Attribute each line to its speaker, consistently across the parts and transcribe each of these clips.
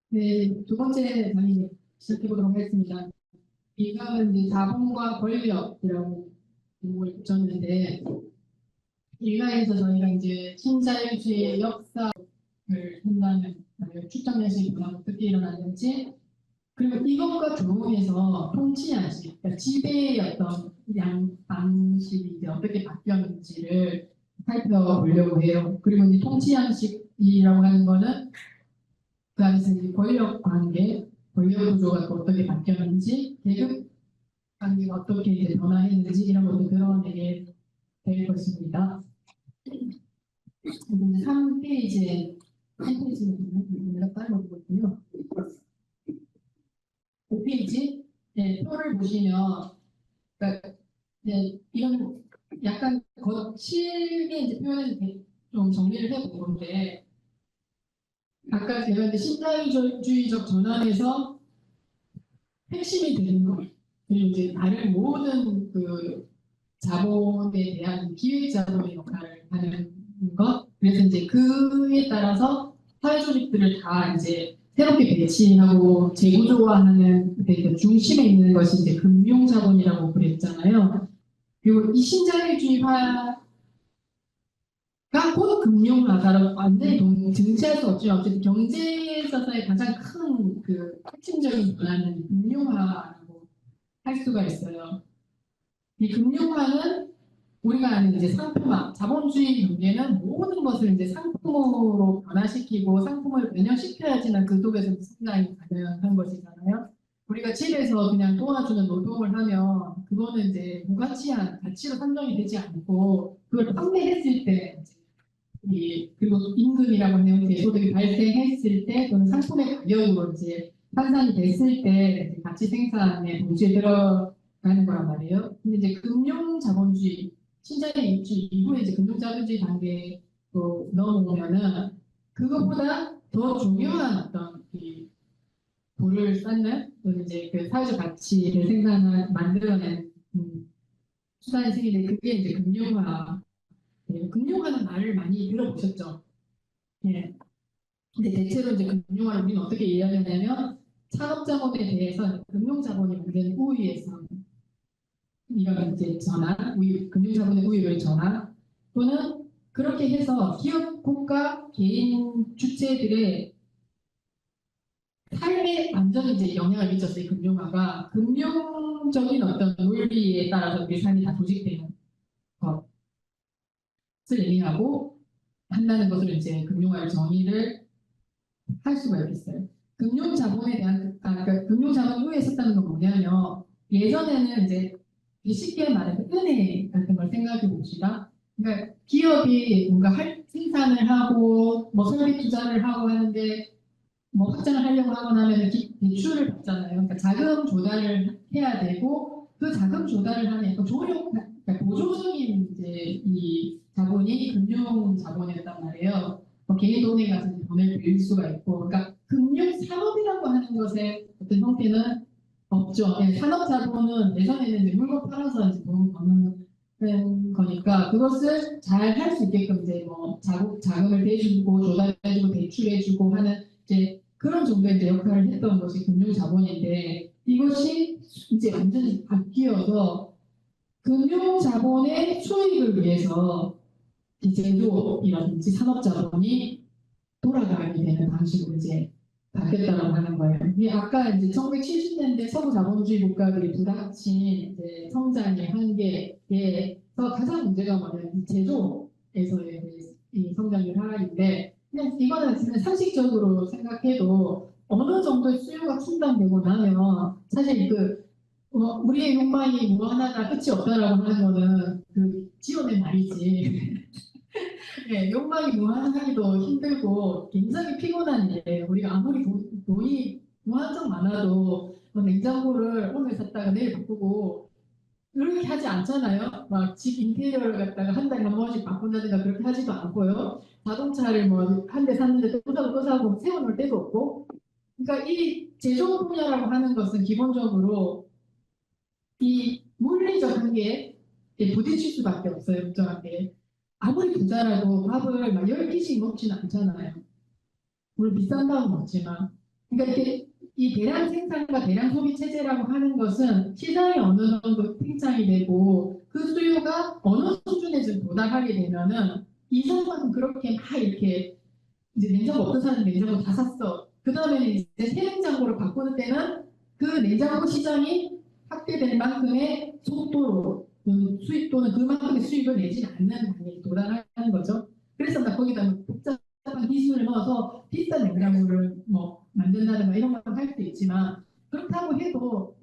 Speaker 1: 네, 두 번째 강의 시작해보도록 하겠습니다. 이 강은 이제 자본과 권력이라고 제목을 붙였는데, 이 강에서 저희가 이제 신자유주의의 역사를 한다는 출정연식이 어떻게 일어났는지, 그리고 이것과 조응해서 통치 양식, 그러니까 지배의 어떤 방식이 이제 어떻게 바뀌었는지를 살펴보려고 해요. 그리고 이제 통치 양식이라고 하는 거는 그 안에서 이제 권력 관계, 권력 구조가 또 어떻게 바뀌었는지, 계급 관계가 어떻게 이제 변화했는지 이런 것도 드러내게 될 것입니다. 이제 3페이지에 3페이지는 내가 따로 보거든요. 5페이지 표를 보시면 그러니까 이런 약간 거칠게 이제 표현을 좀 정리를 해본 건데 아까 제가 이제 신자유주의적 전환에서 핵심이 되는 것 그리고 이제 다른 모든 그 자본에 대한 기획 자본의 역할을 하는 것 그래서 이제 그에 따라서 사회 조직들을 다 이제 새롭게 배치하고 재구조화하는 그 중심에 있는 것이 이제 금융 자본이라고 그랬잖아요. 그리고 이 신자유주의화가 곧 금융화다라고 완전히 증시할 수 없지만 어쨌든 경제에 있어서의 가장 큰 그 핵심적인 변화는 금융화라고 할 수가 있어요. 이 금융화는 우리가 아는 이제 상품화, 자본주의 경제는 모든 것을 이제 상품으로 변화시키고 상품을 변형시켜야지만 그 속에서 생산이 가능한 것이잖아요. 우리가 집에서 그냥 도와주는 노동을 하면 그거는 이제 무가치한 가치로 산정이 되지 않고 그걸 판매했을 때 그리고 임금이라고 하는 소득이 발생했을 때 또는 상품의 가격으로 이제 환산이 됐을 때 가치 생산에 동시에 들어가는 거란 말이에요. 근데 이제 금융 자본주의 신자유주의 이후에 이제 금융 자본주의 단계로 넘어오면은 그것보다 더 중요한 어떤 이 부를 쌓는 또는 이제 그 사회적 가치를 만들어낸 수단이 생기는데 그게 이제 금융화. 금융화는 말을 많이 들어보셨죠? 예. 근데 대체로 이제 금융화를 우리는 어떻게 이해하냐면 산업자본에 대해서 금융자본이 만든 우위에서 이런 이제 전환, 금융자본의 우위를 전환 또는 그렇게 해서 기업, 국가, 개인 주체들의 삶에 완전히 이제 영향을 미쳤어요. 금융화가 금융적인 어떤 논리에 따라서 우리 삶이 다 조직되는 것을 의미하고 한다는 것을 이제 금융화를 정의를 할 수가 있어요. 금융자본에 대한 그러니까 금융자본 이후에 있었다는 건 뭐냐면 예전에는 이제 쉽게 말해서 은행 같은 걸 생각해 봅시다. 그러니까 기업이 뭔가 생산을 하고 뭐 설비 투자를 하고 하는데 뭐 확장을 하려고 하거나 하면 대출을 받잖아요. 그러니까 자금 조달을 해야 되고 그 자금 조달을 하는 약간 그러니까 보조적인 이제 이 자본이 금융 자본이었단 말이에요. 뭐 개인 돈에 가서 돈을 빌릴 수가 있고, 그러니까 금융 산업이라고 하는 것의 어떤 형태는 없죠. 네, 산업 자본은 예전에는 이제 물건 팔아서 이제 돈 버는 거니까 그것을 잘 할 수 있게끔 이제 뭐 자금을 대주고 조달해주고 대출해주고 하는 이제 그런 정도의 이제 역할을 했던 것이 금융 자본인데 이것이 이제 완전히 바뀌어서 금융 자본의 수익을 위해서 제조업이라든지 산업 자본이 돌아가게 되는 방식으로 이제 바뀌었다고 하는 거예요. 이게 아까 이제 1970년대 서구 자본주의 국가들이 부닥친 이제 성장의 한계에서 가장 문제가 뭐냐면 제조업에서의 이 성장률 하락인데 그냥 이거는 그냥 상식적으로 생각해도 어느 정도의 수요가 충당되고 나면 사실 우리의 욕망이 무한하다 끝이 없다라고 하는 거는 그 지원의 말이지. 네, 욕망이 무한하기도 힘들고 굉장히 피곤한 일이에요. 우리가 아무리 돈이 무한정 많아도 뭐 냉장고를 오늘 샀다가 내일 바꾸고 그렇게 하지 않잖아요. 막 집 인테리어를 갖다가 한 달에 한 번씩 바꾼다든가 그렇게 하지도 않고요. 자동차를 뭐 한 대 샀는데 또 사고 세워놓을 데도 없고. 그러니까 이 제조 분야라고 하는 것은 기본적으로 이 물리적 한계에 부딪힐 수밖에 없어요. 일정하게. 아무리 부자라도 밥을 막 10끼씩 먹지는 않잖아요. 물론 비싼 다는 없지만, 그러니까 이게 이 대량 생산과 대량 소비 체제라고 하는 것은 시장이 어느 정도 팽창이 되고 그 수요가 어느 수준에 좀 도달하게 되면은 이전만큼 그렇게 막 이렇게 이제 냉장고 없던 사람이 냉장고 다 샀어. 그 다음에 이제 새 냉장고로 바꾸는 때는 그 냉장고 시장이 확대될 만큼의 속도로 수익 또는 그만큼의 수익을 내지 않는 단계에 도달하는 거죠. 그래서 나 거기다 복잡한 기술을 넣어서 비싼 냉장고를 뭐 만든다든가 이런 걸 할 수도 있지만 그렇다고 해도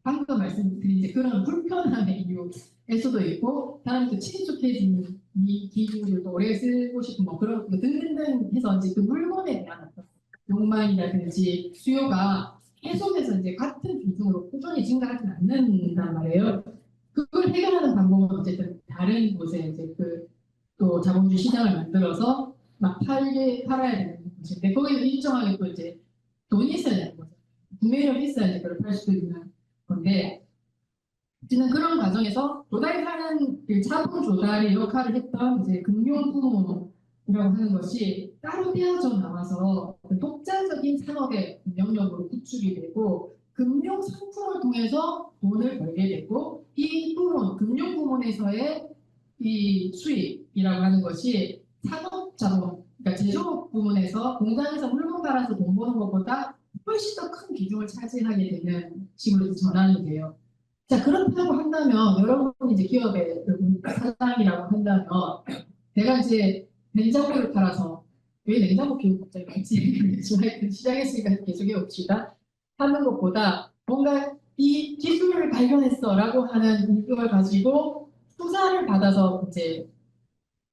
Speaker 1: 방금 말씀드린 이제 그런 불편함의 이유에서도 있고 사람들 친숙해지는 이 기술을 오래 쓰고 싶은 뭐 그런 등등등 해서 이제 그 물건에 대한 어떤 욕망이라든지 수요가 계속해서 이제 같은 비중으로 꾸준히 증가하지 않는단 말이에요. 그걸 해결하는 방법은 어쨌든 다른 곳에 이제 또 자본주의 시장을 만들어서 막 팔아야 되는 곳인데 거기는 일정하게 또 이제 돈이 있어야 되는 거죠. 구매력이 있어야지 그걸 팔 수도 있는 건데 저는 그런 과정에서 조달하는 그 자본 조달의 역할을 했던 이제 금융부문이라고 하는 것이 따로 떼어져 나와서 그 독자적인 산업의 영역으로 구축이 되고 금융 상품을 통해서 돈을 벌게 되고 이 부문, 금융부문에서의 이 수익이라고 하는 것이 산업자본, 그러니까 제조업 부문에서 공장에서 물건 팔아서 돈 버는 것보다 훨씬 더 큰 비중을 차지하게 되는 식으로 전환이 돼요. 자, 그렇다고 한다면, 여러분이 이제 기업의 사장이라고 한다면, 내가 이제 냉장고를 팔아서, 왜 냉장고 비용 갑자기 많지? 시작했으니까 계속 해봅시다. 하는 것보다, 뭔가 이 기술을 발견했어라고 하는 이걸 가지고 투자를 받아서 이제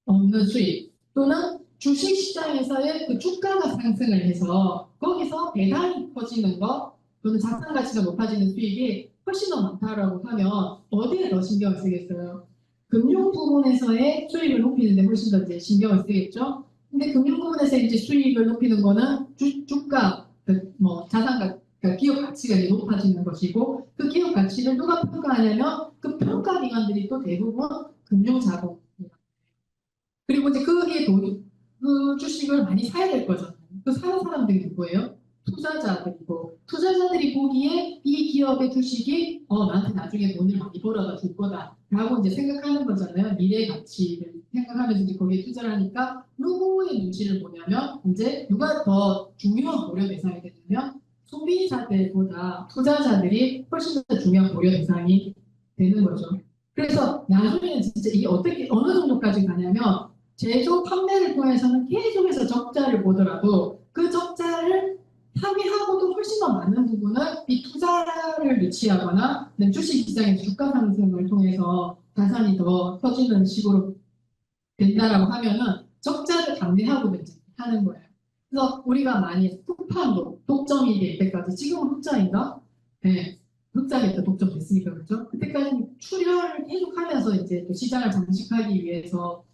Speaker 1: 얻는 수익, 또는 주식 시장에서의 그 주가가 상승을 해서 거기서 배당이 커지는 것, 또는 자산 가치가 높아지는 수익이 훨씬 더 많다라고 하면 어디에 더 신경을 쓰겠어요? 금융 부문에서의 수익을 높이는 데 훨씬 더 이제 신경을 쓰겠죠. 근데 금융 부문에서 이제 수익을 높이는 거는 주가, 뭐 자산 그러니까 기업 가치가 이제 높아지는 것이고 그 기업 가치를 누가 평가하냐면 그 평가 기관들이 또 대부분 금융자본 그리고 이제 그 주식을 많이 사야 될 거잖아요. 그 사는 사람들이 누구예요? 투자자들이고 투자자들이 보기에 이 기업의 주식이 나한테 나중에 돈을 많이 벌어다 줄 거다라고 이제 생각하는 거잖아요. 미래 가치를 생각하면서 이제 거기에 투자를 하니까 누구의 눈치를 보냐면 이제 누가 더 중요한 고려 대상이 되냐면 소비자들보다 투자자들이 훨씬 더 중요한 고려 대상이 되는 거죠. 그래서 나중에는 진짜 이게 어떻게 어느 정도까지 가냐면 제조 판매를 통해서는 계속해서 적자를 보더라도 그 적자를 합의하고도 훨씬 더 많은 부분은 이 투자를 유치하거나 주식시장의 주가 상승을 통해서 자산이 더 커지는 식으로 된다라고 하면은 적자를 감내하고든지 하는 거예요. 그래서 우리가 많이 쿠팡도 독점이 될 때까지 지금은 흑자인가? 네. 흑자겠다 독점 됐으니까 그렇죠? 그때까지 출혈을 계속하면서 이제 또 시장을 장식하기 위해서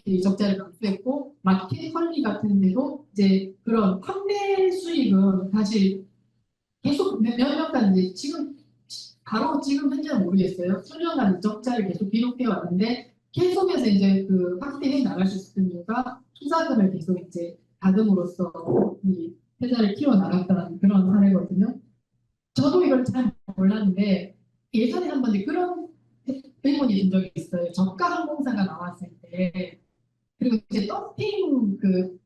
Speaker 1: 이 적자를 감수했고 마켓 컬리 같은 데도 이제 그런 판매 수익은 사실 계속 몇 년간 이제 지금 바로 지금 현재는 모르겠어요. 수년간 적자를 계속 기록해 왔는데 계속해서 이제 그 확대해 나갈 수 있었던 이유가 투자금을 계속 이제 자금으로서 이 회사를 키워 나갔다는 그런 사례거든요. 저도 이걸 잘 몰랐는데 예전에 한번 그런 질문이 든 적이 있어요. 저가 항공사가 나왔을 때 그리고 이제 서핑 그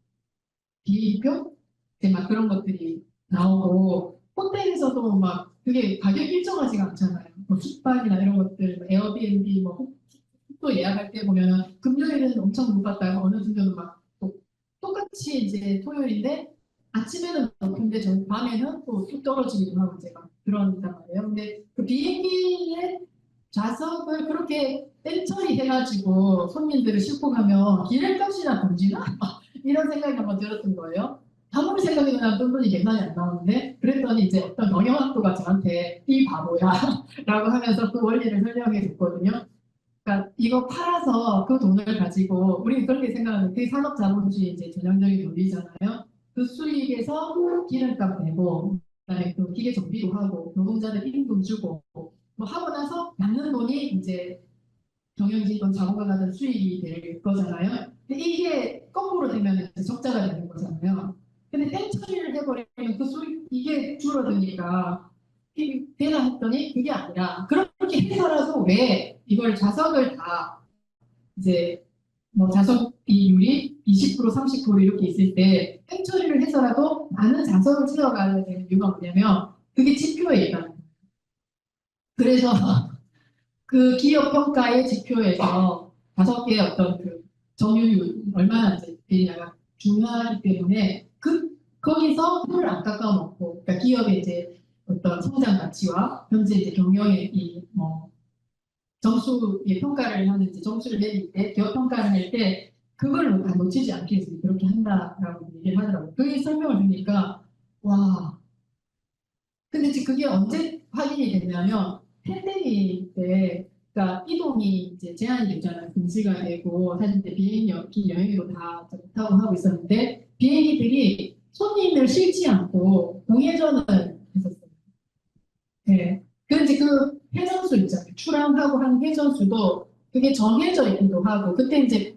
Speaker 1: 비교 이제 막 그런 것들이 나오고 호텔에서도 막 그게 가격이 일정하지가 않잖아요. 뭐 숙박이나 이런 것들, 뭐 에어비앤비, 뭐 숙소 예약할 때 보면은 금요일은 엄청 높았다가 어느 정도는 막 똑같이 이제 토요일인데 아침에는 높은데 밤에는 또 뚝 떨어지기도 하고 이제 막 그런단 말이에요. 근데 그 비행기의 좌석을 그렇게 땡처리 해가지고 손님들을 싣고 가면 기름값이나 번지나 이런 생각이 한번 들었던 거예요. 아무리 생각해도 난 뜬돈이 계산이 안 나오는데 그랬더니 이제 어떤 경영학도가 저한테 이 바보야 라고 하면서 그 원리를 설명해 줬거든요. 그러니까 이거 팔아서 그 돈을 가지고 우리는 그렇게 생각하는 게 산업자본주의 이제 전형적인 논리잖아요. 그 수익에서 기름값 내고 그다음에 그 기계 정비도 하고 노동자들 임금 주고 뭐 하고 나서 남는 돈이 이제 경영진건 자본가 가든 수익이 될 거잖아요. 근데 이게 거꾸로 되면 적자가 되는 거잖아요. 처리를 해버리면 그 수익 이게 줄어드니까 이게 되나 했더니 그게 아니라 그렇게 해서라도 왜 이걸 자석을 다 이제 뭐 자석 이율이 20% 30% 이렇게 있을 때 횡처리를 해서라도 많은 자석을 채워가야 되는 이유가 뭐냐면 그게 지표에 있다는 거예요. 그래서 그 기업 평가의 지표에서 다섯 개의 어떤 그 점유율 얼마나 이제 되냐가 중요하기 때문에 거기서 을 안 깎아먹고 그러니까 기업의 이제 어떤 성장 가치와 현재 이제 경영의 이뭐 점수의 평가를 하는 이제 점수를 내릴 때 기업 평가를 낼 때 그걸 놓치지 않기 위해서 그렇게 한다라고 얘기를 하더라고요. 그게 설명을 드리니까 와 근데 이제 그게 언제 확인이 됐냐면 팬데믹 때, 그러니까 이동이 이제 제한이 되잖아요. 금지가 되고 사실 때 비행기 여행도 다 못하고 하고 있었는데 비행기들이 손님을 실지 않고 공회전을 했었어요. 네. 그런데 그 회전수 있잖아요. 출항하고 한 회전수도 그게 정해져 있기도 하고 그때 이제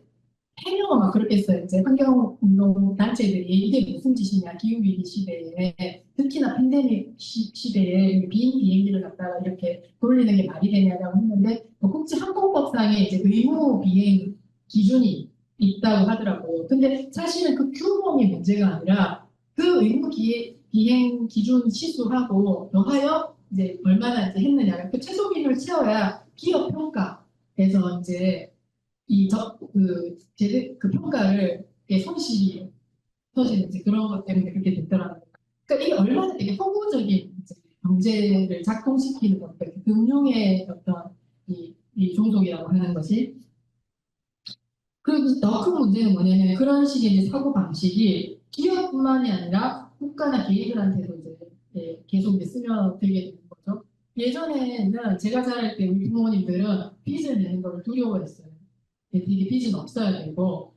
Speaker 1: 해녀가 막 그렇게 했어요. 이제 환경운동 단체들이 이게 무슨 짓이냐, 기후위기 시대에, 특히나 팬데믹 시대에 빈 비행기를 갖다가 이렇게 돌리는 게 말이 되냐라고 했는데, 뭐 국제항공법상에 이제 의무 비행 기준이 있다고 하더라고요. 근데 사실은 그 규모의 문제가 아니라 그 의무 비행 기준 시수하고 더하여 이제 얼마나 이제 했느냐, 그 최소 비율을 채워야 기업 평가에서 이제 그 평가를 손실이 터지는 이제 그런 것 때문에 그렇게 됐더라고요. 그러니까 이게 얼마나 되게 허구적인 이제 경제를 작동시키는 것들, 금융의 어떤 이 종속이라고 하는 것이. 그리고 더 큰 문제는 뭐냐면 그런 식의 이제 사고 방식이 기업뿐만이 아니라 국가나 개인들한테도 이제 계속 이제 스며들게 되는 거죠. 예전에는 제가 자랄 때 우리 부모님들은 빚을 내는 걸 두려워했어요. 되게 빚은 없어야 되고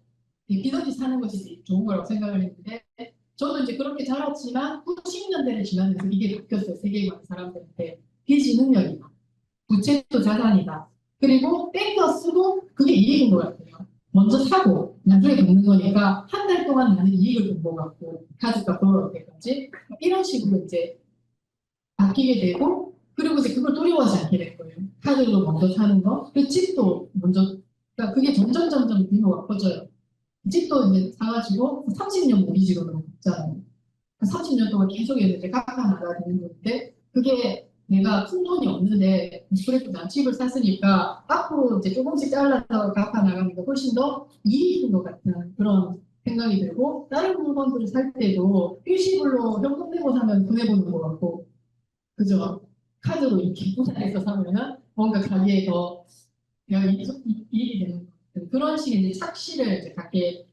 Speaker 1: 빚 없이 사는 것이 좋은 거라고 생각을 했는데 저도 이제 그렇게 자랐지만 90년대를 지나면서 이게 바뀌었어요. 세계관 사람들한테 빚이 능력이다. 부채도 자산이다. 그리고 땡겨 쓰고 그게 이익인 것 같아요. 먼저 사고 나중에 갚는 거니까 한 달 동안 나는 이익을 본 것 같고 가족과 돌아올 때까지 이런 식으로 이제 바뀌게 되고 그리고 이제 그걸 두려워하지 않게 된 거예요. 카드로 먼저 사는 거, 그 집도 먼저 그러니까 그게 점점 규모가 커져요. 집도 이제 사가지고 30년 모기지로 갚잖아요. 30년 동안 계속 이제 갚아 나가야 되는 건데 그게 내가 큰 돈이 없는데 그래도 난 집을 샀으니까 앞으로 이제 조금씩 잘라서 갚아 나가는 게 훨씬 더 이익인 것 같은 그런 생각이 들고 다른 물건들을 살 때도 일시불로 현금 내고 사면 손해보는 것 같고 그죠? 카드로 이렇게 포장해서 사면은 뭔가 가게에 더 이익이 되는 것 같은 그런 식의 이제 착시를 이제 갖게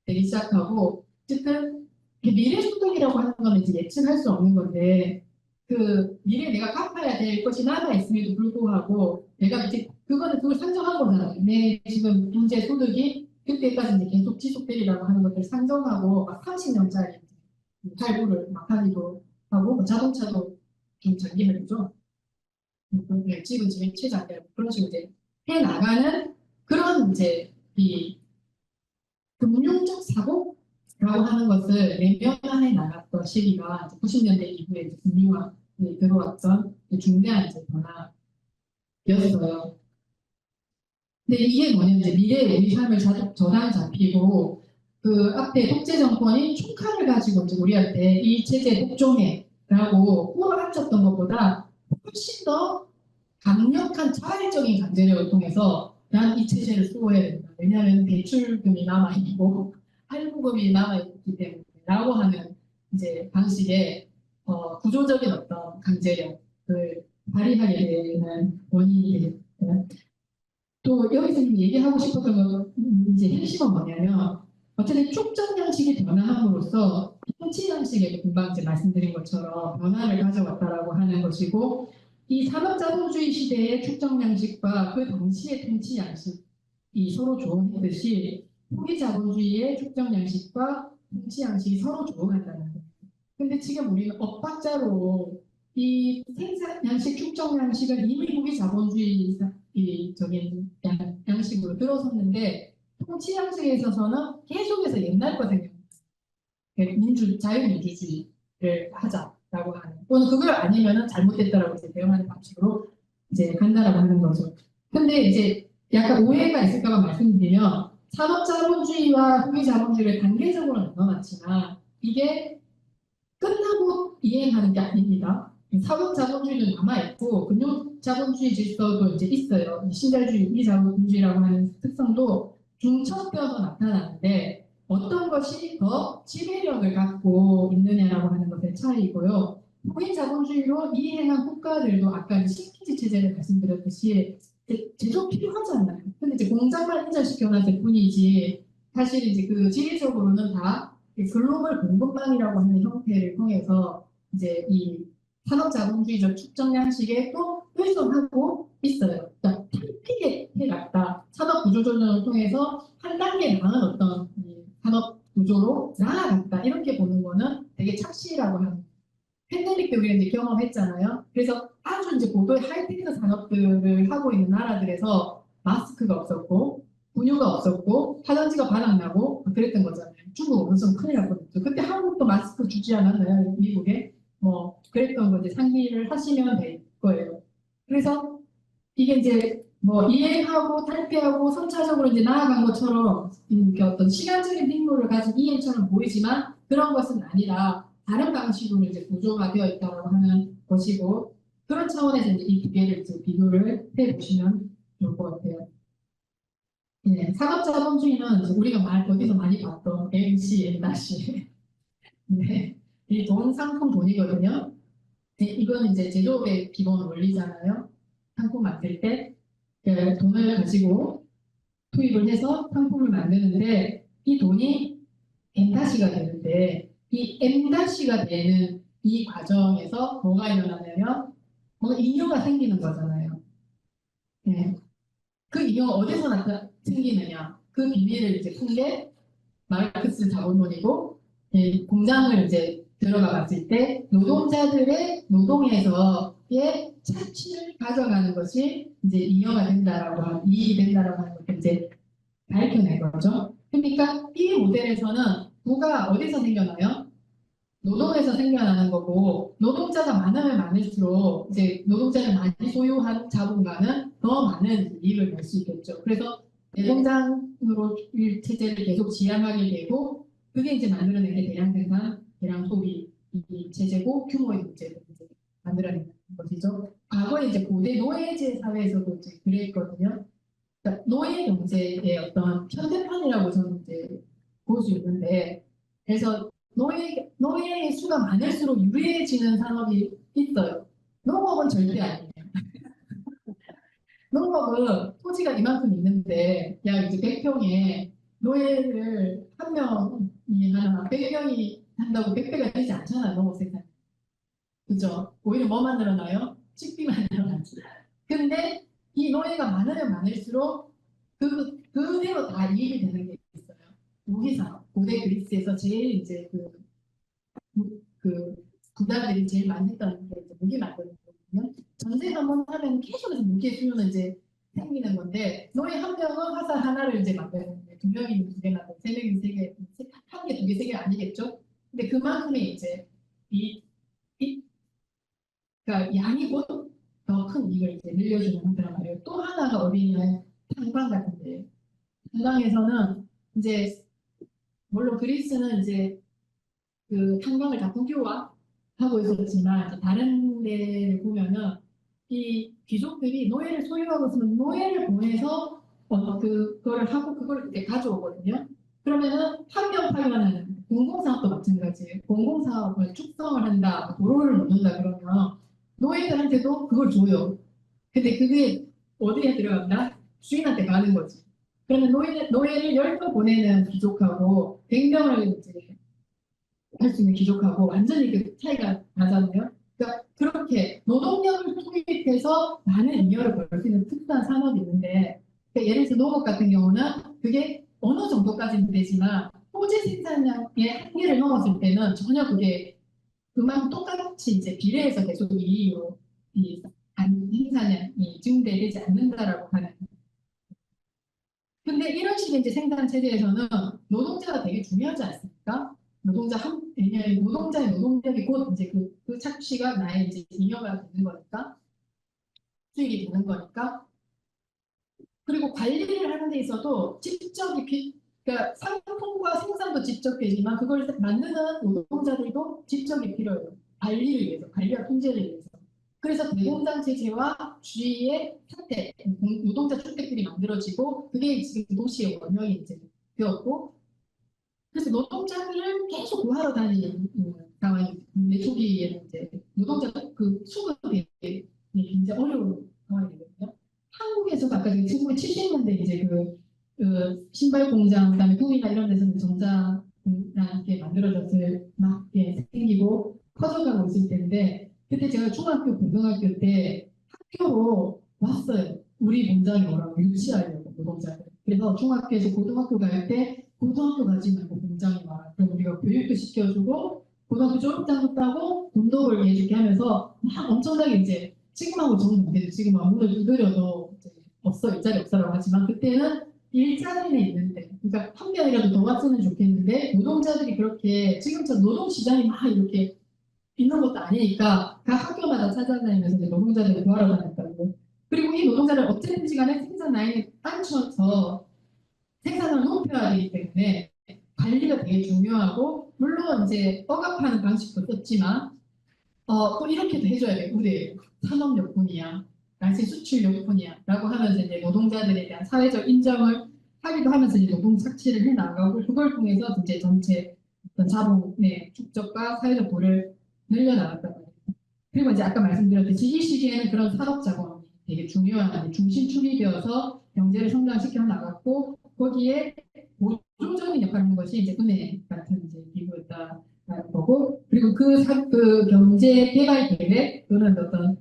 Speaker 1: 되기 시작하고 어쨌든 미래 소득이라고 하는 건 이제 예측할 수 없는 건데 그 미래 내가 갚아야 될 것이 남아 있음에도 불구하고 내가 이제 그거는 그걸 상정한 거잖아요. 내 지금 현재 소득이 그때까지 이제 계속 지속되리라고 하는 것들 상정하고 막 30년짜리 할부를 막 하기도 하고 뭐 자동차도 좀 장기말이죠. 집은 지금 최장기 그런 식으로 이제 해 나가는 그런 이제 이 금융적 사고라고 하는 것을 내면화해 나갔던 시기가 90년대 이후에 이제 금융화에 들어왔던 중대한 이제 변화였어요. 근데 이게 뭐냐면 이제 미래의 우리 삶을 저당 잡히고 그 앞에 독재 정권이 총칼을 가지고 이제 우리한테 이 체제 복종해라고 꼬아앉혔던 것보다 훨씬 더 강력한 자발적인 강제력을 통해서 난 이 체제를 수호해야 된다. 왜냐하면 대출금이 남아있고 할부금이 남아있기 때문에라고 하는 이제 방식의 구조적인 어떤 강제력을 발휘하게 되는 원인이 되겠고요. 또 여기서 얘기하고 싶었던 건 이제 핵심은 뭐냐면 어쨌든 축적 양식이 변화함으로써 통치 양식에도 금방 이제 말씀드린 것처럼 변화를 가져왔다라고 하는 것이고 이 산업자본주의 시대의 축적 양식과 그 당시의 통치 양식이 서로 조응했듯이 후기자본주의의 축적 양식과 통치 양식이 서로 조응한다는 거예요. 근데 지금 우리는 엇박자로 이 생산 양식, 축적 양식은 이미 후기 자본주의 적인 양식으로 들어섰는데 통치 양식에 있어서는 계속해서 옛날 거 생각. 자유민주주의를 하자라고 하는, 또는 그걸 아니면은 잘못됐다라고 이제 대응하는 방식으로 이제 간다라고 하는 거죠. 근데 이제 약간 오해가 있을까봐 말씀드리면, 산업자본주의와 후기자본주의를 단계적으로 나눠놨지만 이게 끝나고 이행하는 게 아닙니다. 사법자본주의는 남아있고 금융자본주의 질서도 이제 있어요. 이 신자유주의, 이자본주의라고 하는 특성도 중첩되어서 나타나는데, 어떤 것이 더 지배력을 갖고 있느냐라고 하는 것의 차이이고요. 후인자본주의로 이행한 국가들도 아까 식민지 체제를 말씀드렸듯이 제조 필요하잖아요. 근데 이제 공장만 인정시켜놨을 뿐이지, 사실 이제 그 지리적으로는 다 글로벌 공급망이라고 하는 형태를 통해서 이제 이 산업자본주의적 축적 양식에 또 훼손하고 있어요. 그러니까 탄피게 해갔다. 산업 구조조정을 통해서 한 단계 나은 어떤 산업 구조로 나아갔다. 이렇게 보는 거는 되게 착시라고 하는. 팬데믹 때 우리가 이제 경험했잖아요. 그래서 아주 이제 고도의 하이테크 산업들을 하고 있는 나라들에서 마스크가 없었고, 분유가 없었고, 화장지가 바닥나고 그랬던 거잖아요. 중국 엄청 큰일 날 뻔했죠. 그때 한국도 마스크 주지 않았나요? 미국에? 뭐 그랬던 거 이제 상기를 하시면 될 거예요. 그래서 이게 이제 뭐 이행하고 탈피하고 선차적으로 이제 나아간 것처럼 이렇게 어떤 시간적인 핑로를 가진 이행처럼 보이지만 그런 것은 아니라 다른 방식으로 이제 구조가 되어 있다고 하는 것이고, 그런 차원에서 이제 이 두 개를 이제 비교를 해 보시면 좋을 것 같아요. 네, 산업자본주의는 이제 우리가 어디서 많이 봤던 MC, M-. 네, 이 돈, 상품, 돈이거든요. 네, 이거는 이제 제조업의 기본 원리잖아요. 상품 만들 때 돈을 가지고 투입을 해서 상품을 만드는데, 이 돈이 M-가 되는데, 이 M-가 되는 이 과정에서 뭐가 일어나냐면 뭔가 잉여가 생기는 거잖아요. 네. 그 잉여가 어디서 생기느냐? 그 비밀을 이제 푼 게 마르크스 자본론이고, 공장을 이제 들어가 봤을 때 노동자들의 노동에서의 차취를 가져가는 것이 이제 잉여가 된다라고 하는, 이익이 된다라고 하는 것을 이제 밝혀낸 거죠. 그러니까 이 모델에서는 부가 어디서 생겨나요? 노동에서 생겨나는 거고, 노동자가 많으면 많을수록 이제 노동자를 많이 소유한 자본가는 더 많은 이익을 낼 수 있겠죠. 그래서 대공장으로 체제를 계속 지향하게 되고, 그게 이제 만들어낸 게 대량 생산, 대량 소비 이 체제고, 규모의 경제를 이제 만들어내는 것이죠. 과거에 이제 고대 노예제 사회에서도 이제 그랬거든요. 그러니까 노예 경제의 어떤 현대판이라고 저는 이제 볼 수 있는데, 그래서 노예의 수가 많을수록 유리해지는 산업이 있어요. 농업은 절대 아니에요. 농업은 토지가 이만큼 있는데, 약 이제 100평에 노예를 한 명이 하나, 100명이 한다고 100배가 되지 않잖아요, 농업 생산. 그죠? 오히려 뭐만 늘어나요? 식비만 늘어나지. 근데 이 노예가 많으면 많을수록 그대로 다 이익이 되는 게 있어요. 무기산업. 고대 그리스에서 제일 이제 그 부자들이 제일 많이 했던 게 이제 무기 만드는 거거든요. 전쟁 한번 하면 계속해서 무기의 수요는 이제 생기는 건데, 노예 한 명은 화살 하나를 이제 만드는데, 두 명이면 두 개 만들고, 세 명이면 세 개, 한 개, 두 개, 세 개 아니겠죠? 근데 그만큼의 이제 이, 이 그러니까 양이 곧 더 큰 이익을 이제 늘려주는 형태란 말이에요. 또 하나가 어디냐면 탄광 같은데, 탄광에서는 이제 물론 그리스는 이제 그 탄광을 다 국유화하고 있었지만, 다른 데를 보면은 이 귀족들이 노예를 소유하고 있으면 노예를 보내서 그거를 하고 그걸 이렇게 가져오거든요. 그러면은 환경 파괴하는 공공사업도 마찬가지예요. 공공사업을 축성을 한다, 도로를 놓는다 그러면 노예들한테도 그걸 줘요. 근데 그게 어디에 들어간다? 주인한테 가는 거지. 그러면 노예를 10명 보내는 귀족하고 100명을 이제 할 수 있는 귀족하고 완전히 그 차이가 나잖아요. 그러니까 그렇게 노동력을 투입해서 많은 잉여를 벌 수 있는 특수한 산업이 있는데, 그러니까 예를 들어서 농업 같은 경우는 그게 어느 정도까지는 되지만 토지 생산량의 한계를 넘었을 때는 전혀 그게 그만 똑같이 이제 비례해서 계속 이 생산량이 증대되지 않는다라고 하는. 근데 이런 식의 이제 생산 체제에서는 노동자가 되게 중요하지 않습니까? 노동자 왜냐하면 노동자의 노동력이 곧 이제 그 착취가 나의 이제 잉여가 되는 거니까 수익이 되는 거니까. 그리고 관리를 하는 데 있어도 직접 이렇게 그러니까 상품과 생산도 직접 되지만 그걸 만드는 노동자들도 직접이 필요해요. 관리를 위해서, 관리와 통제를 위해서. 그래서 대공장 체제와 주위의 사택, 노동자 주택들이 만들어지고 그게 지금 도시의 원형이 이제 되었고 그래서 노동자들을 계속 구하러 다니는 상황이 초기에는 이제 노동자 그 수급이 굉장히 어려운 상황이 되거든요. 한국에서도 아까 1970년대 이제 그 신발 공장, 그다음에 구이나 이런 데서는 정자라는 게 만들어져서 막 생기고 퍼져가고 있을 텐데 그때 제가 중학교, 고등학교 때 학교로 왔어요. 우리 공장에 오라고 유치하려고 노동자들. 그래서 중학교에서 고등학교 갈 때 고등학교 가지 말고 공장에 와라. 그럼 우리가 교육도 시켜주고 고등학교 졸업장도 따고 돈도 벌게 해주게 하면서 막 엄청나게 이제 지금하고 정은 안 되죠. 지금 아무래도 느려도 없어 일자리 없어라고 하지만 그때는 일자리는 있는데 그러니까 한 명이라도 더 왔으면 좋겠는데 노동자들이 그렇게 지금처럼 노동시장이 막 이렇게 있는 것도 아니니까 각 학교마다 찾아다니면서 이제 노동자들을 구하러 다녔다고. 그리고 이 노동자를 어쨌든지 간에 생산 라인에 앉혀서 생산을 높여야 되기 때문에 관리가 되게 중요하고 물론 이제 억압하는 방식도 썼지만 또 이렇게도 해줘야 돼. 우리 산업용품이야, 날씨 수출용품이야 라고 하면서 이제 노동자들에 대한 사회적 인정을 하기도 하면서 이제 노동 착취를 해 나가고 그걸 통해서 이제 전체 어떤 자본의 축적과 사회적 부를 늘려나갔단 말이에요. 그리고 이제 아까 말씀드렸듯이 이 시기에는 그런 산업 자본이 되게 중요한 중심축이 되어서 경제를 성장시켜 나갔고 거기에 보조적인 역할을 하는 것이 이제 은행 같은 이제 기구였다라는 거고 그리고 그 경제 개발 계획 또는 어떤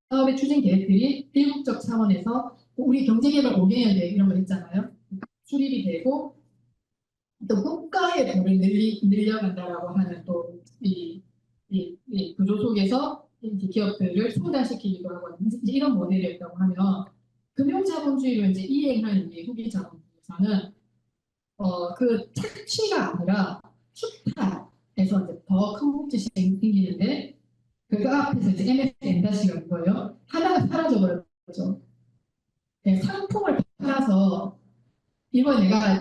Speaker 1: 사업의 추진 계획들이 일국적 차원에서 우리 경제 개발 5개년 계획 이런 거 있잖아요. 수립이 되고 또 국가의 돈을 늘려간다라고 하는 이 구조 속에서 기업들을 성장시키기도 하고 이제 이런 모델이었다고 하면 금융자본주의로 이제 이행한 후기 자본주의에서는 그 착취가 아니라 수탈에서 이제 더 큰 목적이 생기는데 그 앞에서 이제 MS 엔다시가 이거예요. 하나가 사라져 버렸죠. 네, 상품을 팔아서 이거 내가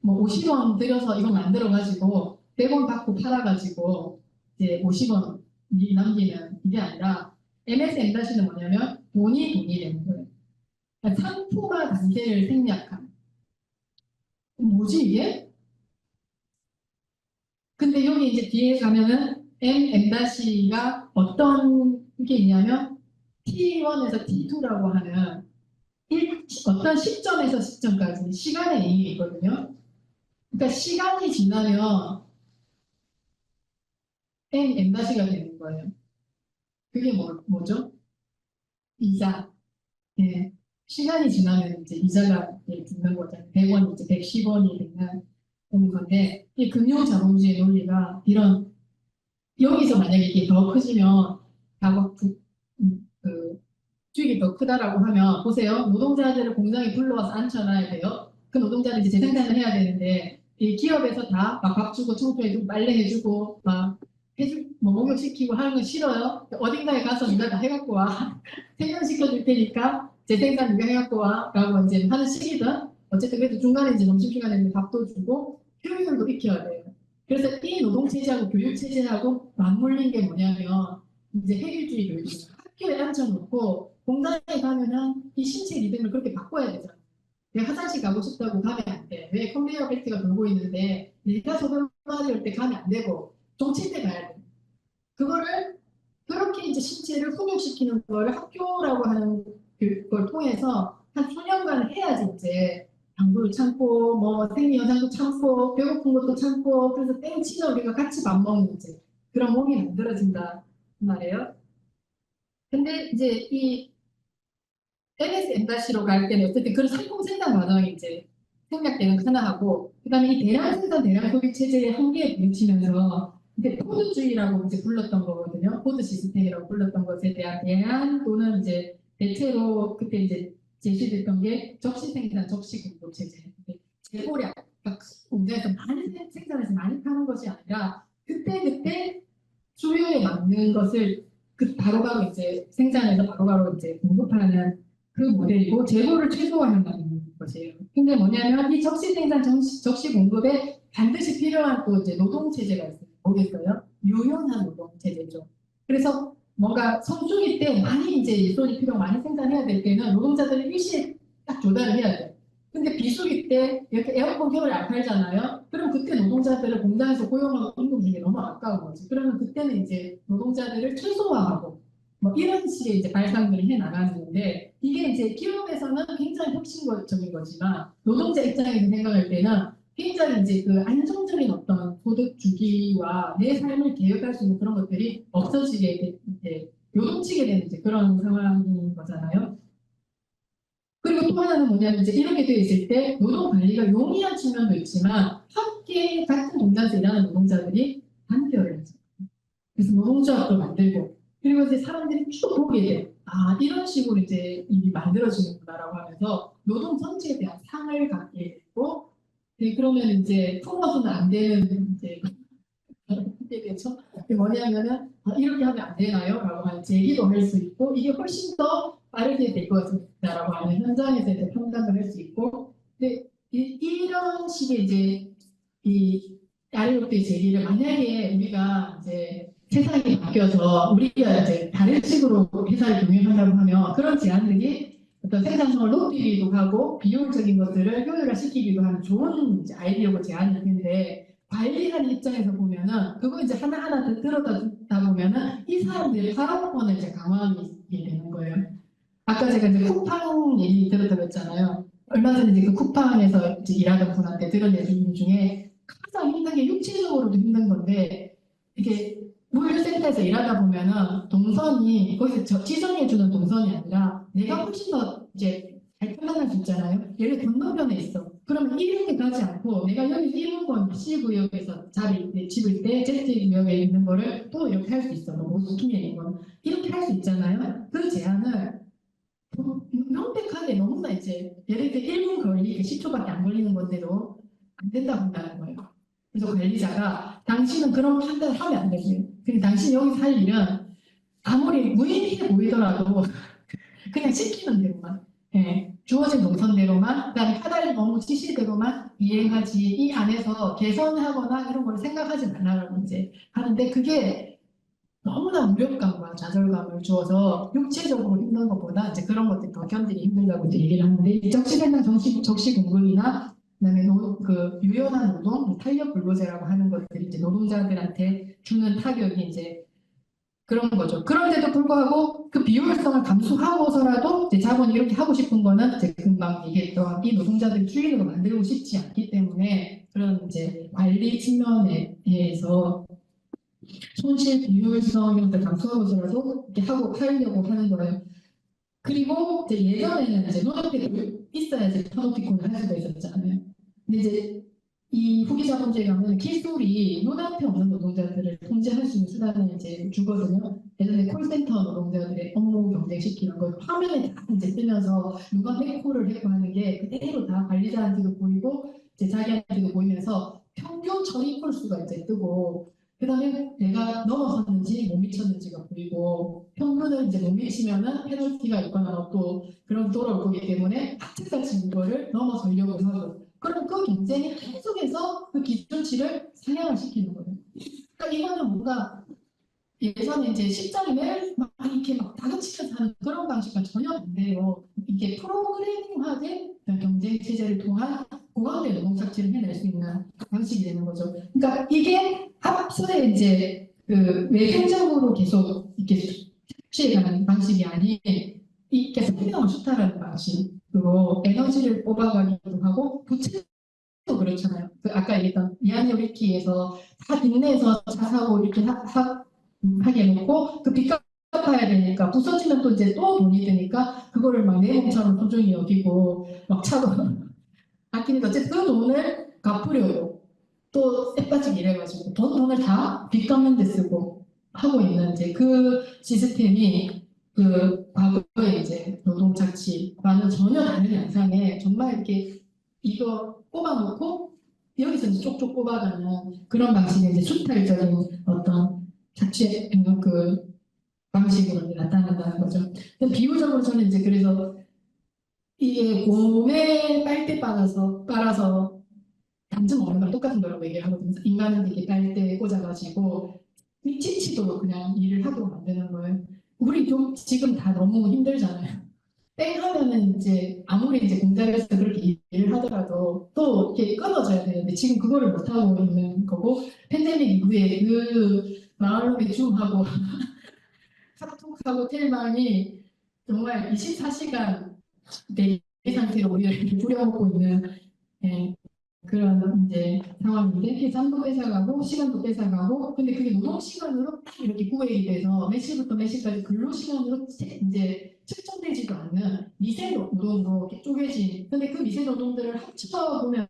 Speaker 1: 50원 들여서 이거 만들어가지고 100원 받고 팔아가지고 이제 50원이 남기는 이게 아니라 MS 엔다시는 뭐냐면 돈이 되는 거예요. 그러니까 상품화 단계를 생략한 뭐지 이게? 근데 여기 이제 뒤에 가면은 M-가 어떤 게 있냐면 T1에서 T2라고 하는 어떤 시점에서 시점까지 시간의 의미가 있거든요. 그러니까 시간이 지나면 M-가 되는 거예요. 그게 뭐죠? 이자. 예. 시간이 지나면 이제 이자가 붙는 거잖아요. 100원이 이제 110원이 되는 건데 이 금융자본주의 논리가 이런 여기서 만약에 이게 더 커지면 가격 그 수익이 더 크다라고 하면 보세요. 노동자들을 공장에 불러와서 앉혀놔야 돼요. 그 노동자는 이제 재생산을 해야 되는데 이 기업에서 다 막 밥 주고 청소해주고 빨래해주고 막 뭐 목욕시키고 하는 건 싫어요. 어딘가에 가서 네가 다 해갖고 와. 생산시켜줄 테니까 재생산 네가 해갖고 와. 라고 이제 하는 시기든 어쨌든 그래도 중간에 이제 점심시간에 밥도 주고 교육도 익혀야 돼요. 그래서 이 노동체제하고 교육체제하고 맞물린 게 뭐냐면 이제 획일주의 교육이에요. 학교에 앉혀놓고 공장에 가면은 이 신체 리듬을 그렇게 바꿔야 되잖아. 내가 화장실 가고 싶다고 가면 안 돼. 왜 컨베이어 벨트가 돌고 있는데 내가 소변하러 올때 가면 안 되고 종칠 때 가야 돼. 그거를 그렇게 이제 신체를 훈육시키는 거를 학교라고 하는 걸 통해서 한 수년간 해야지 이제 당부를 참고 뭐 생리 현상도 참고 배고픈 것도 참고 그래서 땡치죠 우리가 같이 밥 먹는 이제 그런 몸이 만들어진다 말이에요. 근데 이제 이 MS M-로 갈 때는 어쨌든 그런 상품 생산 과정이 이제 생략되는 거 하나하고 그다음에 이 대량 생산 대량 소비 체제의 한계에 부딪히면서 이제 포드주의라고 이제 불렀던 거거든요. 포드 시스템이라고 불렀던 것에 대한 대안 또는 이제 대체로 그때 이제 제시됐던 게 적시 생산 적시 공급 체제. 재고량, 그러니까 공장에서 많은 생산해서 많이 파는 것이 아니라 그때그때 수요에 맞는 것을 그 바로바로 이제 생산해서 바로바로 이제 공급하는 그 모델이고 재고를 최소화한다는 것이에요. 근데 뭐냐면 이 적시 생산, 적시 공급에 반드시 필요한 또 이제 노동 체제가 있어요. 뭐겠어요? 유연한 노동 체제죠. 그래서 뭔가 성수기 때 많이 이제 일손이 필요 많이 생산해야 될 때는 노동자들이 일시에 딱 조달을 해야 돼요. 근데 비수기 때 이렇게 에어컨 겨울에 안 팔잖아요. 그럼 그때 노동자들을 공장에서 고용하고 임금 주는 게 너무 아까운 거지. 그러면 그때는 이제 노동자들을 최소화하고 뭐 이런 식의 이제 발상들을 해 나가는데 이게 이제 기업에서는 굉장히 혁신적인 거지만 노동자 입장에서 생각할 때는 굉장히 이제 그 안정적인 어떤 소득 주기와 내 삶을 계획할 수 있는 그런 것들이 없어지게 이제 요동치게 되는 이제 그런 상황인 거잖아요. 그리고 또 하나는 뭐냐면 이제 이렇게 되어 있을 때 노동 관리가 용이한 측면도 있지만 함께 같은 공장에서 일하는 노동자들이 단결을 하죠. 그래서 노동조합도 만들고 그리고 이제 사람들이 쭉 보게 돼. 아 이런 식으로 이제 일이 만들어지는구나라고 하면서 노동 전체에 대한 상을 갖게 되고 네, 그러면 이제 품어서는 안 되는 이제 하게 되죠. 그게 뭐냐면은 아, 이렇게 하면 안 되나요? 라고 하는 제기도 할 수 있고 이게 훨씬 더 빠르게 될 것 같다라고 하는 현장에서 이제 판단을 할 수 있고 근데 이런 식의 이제 이 아래로부터의 제기를 만약에 우리가 이제 세상이 바뀌어서 우리가 이제 다른 식으로 회사를 경영한다고 하면 그런 제안들이 어떤 생산성을 높이기도 하고 비효율적인 것들을 효율화시키기도 하는 좋은 이제 아이디어고 제안일 텐데 관리하는 입장에서 보면은 그거 이제 하나하나 들어다 보면은 이 사람들의 활용권을 이제 강화하게 되는 거예요. 아까 제가 이제 쿠팡 얘기 들었다고 했잖아요. 얼마 전에 이제 그 쿠팡에서 이제 일하던 분한테 들은 얘기 중에 가장 힘든 게 육체적으로도 힘든 건데 이게 물류센터에서 일하다 보면은 동선이 거기서 지정해주는 동선이 아니라 내가 훨씬 더 이제 잘 판단할 수 있잖아요. 예를 들어 건너편에 있어. 그러면 이렇게 가지 않고 내가 여기 1번 C 구역에서 자리 집을 때 Z 구역에 있는 거를 또 이렇게 할 수 있어. 뭐 모스킹에 있는 거는 이렇게 할 수 있잖아요. 그 제안을 명백하게 너무나 이제 예를 들어 1분 걸리 10초밖에 안 걸리는 건데도 안 된다고 한다는 거예요. 그래서 관리자가 당신은 그런 판단을 하면 안 되지. 그냥 당신 여기서 할 일은 아무리 무의미해 보이더라도 그냥 시키는 대로만 주어진 동선대로만 그다음에 하달 너무 지시대로만 이행하지 이 안에서 개선하거나 이런 걸 생각하지 말라고 이제 하는데 그게 너무나 무력감과 좌절감을 주어서 육체적으로 힘든 것보다 이제 그런 것들이 더 견디기 힘들다고 이제 얘기를 하는데 이 적시생산 적시 공급이나 그다음에 그 유연한 노동, 탄력 근로제라고 하는 것들이 이제 노동자들한테 주는 타격이 이제 그런 거죠. 그런데도 불구하고 그 비효율성을 감수하고서라도 이제 자본이 이렇게 하고 싶은 거는 이제 금방 얘기했던 이 노동자들 주인으로 만들고 싶지 않기 때문에 그런 이제 관리 측면에서 손실 비효율성 이런 것들 감수하고서라도 이렇게 하고 하려고 하는 거예요. 그리고 이제 예전에는 이제 눈앞에 있어야지 터놓기꾼을 할 수가 있었잖아요. 근데 이제 이 후기 자본주의 가면 기술이 눈앞에 없는 노동자들을 통제할 수 있는 수단을 이제 주거든요. 예전에 콜센터 노동자들의 업무 경쟁시키는 거 화면에 다 이제 뜨면서 누가 백호를 했고 하는 게 그대로 다 관리자한테도 보이고 이제 자기한테도 보이면서 평균 처리 콜수가 이제 뜨고 그다음에 내가 넘어섰는지 못 미쳤는지가 보이고 평균을 이제 못 미치면은 페널티가 있거나 또 그런 돌아올 거기 때문에 학책같이 그거를 넘어서려고 하고 그럼 그 경쟁이 계속해서 그 기준치를 상향을 시키는 거예요. 그러니까 이거는 뭔가 예전에 이제 십자리를 막 이렇게 막 다그치면서 하는 그런 방식과 전혀 반대로 이게 프로그래밍화된 경쟁 체제를 통한 고강대 노동 착취를 해낼 수 있는 방식이 되는 거죠. 그러니까 이게 앞서의 이제 그 외생적으로 계속 이렇게 착취해가는 방식이 아닌 이렇게 생명을 수탈하는 방식으로 에너지를 뽑아가기도 하고 부채도 그렇잖아요. 그 아까 얘기했던 미야모리키에서 다 빚내서 차 사고 이렇게 하게 해놓고 그 빚 갚아야 되니까 부서지면 또 이제 또 돈이 드니까 그거를 막 내 몸처럼 소중히 여기고 막 차도 아끼니까 어쨌든 그 돈을 갚으려고 또 쎄빠지게 일해가지고 돈을 다 빚 갚는 데 쓰고 하고 있는 이제 그 시스템이 그 과거의 이제 노동착취와는 전혀 다른 양상에 정말 이렇게 이거 꼽아놓고 여기서 이제 쪽쪽 뽑아가는 그런 방식의 이제 수탈적인 어떤 자체 그 방식으로 이제 나타난다는 거죠. 비유적으로 저는 이제 그래서 이게 곰의 빨대 빨아서 단지 먹는 거랑 똑같은 거라고 얘기를 하거든요. 인간은 이게 빨대에 꽂아가지고 미치치도 그냥 일을 하도록 만드는 거예요. 우리 좀 지금 다 너무 힘들잖아요. 땡 하면은 이제 아무리 이제 공장에서 그렇게 일을 하더라도 또 이렇게 끊어져야 되는데 지금 그거를 못 하고 있는 거고 팬데믹 이후에 그 마을로의 줌하고 카톡하고 텔방이 정말 24시간 내 상태로 우리를 부려먹고 있는 예, 그런 이제 상황인데 계산도 뺏어가고 시간도 뺏어가고 근데 그게 노동 시간으로 딱 이렇게 구획이 돼서 몇 시부터 몇 시까지 근로 시간으로 이제 측정되지도 않는 미세 노동으로 이렇게 쪼개진 근데 그 미세 노동들을 합쳐 보면은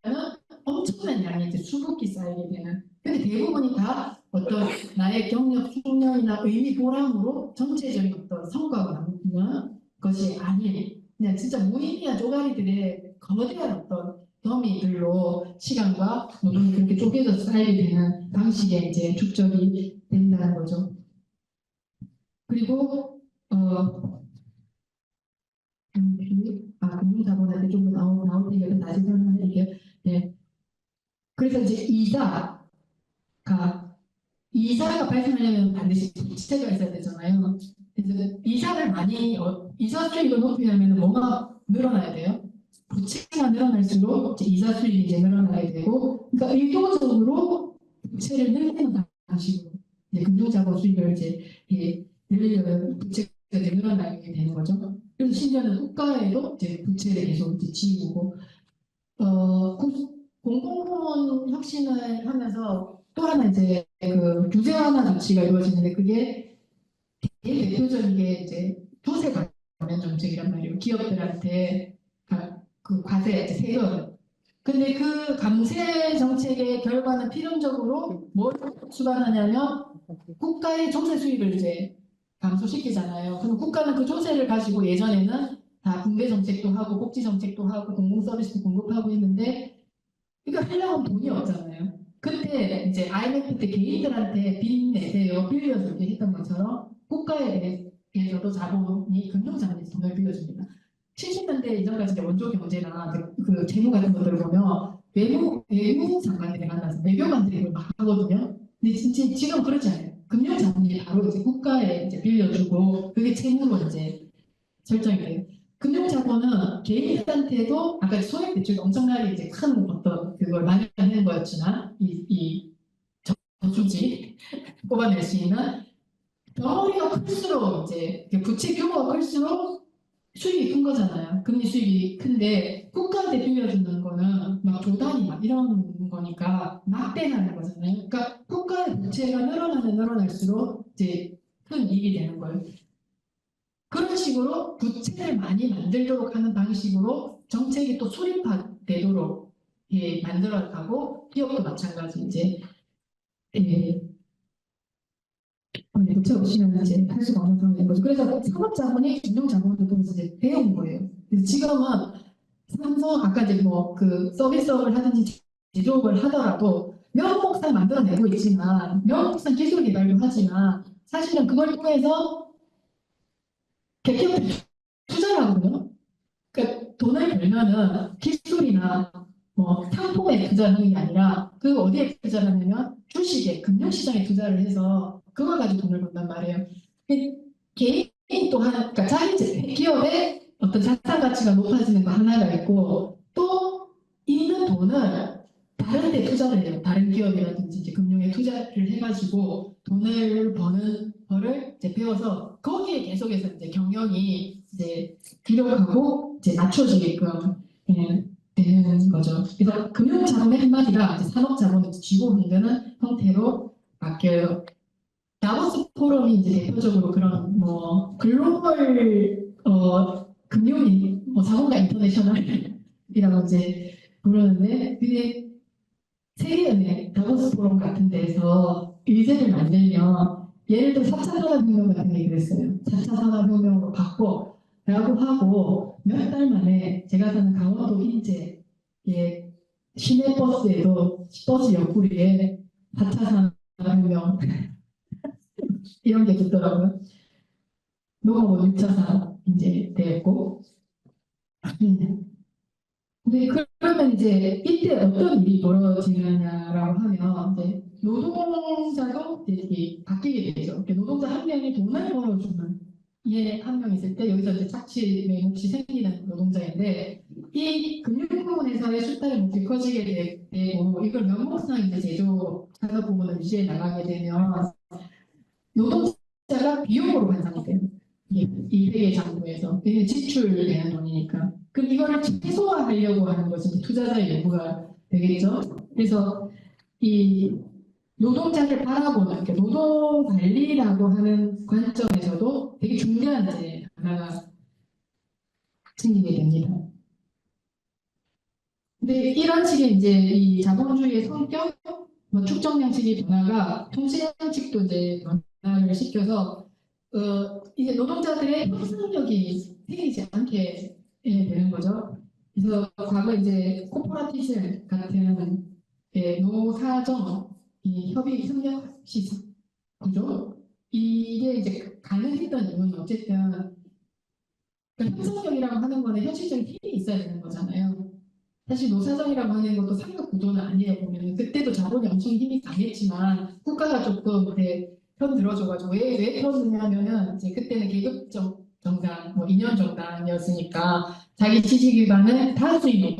Speaker 1: 엄청난 양이 이제 수북히 쌓이게 되는 근데 대부분이 다 어떤 나의 경력 숙련이나 의미 보람으로 전체적인 어떤 성과가 나오는 것이 아닌 그냥 진짜 무의미한 쪼가리들의 거대한 어떤 더미들로 시간과 노동이 그렇게 쪼개져서 쌓이게 되는 방식의 이제 축적이 된다는 거죠. 그리고 금융자본한테 좀 더 나올 테니까 다시 설명해드릴게요. 네. 그래서 이제 이사가 발생하려면 반드시 부채가 있어야 되잖아요. 그래서 이사 수익을 높이려면 뭐가 늘어나야 돼요? 부채가 늘어날수록 이제 이사 수익이 이제 늘어나야 되고, 그러니까 의도적으로 부채를 늘리는 방식으로 이제 금융자본 수익을 이제 늘리려면 부채가 이제 늘어나게 되는 거죠. 그래서 심지어는 국가에도 이제 부채를 계속 이제 지우고, 공공부문 혁신을 하면서 또 하나 이제 그 규제 완화 조치가 이루어지는데 그게 제일 대표적인 게 이제 조세 감면 정책이란 말이에요. 기업들한테 그 과세, 세금. 근데 그 감세 정책의 결과는 필연적으로 뭘 수반하냐면 국가의 조세 수입을 이제 감소시키잖아요. 그럼 국가는 그 조세를 가지고 예전에는 다 군대 정책도 하고 복지 정책도 하고 공공 서비스도 공급하고 있는데 이거 하려면 돈이 없잖아요. 그때 이제 IMF 때 개인들한테 빚 내세요 빌려서 이렇게 했던 것처럼 국가에 대해서도 자본이 금융자본에서 돈을 빌려줍니다. 70년대 이전까지 원조 경제나 그 재무 같은 것들을 보면 외무 장관들이 만나서 외교관들이 그걸 막 하거든요. 근데 진짜 지금 그렇지 않아요. 금융자본이 바로 이제 국가에 이제 빌려주고 그게 채무로 이제 설정이 돼요. 금융자본은 개인한테도 아까 소액 대출이 엄청나게 이제 큰 어떤 그걸 마련하는 거였지만 이 저수지 뽑아낼 수 있는 덩어리가 클수록 이제 부채 규모가 클수록 수익이 큰 거잖아요. 금리 수익이 큰데 국가한테 빌려주는 거는 막 조단이 막 이런 거니까 막대나는 거잖아요. 그러니까 국가의 부채가 늘어나면 늘어날수록 이제 큰 이익이 되는 거예요. 그런 식으로 부채를 많이 만들도록 하는 방식으로 정책이 또 수립되도록 만들어가고 기업도 마찬가지 이제 예, 부채 없이는 이제 할 수가 없는 상황인 거죠. 그래서 산업자본이 금융자본을 통해서 이제 배운 거예요. 그래서 지금은 삼성 아까 이제 뭐 그 서비스업을 하든지 제조업을 하더라도 명목상 만들어내고 있지만 명목상 기술 개발도 하지만 사실은 그걸 통해서 대기업들이 투자를 하거든요. 그러니까 돈을 벌면은 기술이나 뭐 상품에 투자하는 게 아니라 그 어디에 투자를 하냐면 주식에 금융시장에 투자를 해서 그걸 가지고 돈을 번단 말이에요. 개인 또한 그러니까 자기 기업의 어떤 자산 가치가 높아지는 거 하나가 있고 또 있는 돈을 다른 데 투자를 해요. 다른 기업이라든지 이제 금융에 투자를 해가지고 돈을 버는 거를 이제 배워서 거기에 계속해서 이제 경영이 이제 기록하고 이제 낮춰지게끔 되는 거죠. 그래서 금융자본의 한마디가 이제 산업자본을 쥐고 흔드는 형태로 바뀌어요. 다보스 포럼이 이제 대표적으로 그런 뭐 글로벌 금융인 뭐 자본가 인터내셔널이라고 이제 부르는데 그게 세계은행 다보스 포럼 같은 데서 의제를 만들면 예를 들어 4차 산업혁명 같은 게 그랬어요. 4차 산업혁명으로 바꿔라고 하고 몇 달 만에 제가 사는 강원도 인제에 시내버스에도 버스 옆구리에 4차 산업혁명 이런 게 있더라고요. 노무원 6차 산업 이제 됐고. 근데 그러면 이제 이때 어떤 일이 벌어지느냐라고 하면 이제 노동자도 이제 바뀌게 되죠. 이렇게 노동자 한 명이 돈을 벌어주는 얘 한 명 있을 때 여기서 이제 착취 맹목이 생기는 노동자인데 이 금융부문에서의 수탈의 몫이 커지게 되고 이걸 명목상 이제 제조 산업 부문을 유지해 나가게 되면 노동자가 비용으로 환산이 돼요. 이 회계 장부에서 이게 지출되는 돈이니까. 그럼 이거를 최소화하려고 하는 것이 투자자의 요구가 되겠죠. 그래서 이 노동자를 바라보는 노동 관리라고 하는 관점에서도 되게 중요한 이제 하나가 생기게 됩니다. 근데 이런 식의 이제 이 자본주의의 성격, 뭐 축적 양식의 변화가 통치 양식도 이제 변화를 시켜서 이제 노동자들의 협상력이 생기지 않게 되는 거죠. 그래서 과거 이제 코퍼레티즘 같은 노사정 이 협의 협력 시장 구조 이게 이제 가능했던 이유는 어쨌든 협상력이라고 하는 거는 현실적인 힘이 있어야 되는 거잖아요. 사실 노사정이라고 하는 것도 상급 구조는 아니에요. 보면 그때도 자본이 엄청 힘이 강했지만 국가가 조금 편 들어줘가지고 왜 그러느냐면은 이제 그때는 계급적 정당, 뭐 이념 정당이었으니까 자기 지지 기반을 다수의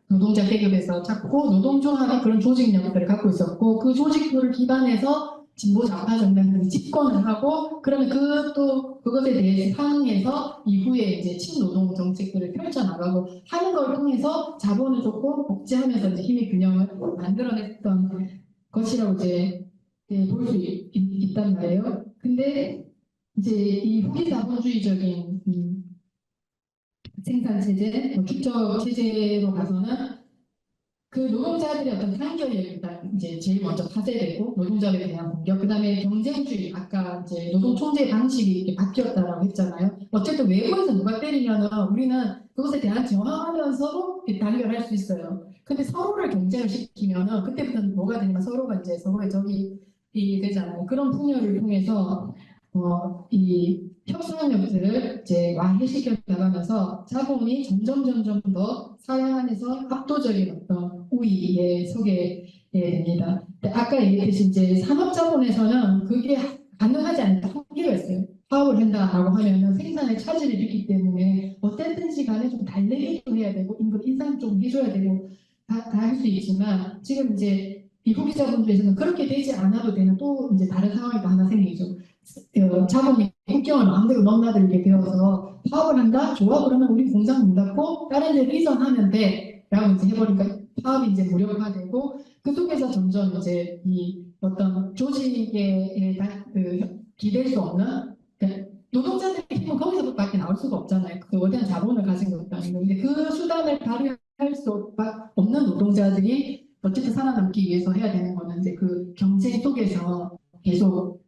Speaker 1: 노동자 계급에서 찾고 노동조합이 그런 조직력들을 갖고 있었고 그 조직들을 기반해서 진보 좌파 정당들이 집권을 하고 그러면 그것에 대해 상응해서 이후에 이제 친노동 정책들을 펼쳐나가고 하는 걸 통해서 자본을 조금 복제하면서 이제 힘의 균형을 만들어냈던 것이라고 이제 볼 수 있단 말이에요. 근데 이제 이 후기 자본주의적인 생산 체제, 축적 체제로 가서는 그 노동자들의 어떤 탄결이 일단 이제 제일 먼저 파쇄되고 노동자들에 대한 공격, 그다음에 경쟁주의, 아까 이제 노동 총재 방식이 바뀌었다라고 했잖아요. 어쨌든 외부에서 누가 때리면은 우리는 그것에 대한 저항하면서도 단결할 수 있어요. 근데 서로를 경쟁을 시키면은 그때부터는 뭐가 되냐면 서로가 이제 서로의 적이 되잖아요. 그런 풍요를 통해서 이 협상력들을 이제 와해시켜 나가면서 자본이 점점 더 사회 안에서 압도적인 어떤 우위에 서게 됩니다. 아까 얘기했듯이 이제 산업자본에서는 그게 가능하지 않다 한계가 있어요. 파업을 한다라고 하면은 생산에 차질이 있기 때문에 어쨌든지 간에 좀 달래기도 해야 되고 임금 인상 좀 해줘야 되고 다 할 수 있지만 지금 이제 미국 자본주의에서는 그렇게 되지 않아도 되는 또 이제 다른 상황이 또 하나 생기죠. 자본이 국경을 마음대로 넘나들게 되어서 파업을 한다? 좋아 그러면 우리 공장 문 닫고 다른 데로 이전하면 돼 라고 이제 해버리니까 파업이 이제 무력화되고 그 속에서 점점 이제 이 어떤 조직에 기댈 수 없는 그러니까 노동자들의 힘은 거기서밖에 나올 수가 없잖아요. 그 거대한 자본을 가진 것도 아니고 근데 그 수단을 발휘할 수 없는 노동자들이 어쨌든 살아남기 위해서 해야 되는 거는 이제 그 경쟁 속에서 계속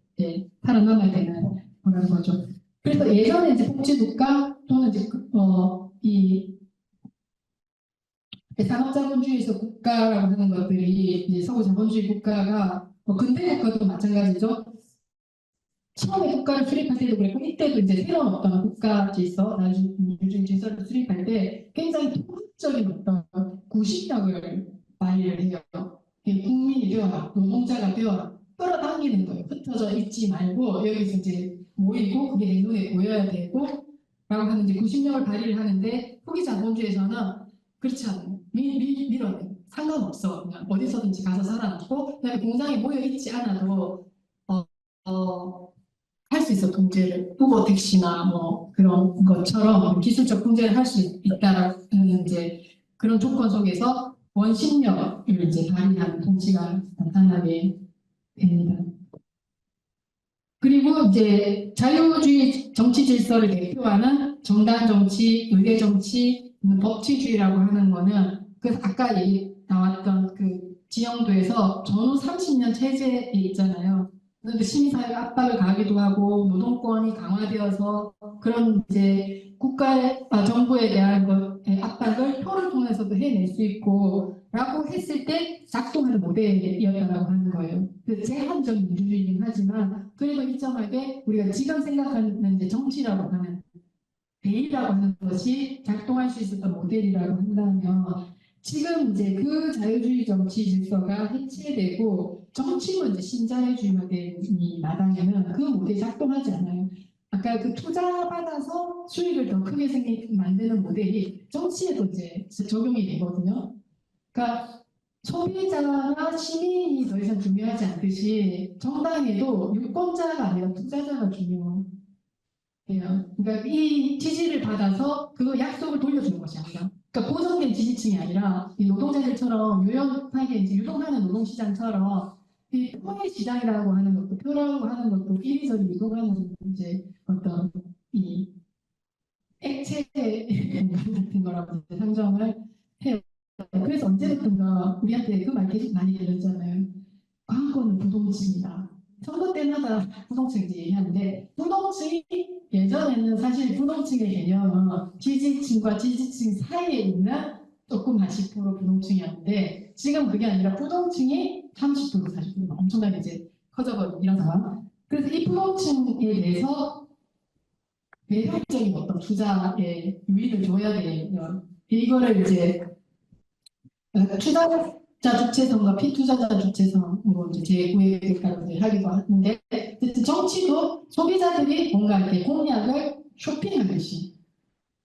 Speaker 1: 살아남아야 되는 거라는 거죠. 그래서 예전에 이제 복지국가 또는 이제 이 산업자본주의에서 국가라고 하는 것들이 이제 서구 자본주의 국가가 근대 국가도 마찬가지죠. 처음에 국가를 수립할 때도 그랬고 이때도 이제 새로운 어떤 국가 질서, 나중에 질서를 수립할 때 굉장히 통합적인 어떤 구심력을 발휘를 해요. 국민이 되어라, 노동자가 되어라, 끌어당기는 거예요. 흩어져 있지 말고 여기서 이제 모이고 그게 내 눈에 보여야 되고 라고 하는 이제 구심력을 발휘를 하는데 후기 자본주의에서는 그렇지 않아요. 밀어내요. 상관없어. 그냥 어디서든지 가서 살아남고 그다음에 공장에 모여 있지 않아도 할 수 있어. 통제를 우버 택시나 뭐 그런 것처럼 기술적 통제를 할 수 있다라는 이제 그런 조건 속에서 원심력을 이제 발휘하는 통치가 나타나게 됩니다. 그리고 이제 자유주의 정치 질서를 대표하는 정당 정치, 의회 정치, 법치주의라고 하는 거는 그 아까 얘기 나왔던 그 지형도에서 전후 30년 체제에 있잖아요. 그런데 시민사회가 압박을 가하기도 하고 노동권이 강화되어서 그런 이제 정부에 대한 압박을 표를 통해서도 해낼 수 있고 라고 했을 때 작동하는 모델이었다고 하는 거예요. 그 제한적인 민주주의이긴 하지만 그래도 일정하게 우리가 지금 생각하는 이제 정치라고 하는 대의라고 하는 것이 작동할 수 있었던 모델이라고 한다면 지금 이제 그 자유주의 정치 질서가 해체되고 정치고 이제 신자유주의 모델이 마당에는 그 모델이 작동하지 않아요. 아까 그 투자 받아서 수익을 더 크게 만드는 모델이 정치에도 이제 적용이 되거든요. 그러니까 소비자나 시민이 더 이상 중요하지 않듯이 정당에도 유권자가 아니라 투자자가 중요해요. 그러니까 이 지지를 받아서 그 약속을 돌려주는 것이 아니라, 그러니까 고정된 지지층이 아니라 이 노동자들처럼 유연하게 이제 유동하는 노동시장처럼 이 표의 시장이라고 하는 것도 표라고 하는 것도 이리저리 유동하는 이제 어떤 이 액체 같은 거라고 이제 상정을 해요. 그래서 언제부턴가 우리한테 그 말 계속 많이 들렸잖아요. 광고는 부동층이다. 선거 때마다 부동층 이제 얘기하는데 부동층이 예전에는 사실 부동층의 개념은 지지층과 지지층 사이에 있는 조금 한 10% 부동층이었는데 지금 그게 아니라 부동층이 30% 40% 엄청나게 이제 커져버린 이런 상황. 그래서 이 부동층에 대해서 매력적인 어떤 투자에 유의를 줘야 되면 이거를 이제 투자자 주체성과 피투자자 주체성으로 이제 재구획을 하기도 하는데 어쨌든 정치도 소비자들이 뭔가 이렇게 공약을 쇼핑하듯이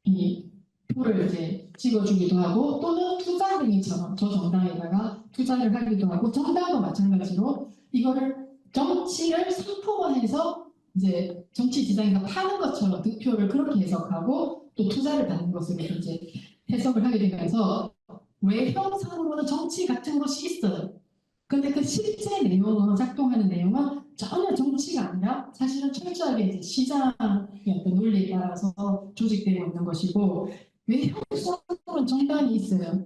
Speaker 1: 이 표를 이제 찍어주기도 하고 또는 투자 행위처럼 저 정당에다가 투자를 하기도 하고 정당도 마찬가지로 이거를 정치를 상품화해서 이제 정치 지장이가 파는 것처럼 득표를 그렇게 해석하고 또 투자를 받는 것으로 이제 해석을 하게 되면서 외형상으로는 정치 같은 것이 있어요. 근데 그 실제 내용은 작동하는 내용은 전혀 정치가 아니라 사실은 철저하게 이제 시장의 어떤 논리에 따라서 조직되고 있는 것이고 외형적으로는 정당이 있어요.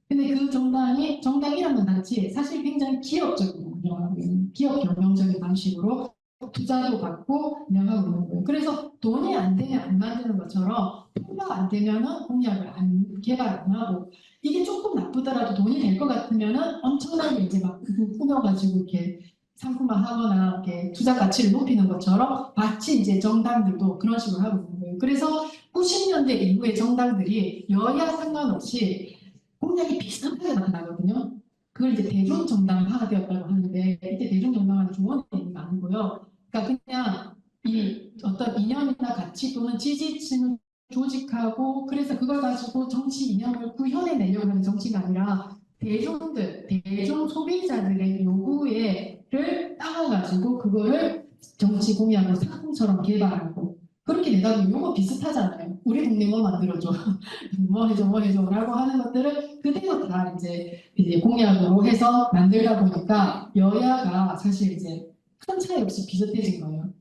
Speaker 1: 근데 그 정당이라는 단체 사실 굉장히 기업적이거든요. 기업 경영적인 방식으로 투자도 받고 운영하고 있는 거예요. 그래서 돈이 안 되면 안 만드는 것처럼 표가 안 되면은 공약을 안 개발 안 하고 이게 조금 나쁘더라도 돈이 될 것 같으면은 엄청나게 이제 막 꾸며가지고 이렇게 상품화하거나 이렇게 투자 가치를 높이는 것처럼 마치 이제 정당들도 그런 식으로 하고 있는 거예요. 그래서 90년대 이후에 정당들이 여야 상관없이 공약이 비슷하게 나타나거든요. 그걸 이제 대중정당화가 되었다고 하는데 이때 대중정당화는 좋은 의미가 아니고요. 그러니까 그냥 이 어떤 이념이나 가치 또는 지지층을 조직하고 그래서 그걸 가지고 정치 이념을 구현해내려고 하는 정치가 아니라 대중 소비자들의 요구에를 따라가지고 그거를 정치 공약으로 상품처럼 개발하고 그렇게 내다 보면 요거 비슷하잖아요. 우리 동네 뭐 만들어줘. 뭐 해줘라고 하는 것들을 그대로 다 이제 공약으로 해서 만들다 보니까 여야가 사실 이제 큰 차이 없이 비슷해진 거예요.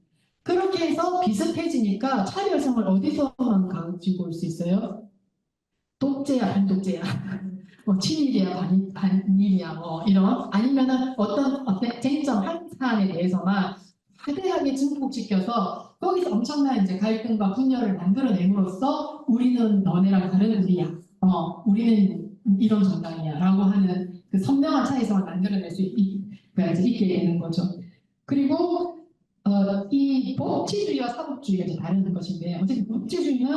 Speaker 1: 그렇게 해서 비슷해지니까 차별성을 어디서만 가지고 올 수 있어요? 독재야, 반독재야, 뭐 친일이야, 반일이야, 뭐 이런 아니면은 어떤 쟁점 한 사안에 대해서만 하대하게 증폭시켜서 거기서 엄청난 이제 갈등과 분열을 만들어냄으로써 우리는 너네랑 다른 우리야, 우리는 이런 정당이야라고 하는 그 선명한 차이성을 만들어낼 수 있게 되는 거죠. 그리고 이 법치주의와 사법주의가 이제 다른 것인데 어쨌든 법치주의는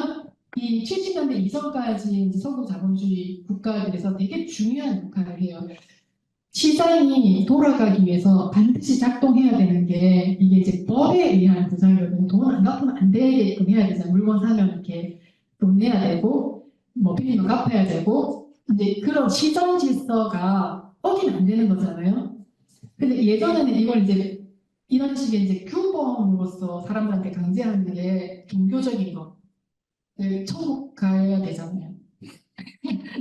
Speaker 1: 이 70년대 이전까지 이제 서구 자본주의 국가들에서 되게 중요한 역할을 해요. 시장이 돌아가기 위해서 반드시 작동해야 되는 게 이게 이제 법에 의한 구성이거든요. 돈 안 갚으면 안 되게끔 해야 되잖아요. 물건 사면 이렇게 돈 내야 되고 뭐 빌리면 갚아야 되고 이제 그런 시장 질서가 어기면 안 되는 거잖아요. 근데 예전에는 이걸 이제 이런 식의 이제 규범으로서 사람들한테 강제하는 게 종교적인 것을 천국 가야 되잖아요.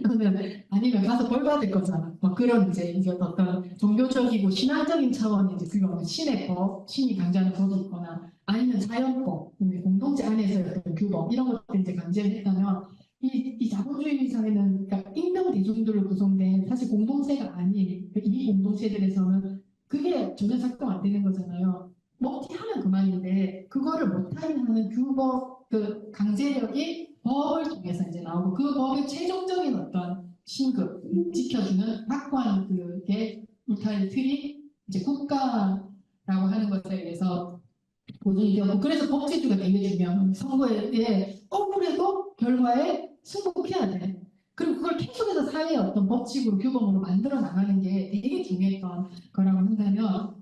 Speaker 1: 그러면 아니면 가서 벌 받을 거잖아. 뭐 그런 이제 어떤 종교적이고 신앙적인 차원의 이제 그런 신의 법, 신이 강제하는 법이 있거나 아니면 자연법, 공동체 안에서의 어떤 규범 이런 것들 이제 강제를 했다면 이 자본주의 사회는 그러니까 익명 대중들로 구성된 사실 공동체가 아닌 이 공동체들에서는 그게 전혀 작동 안 되는 거잖아요. 먹튀하면 그만인데 그거를 못하게 하는 규범 그 강제력이 법을 통해서 이제 나오고 그 법의 최종적인 어떤 신급 지켜주는 확고한 그게 울타리 틀이 이제 국가라고 하는 것에 의해서 보존이 되었고 그래서 법치주가 되게 중요한 선거에 억울해도 결과에 승복해야 돼. 그리고 그걸 계속해서 사회의 어떤 법칙으로 규범으로 만들어 나가는 게 되게 중요했던 거라고 한다면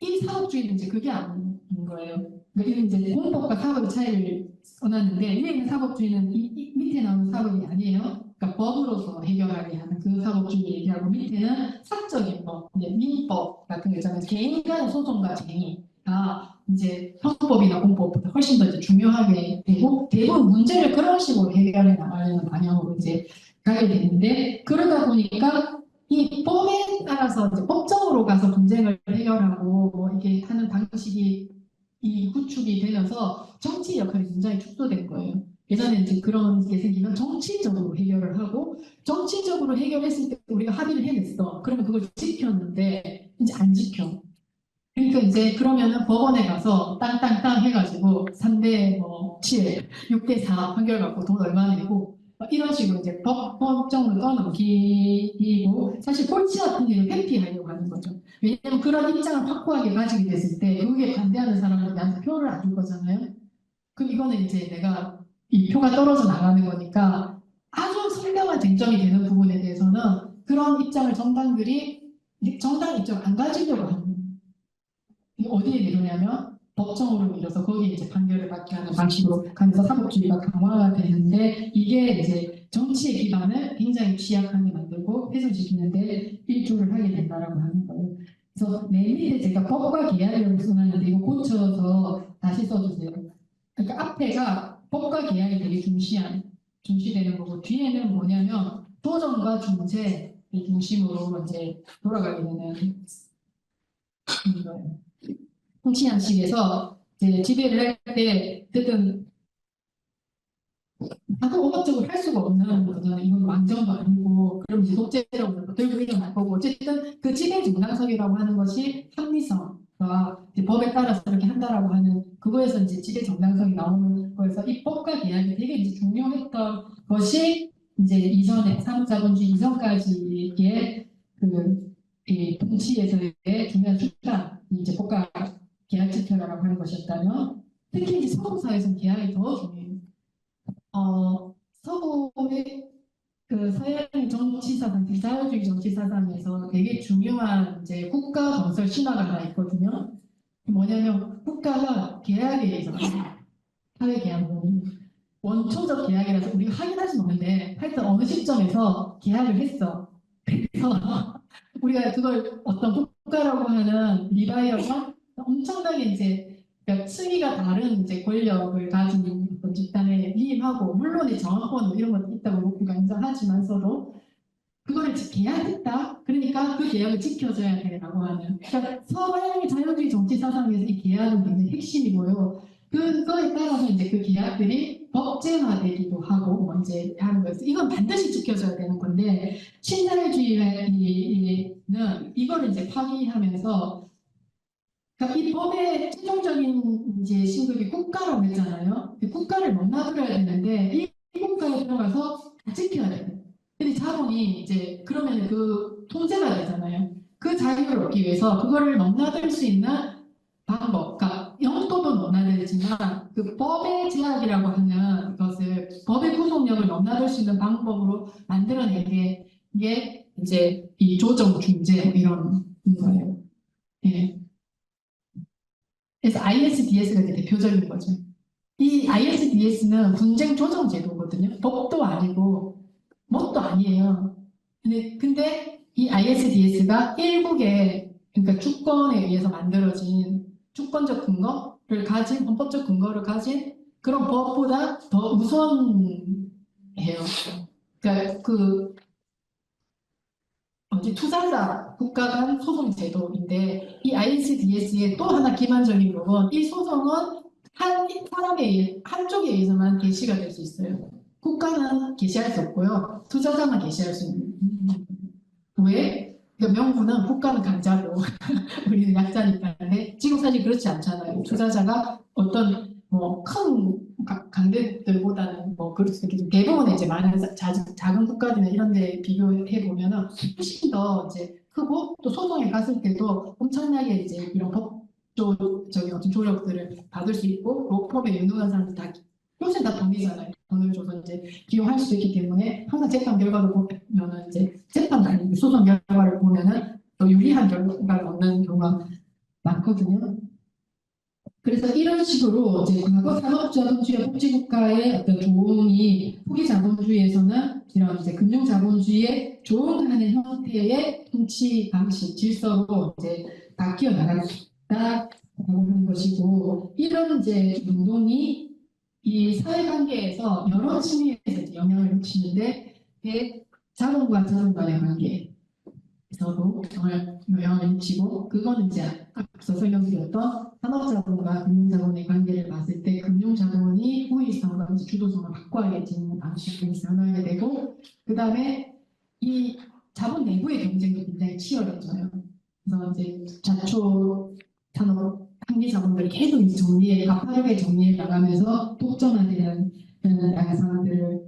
Speaker 1: 이 사법주의는 이제 그게 아닌 거예요. 그러니까 이제 공법과 사법의 차이를 써놨는데 위에 있는 사법주의는 밑에 나오는 사법이 아니에요. 그러니까 법으로서 해결하게 하는 그 사법주의 얘기하고 밑에는 사적인 법, 이제 민법 같은 거 있잖아요. 개인 간의 소송과 쟁의가 이제 형법이나 공법보다 훨씬 더 이제 중요하게 되고 대부분 문제를 그런 식으로 해결해 나가려는 방향으로 이제 가게 되는데 그러다 보니까 이 법에 따라서 이제 법정으로 가서 분쟁을 해결하고 뭐 이게 하는 방식이 이 구축이 되면서 정치 역할이 굉장히 축소된 거예요. 예전에 이제 그런 게 생기면 정치적으로 해결을 하고 정치적으로 해결했을 때 우리가 합의를 해냈어. 그러면 그걸 지켰는데 이제 안 지켜. 그러니까 이제 그러면은 법원에 가서 땅땅땅 해가지고 3대 뭐 7, 6대 4 판결 갖고 돈 얼마 내고 이런 식으로 이제 법정으로 떠넘기고 사실 꼴찌 같은 일을 회피하려고 하는 거죠. 왜냐하면 그런 입장을 확고하게 가지게 됐을 때 그게 반대하는 사람은 나한테 표를 안 줄 거잖아요. 그럼 이거는 이제 내가 이 표가 떨어져 나가는 거니까 아주 선명한 쟁점이 되는 부분에 대해서는 그런 입장을 정당들이 정당 입장을 안 가지려고 하는 거예요. 어디에 미루냐면 법정으로 밀어서 거기에 이제 판결을 받게 하는 방식으로 가면서 사법주의가 강화가 되는데 이게 이제 정치의 기반을 굉장히 취약하게 만들고 훼손시키는데 일조를 하게 된다라고 하는 거예요. 그래서 맨 밑에 제가 법과 계약이라고 써놨는데 이거 고쳐서 다시 써주세요. 그러니까 앞에가 법과 계약이 되게 중시되는 거고 뒤에는 뭐냐면 도정과 중재 중심으로 이제 돌아가게 되는 거예요. 통치 양식에서 이제 지배를 할 때 어쨌든 다도 억압적으로 할 수가 없는 거잖아요. 이건 왕정도 아니고 그럼 이제 독재라고 들고 일어날 거고 어쨌든 그 지배 정당성이라고 하는 것이 합리성과 이제 법에 따라서 이렇게 한다라고 하는 그거에서 이제 지배 정당성이 나오는 거에서 이 법과 계약이 되게 이제 중요했던 것이 이제 이전에 사무자본주의 이전까지의 그이 통치에서의 중요한 수단이 이제 법과 계약 지표라고 하는 것이었다면 특히 이제 서구 사회에서는 계약이 더 중요해요. 서구의 그 서양의 정치 사상, 비자유주의 정치 사상에서 되게 중요한 이제 국가 건설 신화가 하나 있거든요. 뭐냐면 국가가 계약에 의해서 사회 계약은 원초적 계약이라서 우리가 확인할 수는 없는데 하여튼 어느 시점에서 계약을 했어. 그래서 우리가 그걸 어떤 국가라고 하는 리바이어가 엄청나게 이제 그러니까 층위가 다른 이제 권력을 가진 어떤 집단에 위임하고 물론 이 정확권 뭐 이런 것도 있다고 우리가 인정하지만서도 그거를 계약했다. 그러니까 그 계약을 지켜줘야 돼라고 하는. 그러니까 서양의 자유주의 정치 사상에서 이 계약은 굉장히 핵심이고요. 그거에 따라서 이제 그 계약들이 법제화되기도 하고 뭐 이제 하는 거예요. 이건 반드시 지켜줘야 되는 건데 신자유주의는 이거를 이제 파기하면서 그러니까 이 법의 최종적인 이제 신급이 국가라고 했잖아요. 국가를 넘나들어야 되는데 이 국가에 들어가서 다 지켜야 돼요. 근데 자본이 이제 그러면 그 통제가 되잖아요. 그 자유를 얻기 위해서 그거를 넘나들 수 있는 방법, 그러니까 영도도 넘나들지만 그 법의 제약이라고 하는 것을 법의 구속력을 넘나들 수 있는 방법으로 만들어내게 게 이제 이 조정 중재 뭐 이런 거예요. 예. 그래서 ISDS가 이제 대표적인 거죠. 이 ISDS는 분쟁 조정 제도거든요. 법도 아니고 뭣도 아니에요. 근데 이 ISDS가 일국의 그러니까 주권에 의해서 만들어진 주권적 근거를 가진 헌법적 근거를 가진 그런 법보다 더 우선해요. 그러니까 그 투자자 국가 간 소송 제도인데 이 ISDS의 또 하나 기반적인 부분 이 소송은 한 사람에 의해 한쪽에 의해서만 개시가 될 수 있어요. 국가는 개시할 수 없고요. 투자자만 개시할 수 있는. 왜? 그러니까 명분은 국가는 강자고 우리는 약자니까. 근데 지금 사실 그렇지 않잖아요. 투자자가 어떤 뭐 큰 강대들보다는 뭐 그럴 수 있겠지만 대부분의 이제 많은 작은 국가들이나 이런 데 비교해 보면은 훨씬 더 이제 크고 또 소송에 갔을 때도 엄청나게 이제 이런 법조 저기 어떤 조력들을 받을 수 있고 로펌에 유능한 사람들 다 훨씬 다 돈이잖아요. 돈을 줘서 이제 기용할 수 있기 때문에 항상 재판 결과를 보면은 이제 재판 아니 소송 결과를 보면은 더 유리한 결과를 얻는 경우가 많거든요. 그래서 이런 식으로 이제 과거 산업자본주의와 복지국가의 어떤 조응이 후기 자본주의에서는 이런 이제 금융자본주의에 조응하는 형태의 통치 방식, 질서로 이제 바뀌어 나갔다고 하는 것이고, 이런 이제 운동이 이 사회관계에서 여러 측면에서 이제 영향을 미치는데, 자본과 자본 간의 관계, 에서도 영향을 미치고, 그거는 이제 앞서 설명드렸던 산업자본과 금융자본의 관계를 봤을 때 금융자본이 호의성과 주도성을 확고하게 지니는 방식으로 변하게 되고, 그 다음에 이 자본 내부의 경쟁도 굉장히 치열해져요. 그래서 이제 자초 산업 한계 자본들이 계속 이제 가파르게 정리해 나가면서 독점화되는 양상들을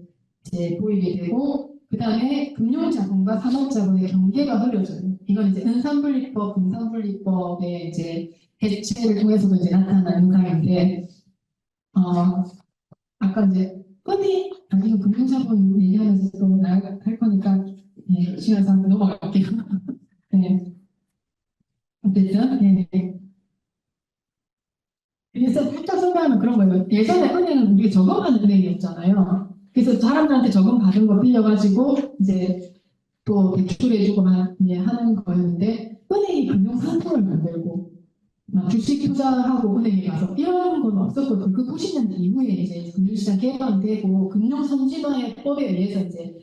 Speaker 1: 이제 보이게 되고, 그 다음에 금융자본과 산업자본의 경계가 흐려져요. 이건 이제 은산분리법, 금산분리법의 이제 해체를 통해서도 이제 나타나는 현상인데, 아까 이제 아니 금융자본 얘기하면서 또 할 거니까 시간상 넘어갈게요. 네, 어쨌든 그래서 살짝 설명하면 그런 거예요. 예전에 은행은 우리가 저금하는 은행이었잖아요. 그래서 사람들한테 저금 받은 거 빌려가지고 이제 또 대출해주고 하는 거였는데 은행이 금융 상품을 만들고 막 주식 투자하고 은행에 가서 이런 건 없었거든요. 그 90년대 이후에 이제 금융시장 개방되고 금융 선진화법에 의해서 이제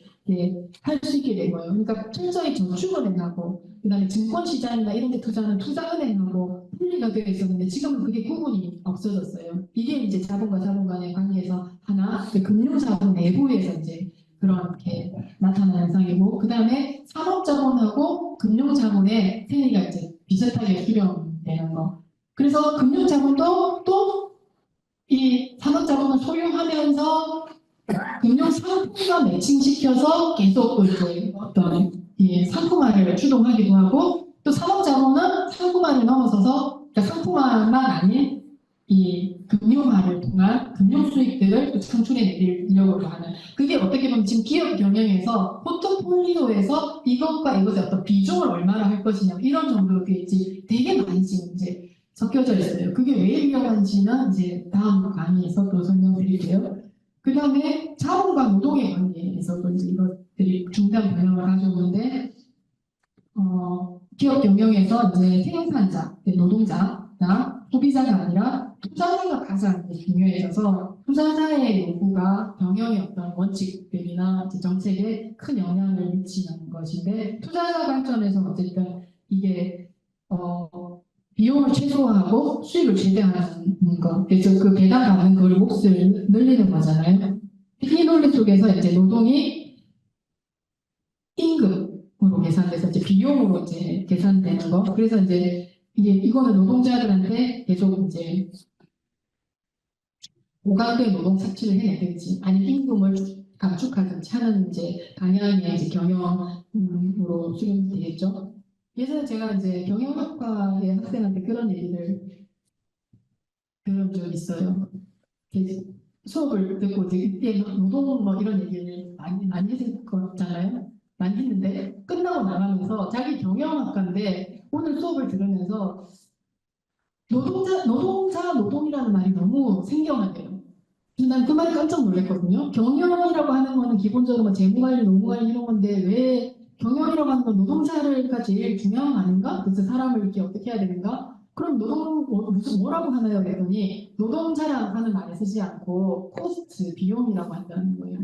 Speaker 1: 할 수 있게 된 거예요. 그러니까 철저히 저축은행하고 그다음에 증권시장이나 이런 데 투자하는 투자은행하고 분리가 되어 있었는데 지금은 그게 구분이 없어졌어요. 이게 이제 자본과 자본 간의 관계에서 하나, 금융자본 내부에서 이제 그렇게 나타나는 현상이고, 그 다음에 산업자본하고 금융자본의 생리가 이제 비슷하게 수렴되는 거. 그래서 금융자본도 또 이 산업자본을 소유하면서 금융상품과 매칭시켜서 계속 또 이제 어떤 이 상품화를 주동하기도 하고, 또 산업자본은 상품화를 넘어서서 그러니까 상품화만 아닌 이 금융화를 통한 금융 수익들을 또 창출해내려고 하는, 그게 어떻게 보면 지금 기업 경영에서 포트폴리오에서 이것과 이것의 어떤 비중을 얼마나 할 것이냐 이런 정도로 이제 되게 많이 지금 이제 섞여져 있어요. 그게 왜 위험한지는 이제 다음 강의에서 또 설명드릴게요. 그 다음에 자본과 노동의 관계에서도 이제 이것들이 중대한 영향을 가져오는데, 기업 경영에서 이제 생산자, 노동자나 소비자가 아니라 투자자가 가장 중요해져서 투자자의 요구가 경영의 어떤 원칙들이나 정책에 큰 영향을 미치는 것인데, 투자자 관점에서 어쨌든 이게 비용을 최소화하고 수익을 최대화하는 것. 그래서 그 배당받는 그 몫을 늘리는 거잖아요. 이 논리 속에서 이제 노동이 임금으로 계산돼서 이제 비용으로 이제 계산되는 거. 그래서 이제 이거는 노동자들한테 계속 이제 고강도의 노동 착취를 해내든지 아니면 임금을 감축하든지 하는 이제 방향의 이제 경영으로 수렴되겠죠. 예전에 제가 이제 경영학과의 학생한테 그런 얘기를 들은 적 있어요. 수업을 듣고 이제 이때 노동 뭐 이런 얘기를 많이 했을 거잖아요. 많이 했는데 끝나고 나가면서 자기 경영학과인데 오늘 수업을 들으면서 노동이라는 말이 너무 생경하대요. 난 그 말에 깜짝 놀랐거든요. 경영이라고 하는 거는 기본적으로 뭐 재무관리, 노무관리 이런 건데 왜 경영이라고 하는 건 노동자가 제일 중요한 거 아닌가? 그래서 사람을 이렇게 어떻게 해야 되는가? 그럼 무슨 뭐라고 하나요? 그랬더니 노동자라고 하는 말을 쓰지 않고 코스트, 비용이라고 한다는 거예요.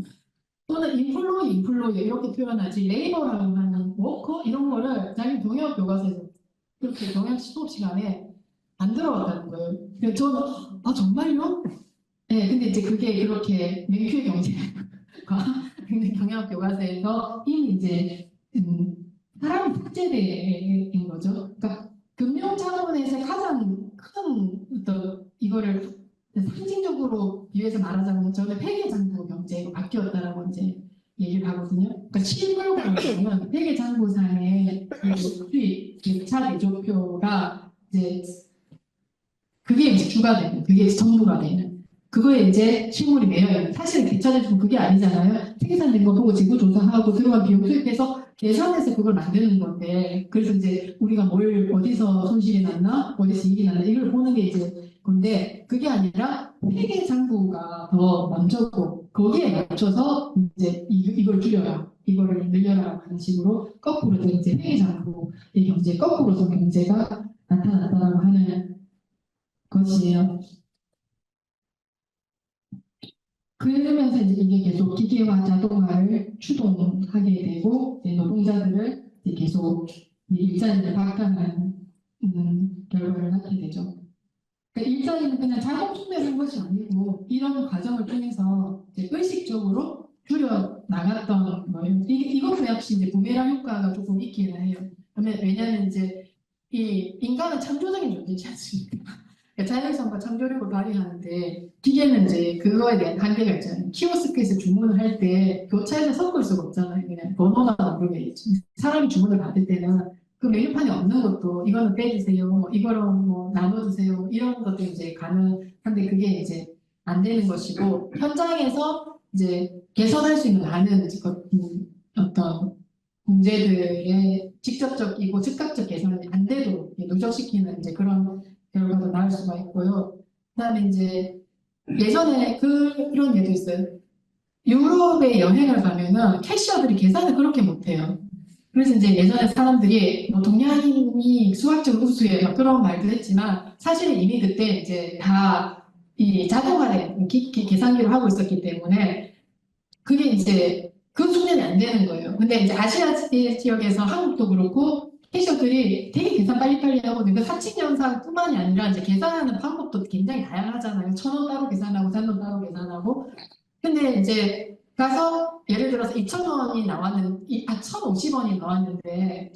Speaker 1: 또는 인플로이 이렇게 표현하지 레이버라고 하는 워커 이런 거를 자기 경영 교과서에서 그렇게 경영 수업 시간에 안 들어갔다는 거예요. 그래서 저는 정말요? 네, 근데 이제 그게 그렇게 맨큐의 경제과 경영 교과서에서 이미 이제 사람이 삭제된 거죠. 그러니까 금융자본에서 가장 큰 어떤 이거를 상징적으로 비유해서 말하자면 저는 회계장부 경제가 바뀌었다라고 이제 얘기를 하거든요. 그러니까 실물로 보면 회계장부상의 그 수익, 차 대조표가 이제 그게 이제 주가 되는, 그게 전부가 되는. 그거에 이제 실물이 매여있는. 사실은 개차대주고 그게 아니잖아요. 생산된 거 보고 재고조사하고 들어간 비용 투입해서 계산해서 그걸 만드는 건데, 그래서 이제 우리가 뭘 어디서 손실이 났나, 어디서 이익이 났나, 이걸 보는 게 이제 건데, 그게 아니라 회계장부가 더 먼저고, 거기에 맞춰서 이제 이걸 줄여라, 이거를 늘려라 하는 식으로 거꾸로 이제 회계장부의 경제, 거꾸로서 경제가 나타났다라고 하는 것이에요. 그러면서 이제 이게 계속 기계화 자동화를 추동하게 되고 이제 노동자들을 이제 계속 일자리를 박탈하는 결과를 낳게 되죠. 그러니까 일자리는 그냥 자동 축내는 것이 아니고 이런 과정을 통해서 이제 의식적으로 줄여 나갔던 거예요. 이것도 역시 이제 부메랑 효과가 조금 있기는 해요. 왜냐하면 이제 이 인간은 창조적인 존재지 않습니까? 자율성과 창조력을 발휘하는데 기계는 이제 그거에 대한 한계가 있잖아요. 키오스크에서 주문을 할 때 교차해서 섞을 수가 없잖아요. 그냥 번호만 누르게 사람이 주문을 받을 때는 그 메뉴판이 없는 것도 이거는 빼주세요, 이거랑 뭐 나눠주세요 이런 것도 이제 가능한데 그게 이제 안 되는 것이고 현장에서 이제 개선할 수 있는 많은 어떤 문제들의 직접적이고 즉각적 개선이 안 돼도 누적시키는 이제 그런 결과도 나올 수가 있고요. 그다음에 이제 예전에 그런 예도 있어요. 유럽에 여행을 가면은 캐셔들이 계산을 그렇게 못해요. 그래서 이제 예전에 사람들이 뭐 동양인이 수학적 우수해 막 그런 말도 했지만 사실은 이미 그때 이제 다 이 자동화된 계산기로 하고 있었기 때문에 그게 이제 그 숙련이 안 되는 거예요. 근데 이제 아시아 지역에서 한국도 그렇고 캐셔들이 되게 계산 빨리빨리 하거든요. 그 사칙 연산뿐만이 아니라 이제 계산하는 방법도 굉장히 다양하잖아요. 1,000원 따로 계산하고 3원 따로 계산하고. 근데 이제 가서 예를 들어서 2,000원이 나왔는 1,050원이 나왔는데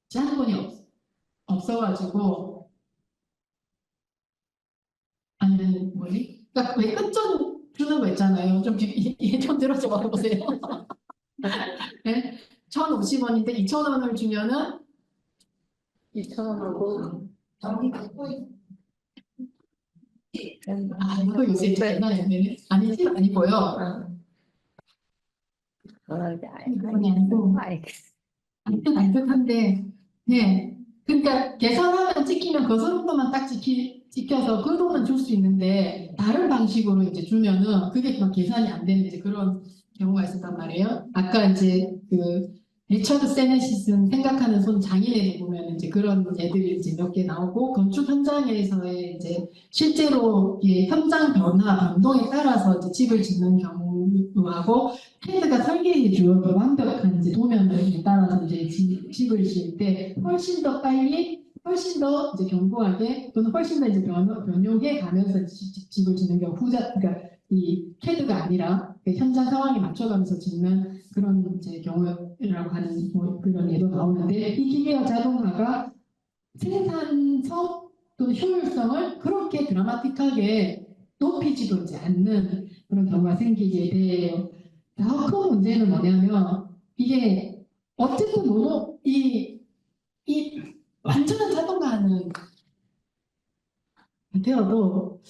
Speaker 1: 제한권이 없어가지고 아니 뭐지? 그러니까 왜 끝점 주는 거 있잖아요. 좀 들어줘 봐보세요. 네? 1,050원인데 2,000원을 주면은 2,000원하고 이거 요새 장난이 아니네. 아니지? 아니고요. 그건 아니고 알듯한데 네. 그러니까 계산하면 찍히면 그 정도만 딱 지켜서 그 돈은 줄 수 있는데 다른 방식으로 이제 주면은 그게 막 계산이 안 되는 이제 그런 경우가 있었단 말이에요. 아까 이제 그 리처드 세네시슨 생각하는 손 장인애들 보면 이제 그런 애들이 이제 몇 개 나오고 건축 현장에서의 이제 실제로 이 현장 변화 변동에 따라서 이제 집을 짓는 경우하고 테드가 설계해 주는 완벽한 이제 도면을 따라서 이제 집을 지을 때 훨씬 더 빨리, 훨씬 더 이제 견고하게 또는 훨씬 더 이제 변형해 가면서 집을 짓는 경우 그러니까 이 캐드가 아니라 그 현장 상황에 맞춰가면서 짓는 그런 이제 경우라고 하는 뭐 그런 예도 나오는데 이 기계와 자동화가 생산성 또는 효율성을 그렇게 드라마틱하게 높이지도 이제 않는 그런 경우가 생기게 돼요. 더 큰 문제는 뭐냐면 이게 어쨌든 이 완전한 자동화는 되어도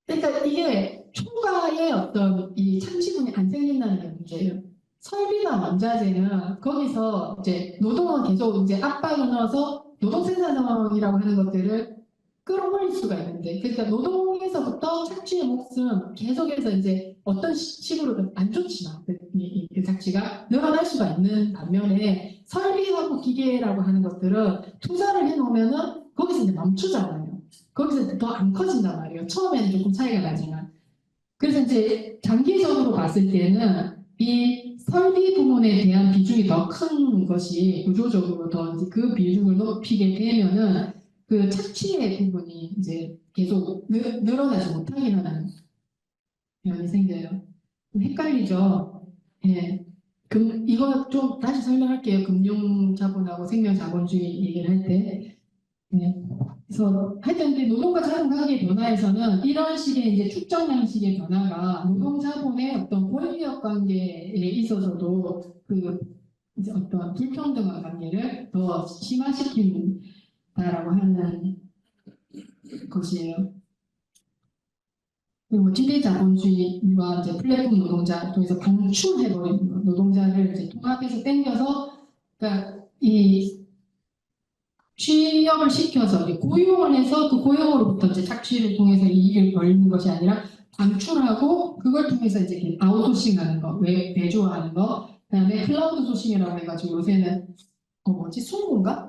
Speaker 1: 그러니까 이게 초과의 어떤 이 참신함이 안 생긴다는 게 문제예요. 설비나 원자재는 거기서 이제 노동은 계속 이제 압박을 넣어서 노동 생산성이라고 하는 것들을 끌어올릴 수가 있는데, 그러니까 노동에서부터 착취의 몫은 계속해서 이제 어떤 식으로든 안 좋지만 그 착취가 늘어날 수가 있는 반면에 설비하고 기계라고 하는 것들은 투자를 해놓으면은 거기서 이제 멈추잖아요. 거기서 더 안 커진단 말이에요. 처음에는 조금 차이가 나지만. 그래서 이제 장기적으로 봤을 때는 이 설비 부분에 대한 비중이 더 큰 것이 구조적으로 더 그 비중을 높이게 되면은 그 착취의 부분이 이제 계속 늘어나지 못하게 하는 면이 생겨요. 좀 헷갈리죠? 예. 이거 좀 다시 설명할게요. 금융자본하고 생명자본주의 얘기를 할 때. 네. 그래서 하여튼 이제 노동과 자본관계 변화에서는 이런 식의 이제 축적 양식의 변화가 노동자본의 어떤 권력 관계에 있어서도 그 이제 어떤 불평등한 관계를 더 심화시킨다라고 하는 것이에요. 그리고 지배 자본주의와 이제 플랫폼 노동자 통해서 방출해버리는 거, 노동자를 이제 통합해서 땡겨서, 그러니까 이 취업을 시켜서 이제 고용을 해서 그 고용으로부터 이제 착취를 통해서 이익을 벌리는 것이 아니라 방출하고 그걸 통해서 이제 이렇게 아웃소싱하는 거, 외주화하는 거, 그다음에 클라우드 소싱이라고 해가지고 요새는 뭐지 송고인가?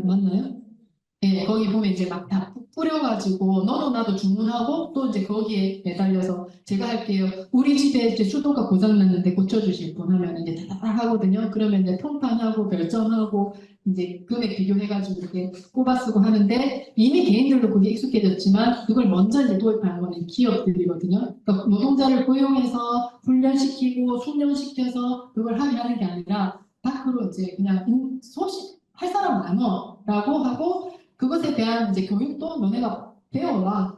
Speaker 1: 맞나요? 예, 거기 보면 이제 막 다 뿌려가지고 너도 나도 주문하고 또 이제 거기에 매달려서 제가 할게요. 우리 집에 이제 수도가 고장났는데 고쳐주실 분 하면 이제 다다닥 하거든요. 그러면 이제 평판하고 별점하고 이제 금액 비교해가지고 이렇게 꼽아 쓰고 하는데 이미 개인들도 그게 익숙해졌지만 그걸 먼저 이제 도입하는 거는 기업들이거든요. 그러니까 노동자를 고용해서 훈련시키고 숙련시켜서 그걸 하게 하는 게 아니라 밖으로 이제 그냥 소식 할 사람 많어라고 하고 그것에 대한 이제 교육도 너네가 배워라.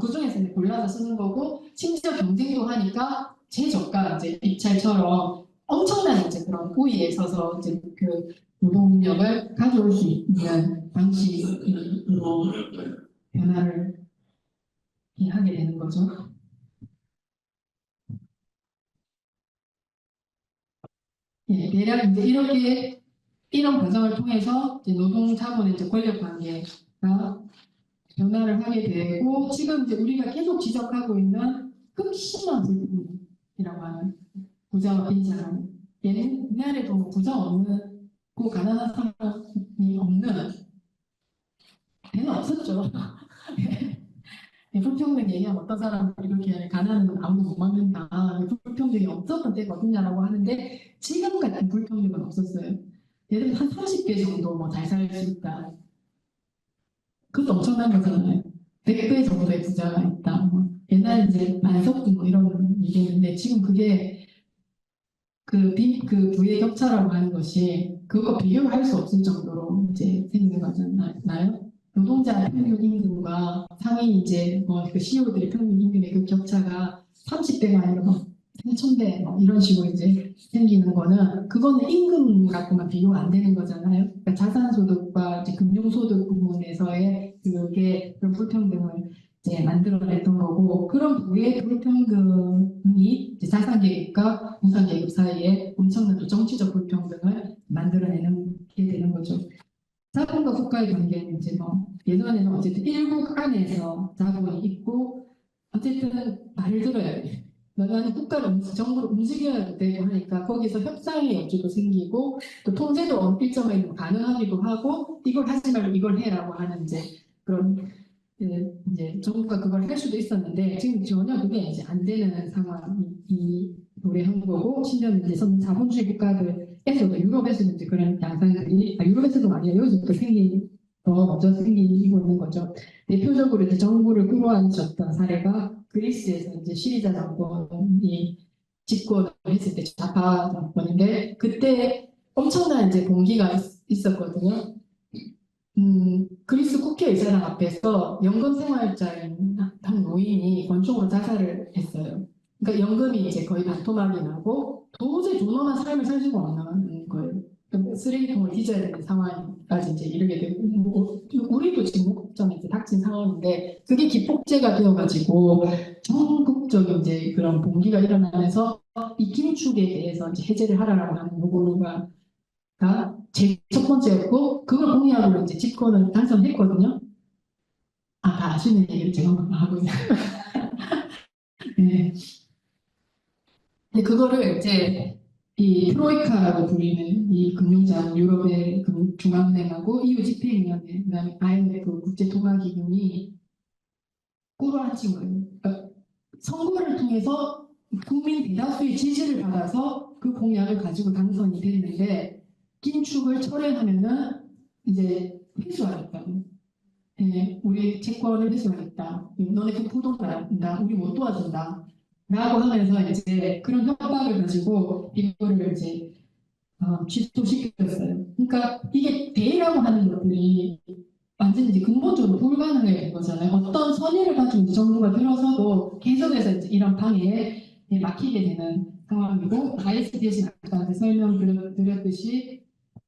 Speaker 1: 그 중에서 이제 골라서 쓰는 거고, 심지어 경쟁도 하니까 최저가 이제 입찰처럼 엄청난 이제 그런 우위에 서서 이제 그 노동력을 가져올 수 있는 방식으로 변화를 하게 되는 거죠. 예, 대략 이제 이렇게 이런 과정을 통해서 이제 노동 자본의 이제 권력 관계가 변화를 하게 되고 지금 이제 우리가 계속 지적하고 있는 극심한 불평이라고 하는 부자와 빈자는 옛날에도 뭐 부자 없는 고 가난한 사람이 없는 데는 없었죠. 불평등 얘기하면 어떤 사람들이 그렇게 가난은 아무도 못 막는다. 불평등이 없었던 때가 어딨냐라고 하는데 지금 같은 불평등은 없었어요. 예를 들어 한 30배 정도 뭐 잘 살 수 있다. 그것도 엄청난 거잖아요. 100배 정도의 부자가 있다. 뭐. 옛날에 이제 만석도 뭐 이런 얘기했는데 지금 그게 그 부의 격차라고 하는 것이 그거 비교할 수 없을 정도로 이제 생기는 거잖아요. 노동자 평균 임금과 상위 이제 뭐그 CEO들의 평균 임금의 그 격차가 30배가 아니라 뭐 3,000배 뭐 이런 식으로 이제 생기는 거는 그거는 임금 갖고만 비교가 안 되는 거잖아요. 그러니까 자산소득과 이제 금융소득 부분에서의 그게 그런 불평등을 이제 만들어냈던 거고 그런 부의 불평등이 이제 자산계급과 무산계급 사이에 엄청난 또 정치적 불평등을 만들어내는 게 되는 거죠. 자본과 국가의 관계는 이제 뭐 예전에는 어쨌든 일국 안에서 자본이 있고 어쨌든 말을 들어야 돼. 나는 국가를 정부를 움직여야 되고 하니까 거기서 협상의 여지도 생기고 또 통제도 일정하게 가능하기도 하고 이걸 하지 말고 이걸 해라고 하는 이제 그런 이제 정부가 그걸 할 수도 있었는데 지금 전혀 그게 이제 안 되는 상황이 도래한 거고 심지어 이제 자본주의 국가들에서도 유럽에서도 이제 그런 양상들이 유럽에서도 아니에요 여기서부터 더 먼저 생기고 있는 거죠. 대표적으로 이제 정부를 끌어안으셨던 사례가 그리스에서 이제 시리자 정권이 집권을 했을 때 좌파 정권인데 그때 엄청난 이제 봉기가 있었거든요. 그리스 국회의사당 앞에서 연금생활자인 한 노인이 권총으로 자살을 했어요. 그러니까 연금이 이제 거의 반토막이 나고 도저히 존엄한 삶을 살 수가 없는 거예요. 그러니까 쓰레기통을 뒤져야 되는 상황까지 이제 이르게 되고 우리도 지금 목적점에 이제 닥친 상황인데 그게 기폭제가 되어가지고 전국적인 이제 그런 봉기가 일어나면서 이 긴축에 대해서 이제 해제를 하라고 하는 요구가 제일 첫 번째였고 그걸 공약으로 이제 집권을 당선했거든요. 다 아시는 얘기를 제가 막 하고 있는. 네. 근데 그거를 이제 이 트로이카라고 불리는 이 금융장 유럽의 중앙은행하고 EU 집행위원회 그다음에 IMF 국제통화기금이 꾸러앉힌 거예요. 그러니까 선거를 통해서 국민 대다수의 지지를 받아서 그 공약을 가지고 당선이 됐는데 긴축을 철회하면은 이제 회수하겠다고. 우리 채권을 회수하겠다. 너네 부도가 난다. 우리 못 도와준다. 라고 하면서 이제 그런 협박을 가지고 이거를 이제 취소시켰어요. 그러니까 이게 대의라고 하는 것들이 완전히 이제 근본적으로 불가능한 거잖아요. 어떤 선의를 가지고 이제 정부가 들어서도 계속해서 이제 이런 방해에 막히게 되는 상황이고, ISDS 아까 이제 설명드렸듯이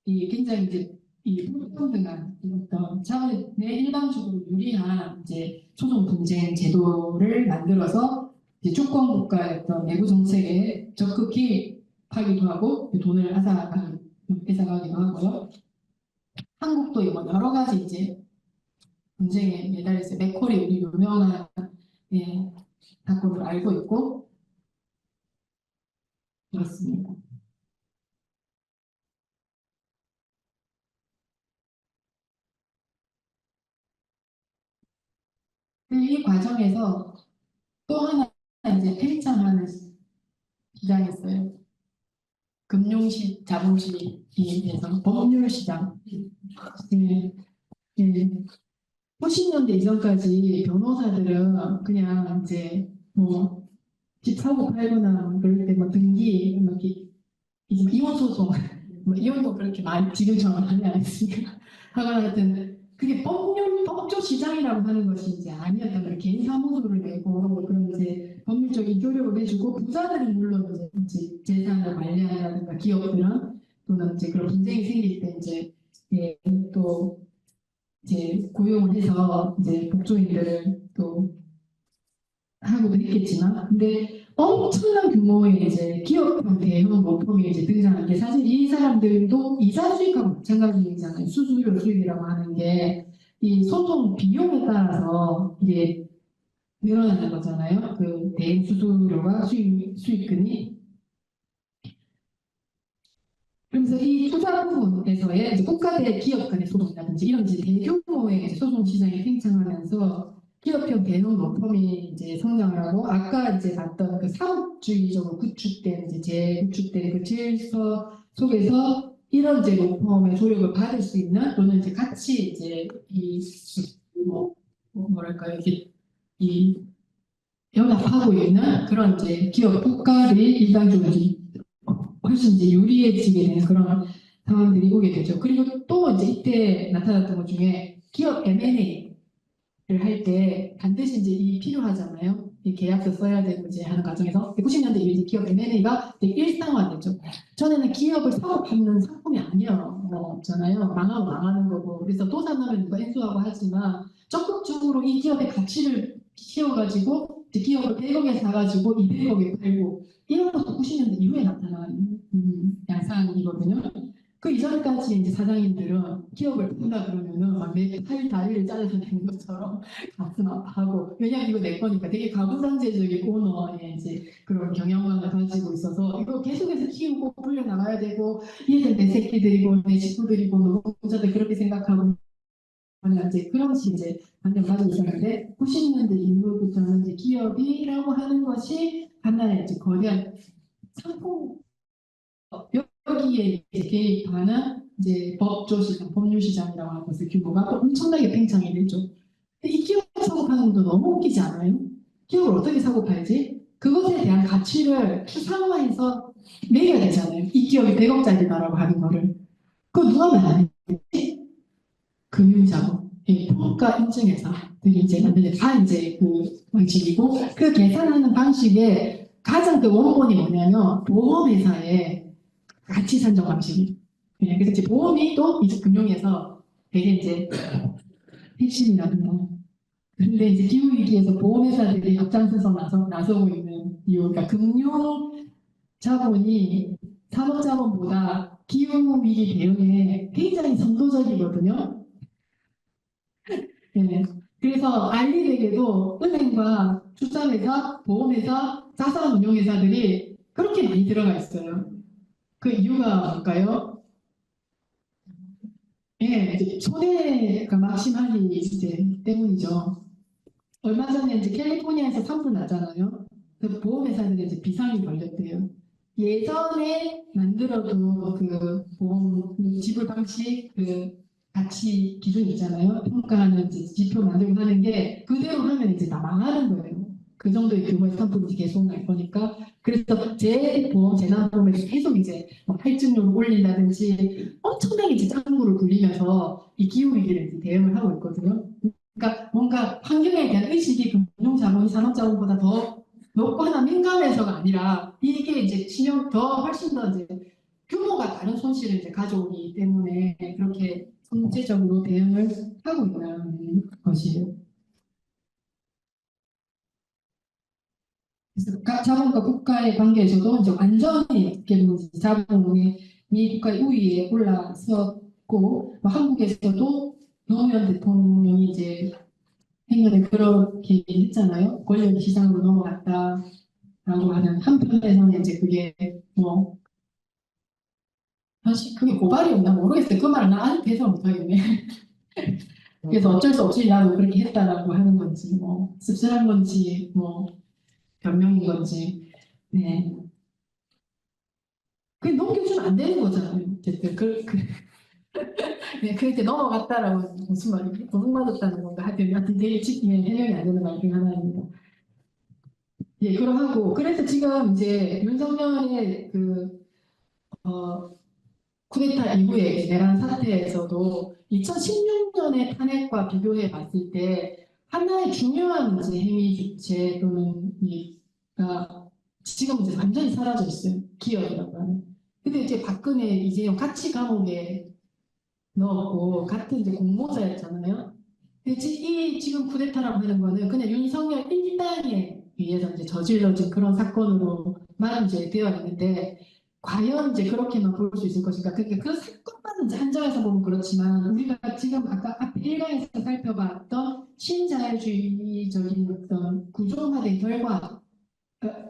Speaker 1: 이 굉장히 이제 이 불평등한 어떤 차원의 내 일방적으로 유리한 이제 초정 분쟁 제도를 만들어서 이제 주권 국가의 어떤 내부 정책에 적극 개입하기도 하고 돈을 앗아가기도 하고요. 한국도 이번 여러 가지 이제 분쟁에 매달려서 맥콜이 우리 유명한 예, 사건을 알고 있고 그렇습니다. 이 과정에서 또 하나 이제 팽창하는 시장이 있어요. 자본시장에서 법률시장. 예, 예. 90년대 이전까지 변호사들은 그냥 이제 뭐 집 사고 팔거나 그럴 때 뭐 등기 뭐 이렇게 이제 이혼 소송 뭐 이혼도 그렇게 많이 지금처럼 많이 안 했으니까 하거나 하여튼 그게 법조 시장이라고 하는 것이 이제 아니었던 거예요. 개인 사무소를 내고 그런 이제 법률적인 교육을 해주고 부자들은 물론 이제 재산을 관리한다든가 기업들은 또는 이제 그런 분쟁이 생길 때 이제 예, 또 이제 고용을 해서 이제 법조인들을 또 하고도 했겠지만, 근데 엄청난 규모의 이제 기업형 대형 로펌이 이제 등장한 게 사실 이 사람들도 이자 수익하고 마찬가지잖아요. 수수료 수익이라고 하는 게 이 소송 비용에 따라서 이게 늘어나는 거잖아요. 그 대행 수수료가 수익금이. 그래서 이 투자 부분에서의 이제 국가 대 기업 간의 소송이라든지 이런 이제 대규모의 이제 소송 시장이 팽창하면서 기업형 대형 로펌이 이제 성장을 하고 아까 이제 봤던 그 사업주의적으로 구축된 이제 재구축된 그 질서 속에서 이런 이제 로펌의 조력을 받을 수 있는 또는 이제 같이 이제 뭐 뭐랄까요 이게 이 연합하고 있는 그런 이제 기업 국가들이 일반적으로 이제 훨씬 이제 유리해지게 되는 그런 상황들이 오게 되죠. 그리고 또 이제 이때 나타났던 것 중에 기업 M&A를 할 때 반드시 이제 이 필요하잖아요. 이 계약서 써야 되고 이제 하는 과정에서 90년대 이후에 이제 기업 M&A가 되게 일상화됐죠. 전에는 기업을 사고 파는 상품이 아니었잖아요. 망하고 망하는 거고. 그래서 도산하면 누가 인수하고 하지만 적극적으로 이 기업의 가치를 키워가지고 이제 기업을 100억에 사가지고 200억에 팔고 이런 것도 90년대 이후에 나타난 양상이거든요. 그 이전까지 이제 사장님들은 기업을 판다 그러면은 막내팔 다리를 잘라서 내는 것처럼 가슴 아파하고 왜냐면 이거 내 거니까 되게 가부장제적인 오너의 이제 그런 경영관을 가지고 있어서 이거 계속해서 키우고 불려 나가야 되고 얘들 내 새끼들이고 내 식구들이고 노동자들 그렇게 생각하고 이제 그런 식의 이제 관념을 가지고 있었는데 90년대 이후부터는 이제 기업이라고 하는 것이 하나의 이제 거대한 상품 여기에 이제 개입하는 이제 법조 시장, 법률 시장이라고 하는 것의 규모가 또 엄청나게 팽창이 되죠. 근데 이 기업 사고 파는 것도 너무 웃기지 않아요? 기업을 어떻게 사고 팔지? 그것에 대한 가치를 상호해서 매겨야 되잖아요. 이 기업이 100억짜리다라고 하는 거를. 그거 누가 만드는지? 금융자본, 평가 인증회사들이 이제 만드는 다 이제 그 방식이고 그 계산하는 방식의 가장 그 원본이 뭐냐면 보험회사의 가치 산정 방식이. 그래서 이제 보험이 또 이제 금융에서 되게 이제 핵심이라든가. 근데 이제 기후위기에서 보험회사들이 앞장서서 나서고 있는 이유, 그러니까 금융 자본이 산업자본보다 기후위기 대응에 굉장히 선도적이거든요. 네. 그래서 알리에게도 은행과 투자회사, 보험회사, 자산운용회사들이 그렇게 많이 들어가 있어요. 그 이유가 뭘까요? 예, 이제 손해가 막심하기 이제 때문이죠. 얼마 전에 이제 캘리포니아에서 산불 나잖아요. 그 보험회사들이 이제 비상이 걸렸대요. 예전에 만들어도 그 보험 지불 방식 그 가치 기준 있잖아요. 평가하는 이제 지표 만들고 하는 게 그대로 하면 이제 다 망하는 거예요. 그 정도의 규모의 산불이 계속 날 거니까 그래서 재보험, 재난보험에서 계속 이제 뭐 할증률을 올린다든지 엄청나게 이제 짱구를 굴리면서 이 기후위기를 이제 대응을 하고 있거든요. 그러니까 뭔가 환경에 대한 의식이 금융자본이 산업자본보다 더 높거나 민감해서가 아니라 이게 이제 더 훨씬 더 이제 규모가 다른 손실을 이제 가져오기 때문에 그렇게 선제적으로 대응을 하고 있다는 것이에요. 그래서 자본과 국가의 관계에서도 이제 완전히 어떻게 보면 자본이 국가의 우위에 올라섰고 뭐 한국에서도 노무현 대통령이 이제 행년에 그렇게 했잖아요. 권력이 시장으로 넘어갔다라고 하는 한편에서는 이제 그게 뭐 사실 그게 고발이었나 모르겠어요. 그 말은 나 아직 해석 못하겠네. 그래서 어쩔 수 없이 나도 그렇게 했다라고 하는 건지 뭐 씁쓸한 건지 뭐 변명인 건지 네. 그게 넘겨주면 안 되는 거잖아요. 어쨌든 네, 그렇게 넘어갔다라고 무슨 말이지? 도둑맞았다는 건가? 하여튼 되게 해명이 안 되는 말 중 하나입니다. 예, 그러하고 그래서 지금 이제 윤석열의 어, 쿠데타 이후에 내란 사태에서도 2016년의 탄핵과 비교해 봤을 때 하나의 중요한 이제 행위 주체 또는 이가 지금 이제 완전히 사라져 있어요. 기업이라고 하는. 근데 이제 박근혜 이재용 같이 감옥에 넣었고 같은 이제 공모자였잖아요. 근데 이 지금 쿠데타라고 하는 거는 그냥 윤석열 일당에 의해서 이제 저질러진 그런 사건으로만 이제 되어 있는데 과연 이제 그렇게만 볼 수 있을 것인가? 그러니까 그 사건만 이제 한정해서 보면 그렇지만 우리가 지금 아까 앞에 일강에서 살펴봤던 신자유주의적인 어떤 구조화된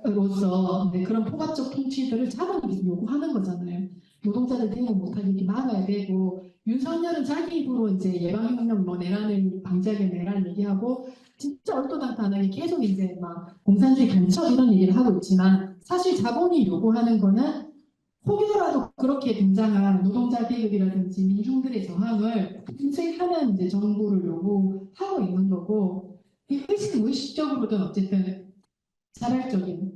Speaker 1: 결과로서 네, 그런 포괄적 통치들을 자본이 요구하는 거잖아요. 노동자들 대응 못하게 막아야 되고 윤석열은 자기 입으로 이제 예방혁명 뭐 내란을 방지하게 내란 얘기하고 진짜 얼토당토하게 계속 이제 막 공산주의 간첩 이런 얘기를 하고 있지만 사실 자본이 요구하는 거는 혹여라도 그렇게 등장한 노동자 계급이라든지 민중들의 저항을 통제하는 이제 정부를 요구하고 있는 거고 이 무의식적으로든 어쨌든 자발적인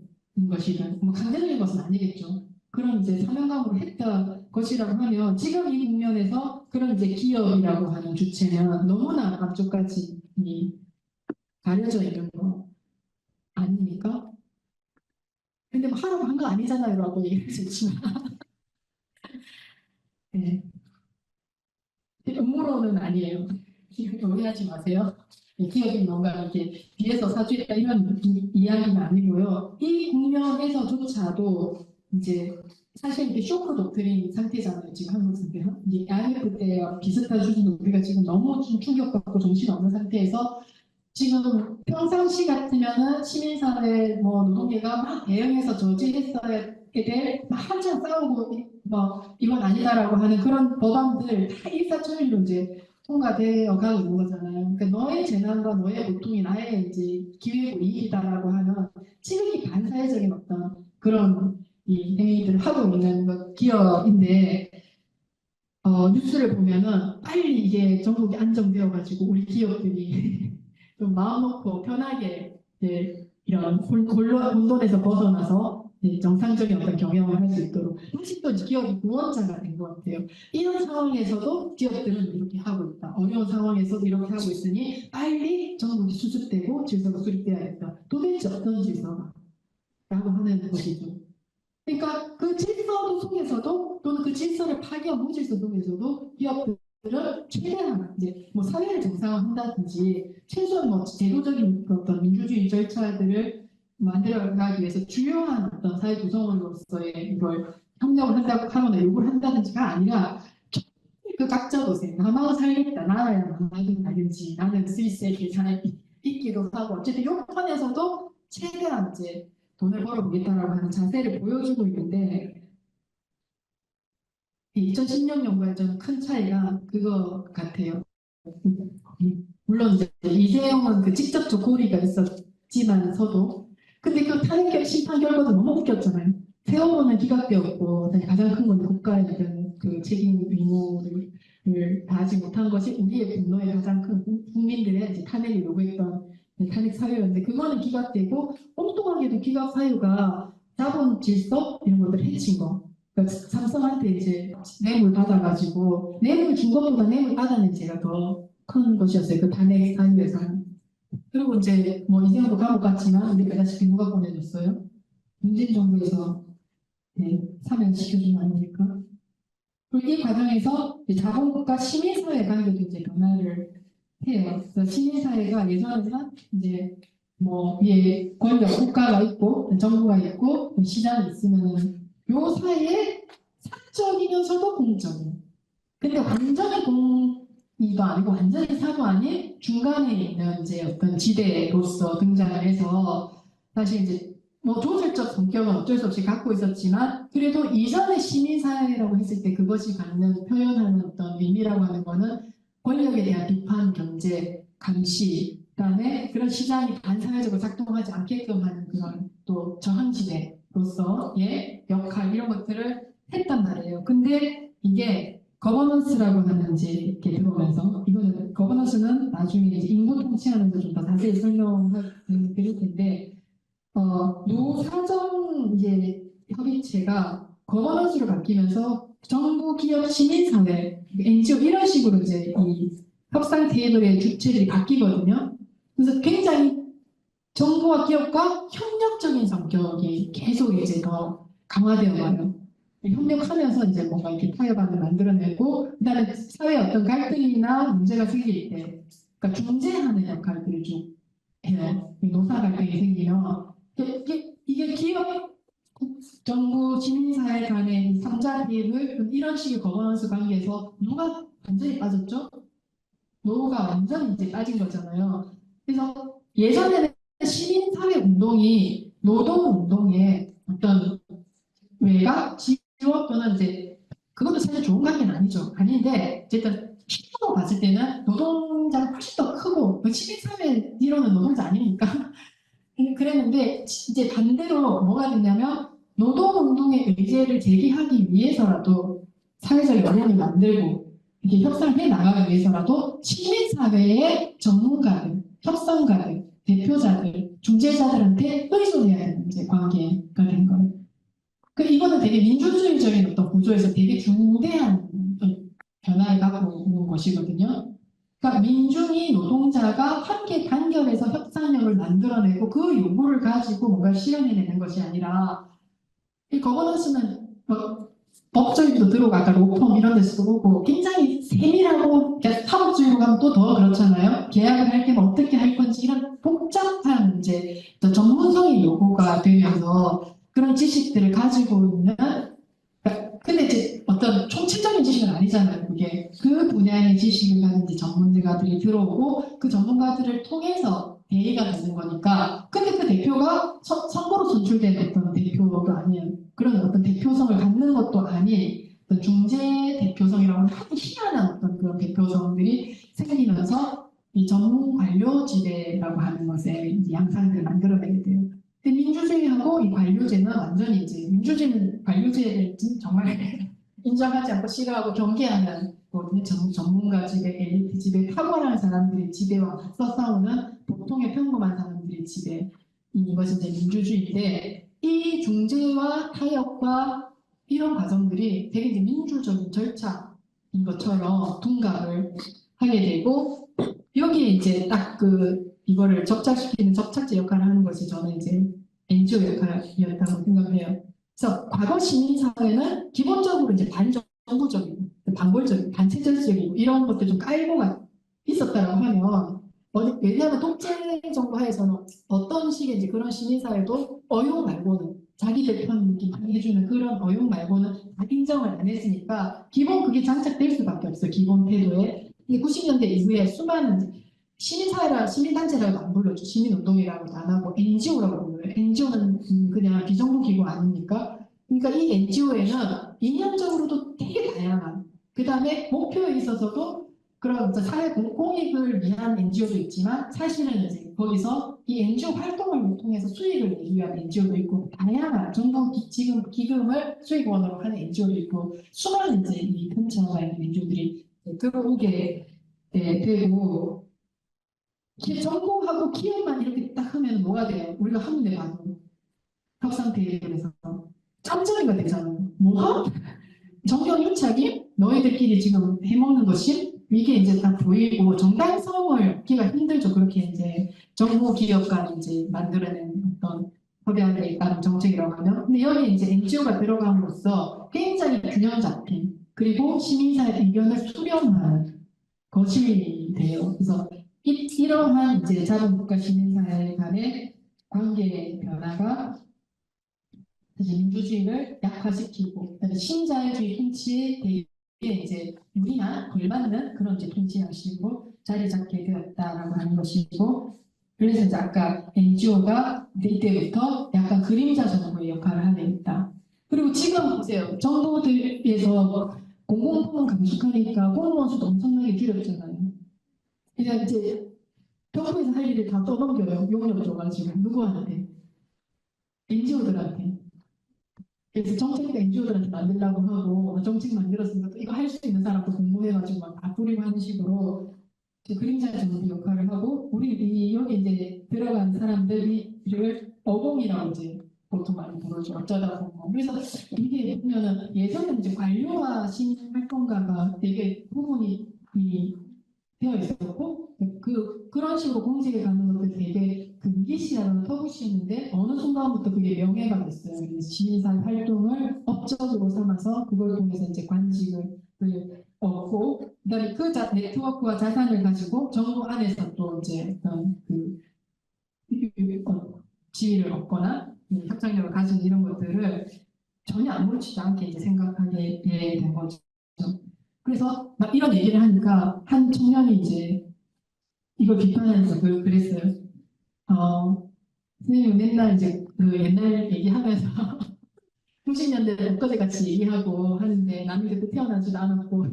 Speaker 1: 것이든 뭐 강제적인 것은 아니겠죠. 그런 이제 사명감으로 했던 것이라고 하면 지금 이 국면에서 그런 이제 기업이라고 하는 주체는 너무나 앞쪽까지 가려져 있는 거 아닙니까? 근데 뭐 하라고 한 거 아니잖아요 라고 얘기할 수 있지만 네. 음모론은 아니에요. 오해하지 마세요. 기업이 뭔가 이렇게 뒤에서 사주했다 이런 이야기는 아니고요. 이 국면에서조차도 이제 사실 이게 쇼크 독트린 상태잖아요. 지금 한국 상태가. 이제 IMF 때와 비슷한 수준으로 우리가 지금 너무 좀 충격받고 정신없는 상태에서 지금 평상시 같으면은 시민사회 뭐 노동계가 막 대응해서 저지했어야 될 한참 싸우고 뭐 이건 아니다라고 하는 그런 법안들 다 일사천리로 이제 통과되어 가고 있는 거잖아요. 그러니까 너의 재난과 너의 고통이 나의 이제 기회고 이익이다라고 하는 지극히 반사회적인 어떤 그런 이 행위들을 하고 있는 기업인데 뉴스를 보면은 빨리 이게 전국이 안정되어가지고 우리 기업들이 좀 마음 놓고 편하게 이제 이런 혼돈에서 벗어나서 이제 정상적인 어떤 경영을 할 수 있도록 다시 또 기업이 구원자가 된 것 같아요. 이런 상황에서도 기업들은 이렇게 하고 있다. 어려운 상황에서도 이렇게 하고 있으니 빨리 전국이 수습되고 질서가 수립돼야겠다. 도대체 어떤 질서가? 라고 하는 것이죠. 그러니까 그 질서 속에서도 또는 그 질서를 파괴한 무질서 속에서도 기업들은 최대한 이제 뭐 사회를 정상화한다든지 최소한 뭐 제도적인 어떤 민주주의 절차들을 만들어가기 위해서 주요한 어떤 사회 구성원으로서의 이걸 협력을 한다고 하거나 요구를 한다든지가 아니라 그 각자 보세요. 나만 살겠다. 나라야 나는 나든지 나는 스위스에 계산에 있기도 하고 어쨌든 이 편에서도 최대한 이제 돈을 벌어보겠다라고 하는 자세를 보여주고 있는데 2016년과의 저는 큰 차이가 그거 같아요. 물론 이제 이재용은 그 직접적 고리가 있었지만서도 근데 그 탄핵 심판 결과도 너무 웃겼잖아요. 세월호는 기각되었고 가장 큰 건 국가에 대한 그 책임 의무를 다하지 못한 것이 우리의 분노의 가장 큰 국민들의 이제 탄핵을 요구했던 탄핵 사유였는데 그거는 기각되고 엉뚱하게도 기각 사유가 자본 질서 이런 것들 해친 거. 그러니까 삼성한테 이제 뇌물 받아가지고 뇌물 준 것보다 뇌물 받아낸 죄가 더 큰 것이었어요. 그 탄핵 사유에서는. 그리고 이제 뭐 이재용도 감옥 갔지만 우리 알다시피 누가 보내줬어요? 문재인 정부에서 사면시켜준 거 아닙니까? 그리고 이 과정에서 자본국가 시민사회 관계도 이제 변화를 해요. 그래서 시민사회가 예전에는 이제 뭐 위에 권력 국가가 있고 정부가 있고 시장이 있으면은 요 사이에 사적이면서도 공적인. 근데 완전히 공이도 아니고 완전히 사도 아닌 중간에 있는 이제 어떤 지대로서 등장을 해서 사실 이제 뭐 조직적 성격은 어쩔 수 없이 갖고 있었지만 그래도 이전의 시민사회라고 했을 때 그것이 갖는 표현하는 어떤 의미라고 하는 거는 권력에 대한 비판, 견제, 감시, 그다음에 그런 시장이 반사회적으로 작동하지 않게끔 하는 그런 또 저항지대로서의 역할 이런 것들을 했단 말이에요. 근데 이게 거버넌스라고 하는 이제 이렇게 들어오면서 이거는 거버넌스는 나중에 이제 인구 통치하면서 좀 더 자세히 설명을 드릴 텐데 노사정 이제 협의체가 거버넌스로 바뀌면서 정부, 기업, 시민사회, NGO 이런 식으로 이제 이 협상 테이블의 주체들이 바뀌거든요. 그래서 굉장히 정부와 기업과 협력적인 성격이 계속 이제 더 강화되어 가요. 협력하면서 이제 뭔가 이렇게 타협안을 만들어내고, 그다음에 사회에 어떤 갈등이나 문제가 생길 때, 그러니까 중재하는 역할들을 좀 해요. 노사 갈등이 생기면 이게 기업, 정부, 시민사회 간의 삼자 개입을 이런 식의 거버넌스 관계에서 누가 완전히 빠졌죠? 노가 완전히 이제 빠진 거잖아요. 그래서 예전에는 시민사회 운동이 노동운동의 어떤 외곽 지원 또는 이제 그것도 사실 좋은 관계는 아니죠. 아닌데 어쨌든 실제로 봤을 때는 노동자가 훨씬 더 크고 시민사회 이론은 노동자 아닙니까? 그랬는데 이제 반대로 뭐가 됐냐면 노동운동의 의제를 제기하기 위해서라도 사회적 여론을 만들고 이렇게 협상을 해 나가기 위해서라도 시민사회의 전문가들, 협상가들, 대표자들, 중재자들한테 의존해야 되는 이제 관계가 된 거예요. 이거는 되게 민주주의적인 어떤 구조에서 되게 중대한 변화를 갖고 온 것이거든요. 그러니까 민중이 노동자가 함께 단결해서 협상력을 만들어내고 그 요구를 가지고 뭔가 실현해내는 것이 아니라 이 거버넌스는 법조인도 들어가 아까 로펌 이런 데서 보고 굉장히 세밀하고 사법주의로 가면 또 더 그렇잖아요. 계약을 할 때는 어떻게 할 건지 이런 복잡한 이제 전문성의 요구가 되면서 그런 지식들을 가지고 있는 근데 이제 어떤 총체적인 지식은 아니잖아요. 그게 그 분야의 지식을 가진 이제 전문가들이 들어오고 그 전문가들을 통해서 대의가 되는 거니까. 근데 그 대표가 선거로 선출된 어떤 대표도 아니에요. 그런 어떤 대표성을 갖는 것도 아닌 어떤 중재 대표성이라고 하는 아주 희한한 어떤 그런 대표성들이 생기면서 이 전문 관료 지대라고 하는 것에 이제 양상들을 만들어내게 돼요. 근데 민주주의하고 이 관료제는 완전히 이제 민주주의는 관료제를 정말 인정하지 않고 싫어하고 경계하는 거거든요. 전문가 지배, 엘리트 지배, 탁월한 사람들의 지배와 맞서 싸우는 보통의 평범한 사람들의 지배. 이것이 이제 민주주의인데 이 중재와 타협과 이런 과정들이 되게 이제 민주적인 절차인 것처럼 둔갑을 하게 되고 여기에 이제 딱 이거를 접착시키는 접착제 역할을 하는 것이 저는 이제 NGO 역할이었다고 생각해요. 그래서 과거 시민사회는 기본적으로 이제 반정부적이고 반골적이고 반체제적이고 이런 것들 좀 깔보가 있었다고 하면 왜냐하면 독재 정부 하에서는 어떤 식의 이제 그런 시민사회도 어용 말고는 자기들 편 해주는 그런 어용 말고는 다 인정을 안 했으니까 기본 그게 장착될 수밖에 없어요. 기본 태도에. 근데 90년대 이후에 수많은 시민단체라고 안 불러죠. 시민운동이라고도 안 하고 NGO라고 불러요. NGO는 그냥 비정부기구 아닙니까? 그러니까 이 NGO에는 이념적으로도 되게 다양한 그 다음에 목표에 있어서도 그런 사회 공익을 위한 NGO도 있지만 사실은 이제 거기서 이 NGO 활동을 통해서 수익을 내기 위한 NGO도 있고 다양한 정부 기금을 수익원으로 하는 NGO도 있고 수많은 이제 이 근처에 있는 NGO들이 들어오게 되고 정보하고 기업만 이렇게 딱 하면 뭐가 돼요? 우리가 한눈에 봐도 협상 대결에서 짬짜리가 되잖아요. 뭐가? 정경 유착이 너희들끼리 지금 해먹는 것이 이게 이제 다 보이고 정당성을 얻기가 힘들죠. 그렇게 이제 정부 기업 간 이제 만들어낸 어떤 협약에 따른 정책이라고 하면. 근데 여기 이제 NGO가 들어감으로써 굉장히 균형 잡힌 그리고 시민사회 의견을 수렴하는 것이 돼요. 그래서 이러한 이제 자본국가 시민사회 간의 관계 변화가 사실 민주주의를 약화시키고 그다음에 신자유주의 통치에 되게 이제 유리한 걸맞는 그런 이제 통치 양식으로 자리 잡게 되었다라고 하는 것이고 그래서 이제 아까 NGO가 이때부터 약간 그림자 정부의 역할을 하게 됐다. 그리고 지금 보세요. 정부들에서 공공부문 감축하니까 공무원 수도 엄청나게 줄였잖아요. 그냥 이제 정부에서 할 일을 다 떠넘겨요. 용역 줘가지고 누구한테? NGO들한테. 그래서 정책도 NGO들한테 만들라고 하고 정책 만들었으니까 또 이거 할 수 있는 사람도 공모해가지고 막 다 뿌리고 하는 식으로 그림자 정부 역할을 하고 우리 여기 이제 들어간 사람들을 어공이라고 이제 보통 많이 부르죠. 어쩌다 보면. 그래서 이게 보면은 예전에 이제 관료와 시민 활동가가 되게 부분이 되어 있었고 그런 식으로 공직에 가는 것들 되게 금기시하는 터부시였는데 어느 순간부터 그게 명예가 됐어요. 그래서 시민사회 활동을 업적으로 삼아서 그걸 통해서 이제 관직을 얻고 그다음에 그 네트워크와 자산을 가지고 정부 안에서 또 이제 어떤 지위를 얻거나 협상력을 가진 이런 것들을 전혀 아무렇지도 않게 이제 생각하게 된 거죠. 그래서 막 이런 얘기를 하니까 한 청년이 이제 이걸 비판하면서 그랬어요. 선생님 맨날 이제 그 옛날 얘기하면서 90년대 엊그제 같이 얘기하고 하는데 나는 그때 태어나지도 않았고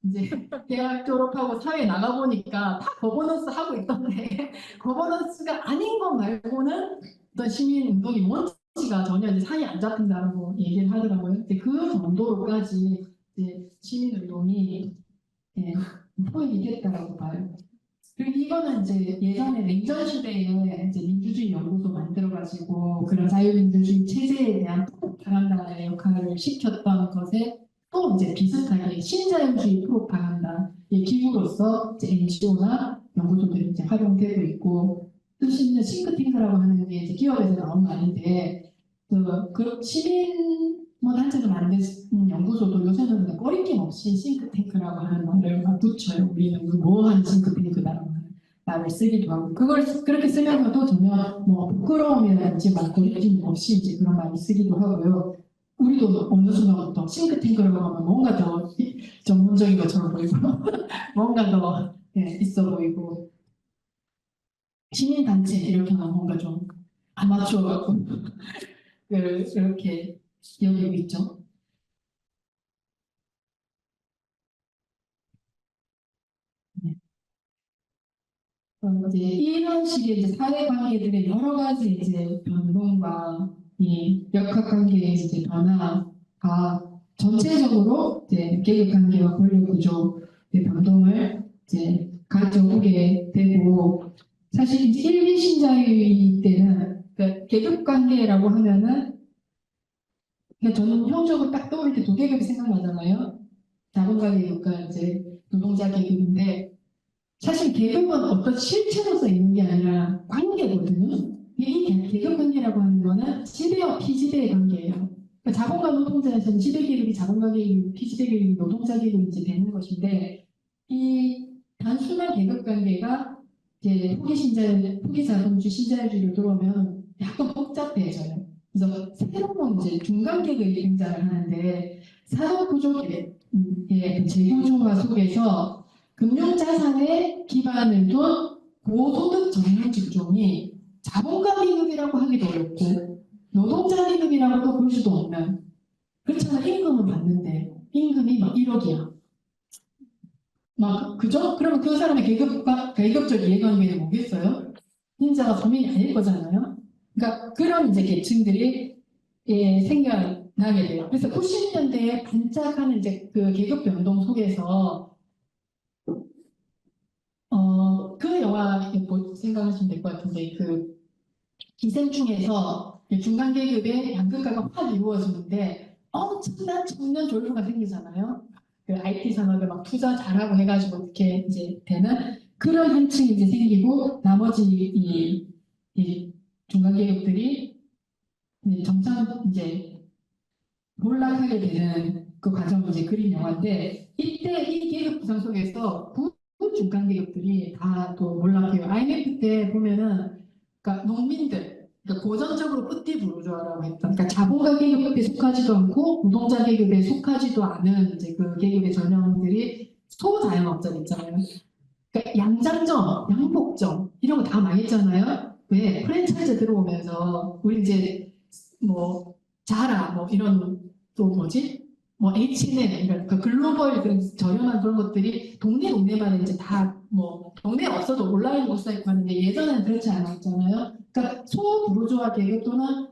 Speaker 1: 이제 대학 졸업하고 사회 나가보니까 다 거버넌스 하고 있던데 거버넌스가 아닌 것 말고는 어떤 시민운동이 뭔지가 전혀 이제 산이 안 잡힌다고 얘기를 하더라고요. 근데 그 정도로까지 이제 시민운동이 예, 포획이 됐다라고 봐요. 그리고 이거는 이제 예전에 냉전 시대에 이제 민주주의 연구소 만들어가지고 그런 자유민주주의 체제에 대한 프로파간다의 역할을 시켰던 것에 또 이제 비슷하게 신자유주의 프로파간다의 기구로서 이제 NGO나 연구소들이 이제 활용되고 있고 뜻이 있는 싱크탱크라고 하는 게 이제 기업에서 나온 말인데 그 시민 뭐 단체도 만든 연구소도 요새는 그냥 꺼리낌 없이 싱크탱크라고 하는 말을 막 붙여요. 우리는 뭐하는 싱크탱크다라고 하는 말을 쓰기도 하고 그걸 그렇게 쓰면서도 전혀 뭐 부끄러움이라든지 막 꺼리낌 없이 이제 그런 말을 쓰기도 하고요. 우리도 어느 순간부터 싱크탱크라고 하면 뭔가 더 전문적인 것처럼 보이고 뭔가 더 있어 보이고 시민단체 이렇게 하면 뭔가 좀 아마추어 같고 이렇게 여기고 있죠. 네. 이제 이런 식의 이제 사회관계들의 여러 가지 이제 변동과 이 역학관계의 이제 변화가 전체적으로 이제 계급관계와 권력구조의 변동을 이제 가져오게 되고 사실 이제 일기 신자유주의 때는 그러니까 계급관계라고 하면은 그냥 저는 형적으로 딱 떠오를 때 두 계급이 생각나잖아요. 자본가 계급과 이제 노동자 계급인데 사실 계급은 어떤 실체로서 있는 게 아니라 관계거든요. 이 계급 관계라고 하는 거는 지배와 피지배의 관계예요. 그러니까 자본가 노동자에서는 지배 계급이 자본가 계급, 피지배 계급이 노동자 계급이 이제 되는 것인데 이 단순한 계급 관계가 이제 후기 자본주의, 신자유주의로 들어오면 약간 복잡해져요. 그래서 새로운 이제 중간 계급이 등장을 하는데 산업 구조의 재구조화 속에서 금융자산에 기반을 둔 고소득 정량 직종이 자본가 계급이라고 하기도 어렵고 노동자 계급이라고도 볼 수도 없는 그렇잖아. 임금은 받는데 임금이 막 1억이야. 막 그죠? 그러면 그 사람의 계급적 이해관계는 뭐겠어요? 흰자가 서민이 아닐 거잖아요. 그러니까 그런 이제 계층들이 생겨나게 돼요. 그래서 90년대에 반짝하는 이제 그 계급 변동 속에서 그 영화 생각하시면 될 것 같은데 그 기생충에서 중간 계급의 양극화가 확 이루어지는데 엄청난 청년 졸부가 생기잖아요. 그 IT 산업에 막 투자 잘하고 해가지고 이렇게 이제 되는 그런 한층이 이제 생기고 나머지 이 중간 계급들이 점차 이제 몰락하게 되는 그 과정을 이제 그린 영화인데 이때 이 계급 구성 속에서 중간 계급들이 다 또 몰락해요. IMF 때 보면은 그러니까 농민들 그러니까 고전적으로 뿌띠 부르주아라고 했던 그러니까 자본가 계급에 속하지도 않고 노동자 계급에 속하지도 않은 이제 그 계급의 전형들이 소자영업자들 있잖아요. 그러니까 양장점, 양복점 이런 거 다 망했잖아요. 왜 프랜차이즈 들어오면서 우리 이제 뭐 자라 뭐 이런 또 뭐지? 뭐 H&M 이런 그 글로벌 그런 저렴한 그런 것들이 동네마다 이제 다 뭐 동네에 없어도 온라인 옷사입고 하는데 예전에는 그렇지 않았잖아요. 그러니까 소부르주아 계급 또는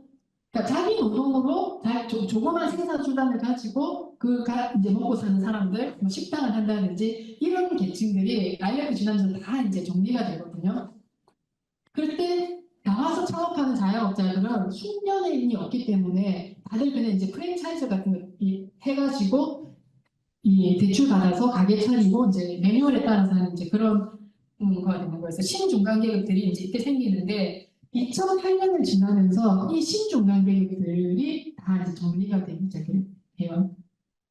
Speaker 1: 그러니까 자기 노동으로 조그만 생산 수단을 가지고 이제 먹고 사는 사람들, 뭐 식당을 한다든지 이런 계층들이 IMF 지나면서 다 이제 정리가 되거든요. 그럴 때 나와서 창업하는 자영업자들은 숙련의 없기 때문에 다들 그냥 이제 프랜차이즈 같은 거 해가지고 이 대출 받아서 가게 차리고 이제 매뉴얼에 따라서 하는 이제 그런 거가 되는 거예요. 그래서 신중간 계급들이 이제 이때 생기는데 2008년을 지나면서 이 신중간 계급들이 다 이제 정리가 되기 시작해요.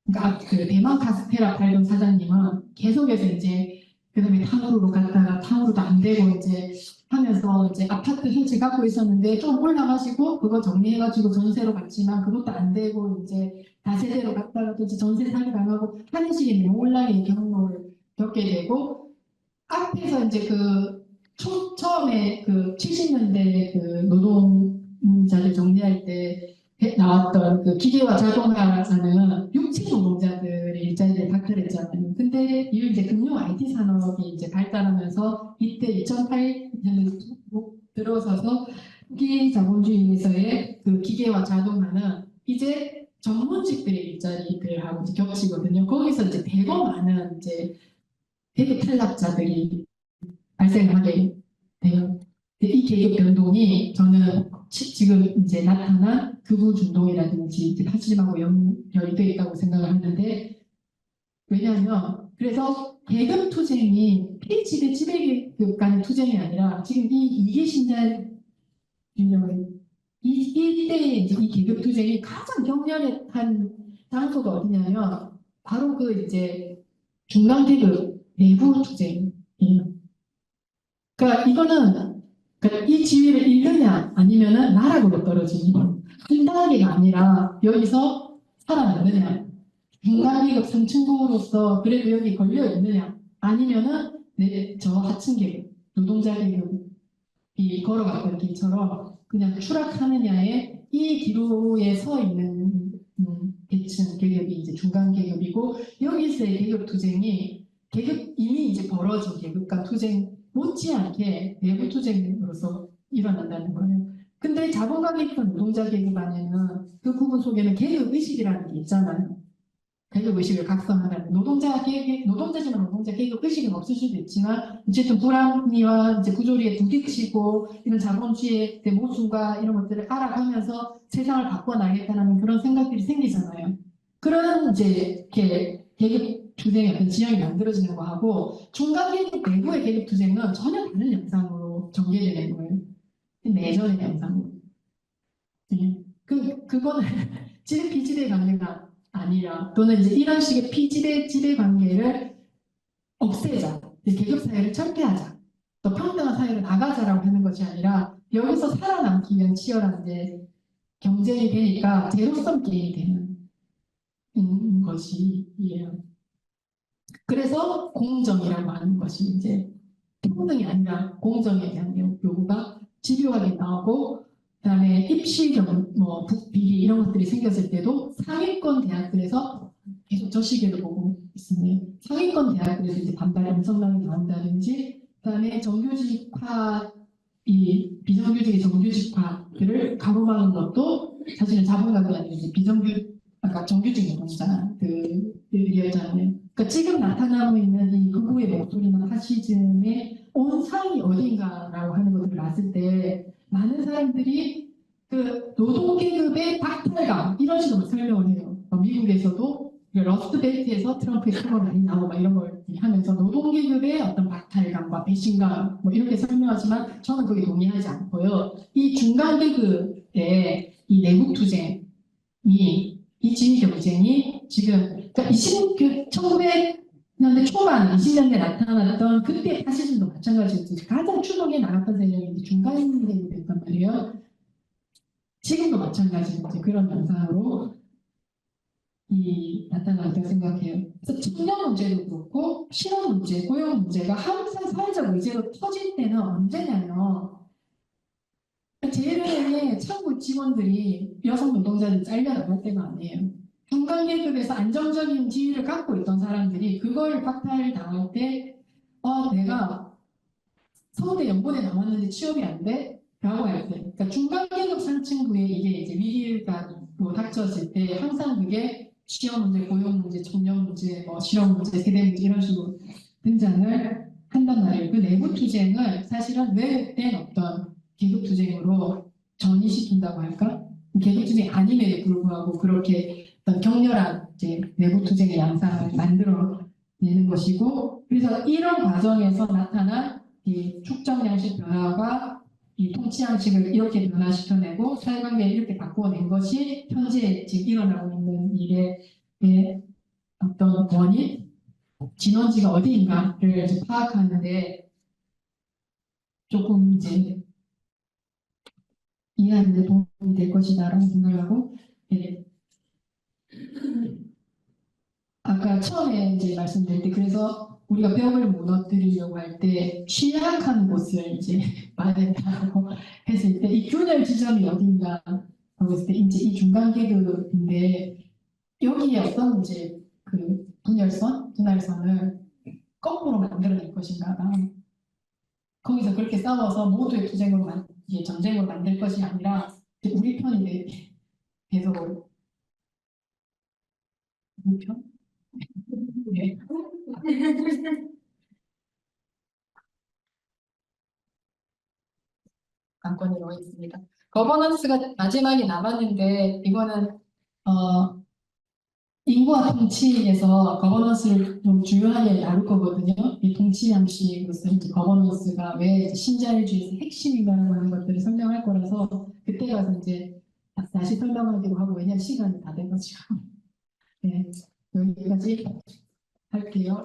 Speaker 1: 그러니까 그 대만 카스테라 팔던 사장님은 계속해서 이제 그다음에 탕후루로 갔다가 탕후루도 안 되고 이제 하면서 이제 아파트 한 채 갖고 있었는데 좀 올라가시고 그거 정리해가지고 전세로 갔지만 그것도 안 되고 이제 다세대로 갔다가 또 이제 전세 사기 당하고 하는 식의 온라인 경로를 겪게 되고 앞에서 이제 처음에 그 70년대 그 노동자들 정리할 때 나왔던 그 기계와 자동화라는 육체 노동자들의 일자리를 박탈했잖아요. 근데 이 이제 금융 IT 산업이 이제 발달하면서 이때 2008년에 들어서서 후기 자본주의에서의 그 기계와 자동화는 이제 전문직들의 일자리들하고 이제 겹치거든요. 거기서 이제 대거 많은 이제 대개 탈락자들이 발생하게 돼요. 이 계급 변동이 저는 지금 이제 나타난 극우 운동이라든지 파시즘하고 연결이 되어 있다고 생각을 하는데 왜냐하면 그래서 계급 투쟁이 피지배 지배계급 간의 투쟁이 아니라 지금 이 이계 신장 균형을 이때의 이제 이 계급 투쟁이 가장 격렬한 장소가 어디냐면 바로 그 이제 중간 계급 내부 투쟁이에요. 그러니까 이거는 그러니까 이 지위를 잃느냐 아니면은 나락으로 떨어지는 한 단계가 아니라 여기서 살아남느냐 중간계급 상층부로서 그래도 여기 걸려 있느냐 아니면은 저 하층 계급 노동자 계급이 걸어갔던 길처럼 그냥 추락하느냐에 이 기로에 서 있는 계층 계급이 이제 중간 계급이고 여기서의 계급 투쟁이 이미 이제 벌어진 계급과 투쟁 못지않게 내부 투쟁으로서 일어난다는 거예요. 근데 자본가 계급과 노동자 계급 안에는 그 부분 속에는 계급 의식이라는 게 있잖아요. 계급 의식을 각성하는 노동자지만 노동자 계급 의식은 없을 수도 있지만 어쨌든 불합리와 이제 부조리에 부딪히고 이런 자본주의의 모순과 이런 것들을 알아가면서 세상을 바꿔나가겠다는 그런 생각들이 생기잖아요. 그런 이제 계급 투쟁의 어떤 지형이 만들어지는 거하고 중간 계급 내부의 계급 투쟁은 전혀 다른 양상으로 전개되는 거예요. 내전의 양상으로. 네. 그거는 비지대 관계가 아니라 또는 이제 이런 식의 지배 관계를 없애자, 계급 사회를 철폐하자, 또 평등한 사회로 나가자라고 하는 것이 아니라 여기서 살아남기 위한 치열한 이제 경쟁이 되니까 제로섬 게임이 되는 것이에요. 그래서 공정이라고 하는 것이 이제 평등이 아니라 공정에 대한 요구가 집요하게 나오고 그다음에 입시 뭐 비리 이런 것들이 생겼을 때도 상위권 대학들에서 계속 저 시계를 보고 있습니다. 상위권 대학들에서 이제 반발이 엄청나게 나온다든지 그다음에 정규직화 이 비정규직의 정규직화들을 가로막는 것도 사실은 자본가들이 아니라 이제 아까 정규직 노동자들이었잖아요. 그러니까 그러니까 지금 나타나고 있는 이 극우의 목소리나 파시즘의 온상이 어딘가라고 하는 것을 봤을 때 많은 사람들이 그 노동계급의 박탈감 이런 식으로 설명을 해요. 미국에서도 러스트벨트에서 트럼프의 표가 많이 나오고 막 이런 걸 하면서 노동계급의 어떤 박탈감과 배신감 뭐 이렇게 설명하지만 저는 거기에 동의하지 않고요. 이 중간계급의 이 내국투쟁이 이 진위 경쟁이 지금 그러니까 1900년대 초반 20년대 나타났던 그때 파시즘도 마찬가지였죠. 가장 추동에 나갔던 세력이 중간계급이었단 말이에요. 지금도 마찬가지로 이제 그런 양상으로 나타난다고 생각해요. 그래서 청년 문제도 그렇고 실업 문제, 고용 문제가 항상 사회적 의제로 터질 때는 언제냐면 제일회의 창구 직원들이 여성 노동자들이 잘려나갈 때가 아니에요. 중간계급에서 안정적인 지위를 갖고 있던 사람들이 그걸 박탈당할 때 내가 서울대 연구대 나왔는데 취업이 안 돼? 라고 할 때, 그러니까 중간계급 상층부에 이게 이제 위기가 뭐 닥쳐질 때 항상 그게 취업 문제, 고용 문제, 청년 문제, 뭐 실업 문제, 세대 문제 이런 식으로 등장을 한단 말이에요. 그 내부 투쟁을 사실은 왜곡된 어떤 계급 투쟁으로 전이시킨다고 할까? 계급 투쟁이 아님에도 불구하고 그렇게 어떤 격렬한 이제 내부 투쟁의 양상을 만들어내는 것이고, 그래서 이런 과정에서 나타난 이 축적 양식 변화가 이 통치 양식을 이렇게 변화시켜내고 사회관계를 이렇게 바꾸어낸 것이 현재 지금 일어나고 있는 일의 어떤 원인, 진원지가 어디인가를 이제 파악하는데 조금 이제 이해하는 데 도움이 될 것이다라고 생각하고, 예. 아까 처음에 이제 말씀드릴 때 그래서 우리가 벽을 무너뜨리려고 할 때 취약한 곳을 이제 말한다고 했을 때 이 균열 지점이 어딘가 하고 했을 때 이제 이 중간 계급인데 여기에 어떤 이제 그 분열선을 거꾸로 만들어낼 것인가가 거기서 그렇게 싸워서 모두의 투쟁으로 이게 전쟁으로 만들 것이 아니라 우리 편이 계속 우리 편? 네. 안건으로 있습니다. 거버넌스가 마지막에 남았는데 이거는 인구와 통치에서 거버넌스를 좀 중요하게 다룰 거거든요. 이 통치 양식으로서 이제 거버넌스가 왜 신자유주의에서 핵심이라고 하는 것들을 설명할 거라서 그때 가서 이제 다시 설명하기로 하고 왜냐면 시간이 다 돼가지고 네, 여기까지 할게요.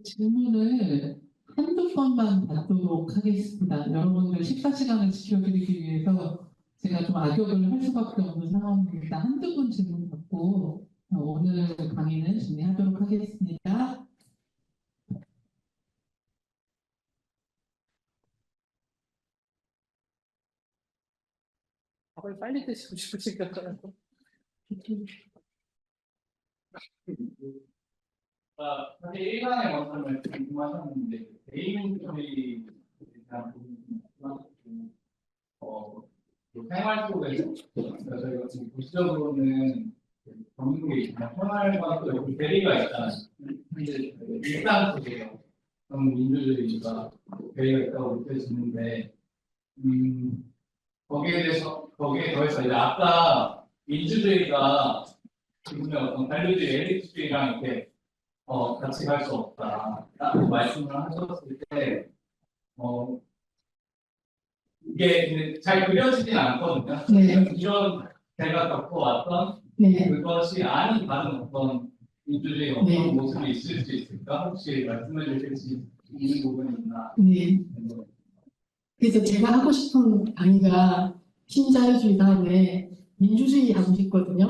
Speaker 1: 질문을 한두 번만 받도록 하겠습니다. 여러분들 식사 시간을 지켜드리기 위해서 제가 좀 악역을 할 수밖에 없는 상황입니다. 한두 분 질문 받고 오늘 강의는 진행하도록 하겠습니다. 밥을 빨리 드시고 싶으신 것처럼.
Speaker 2: 사실 일반의 어떤 궁금하셨는데 개인주의에 대한 부분이 그 생활 속에서 저희가 지금 구체적으로는 전국에 생활과 또 여기 괴리가 있다는 현재 일상 속에요. 민주주의가 괴리가 있다고 느껴지는데 거기에 더해서 이제 아까 민주주의가 지금의 어떤 반려주의 엘리트주의랑 이렇게 같이 갈 수 없다라고 말씀을 하셨을 때, 이게 근데 잘 그려지진 않거든요.
Speaker 1: 네.
Speaker 2: 이런 제가 겪어왔던
Speaker 1: 네.
Speaker 2: 그것이 아닌 다른 어떤 민주주의 어떤
Speaker 1: 네.
Speaker 2: 모습이 있을 수 있을까? 혹시 말씀해 주실 수 있는 부분이 있나?
Speaker 1: 네. 그래서 제가 하고 싶은 강의가 신자유주의 다음에 민주주의 하고 싶거든요.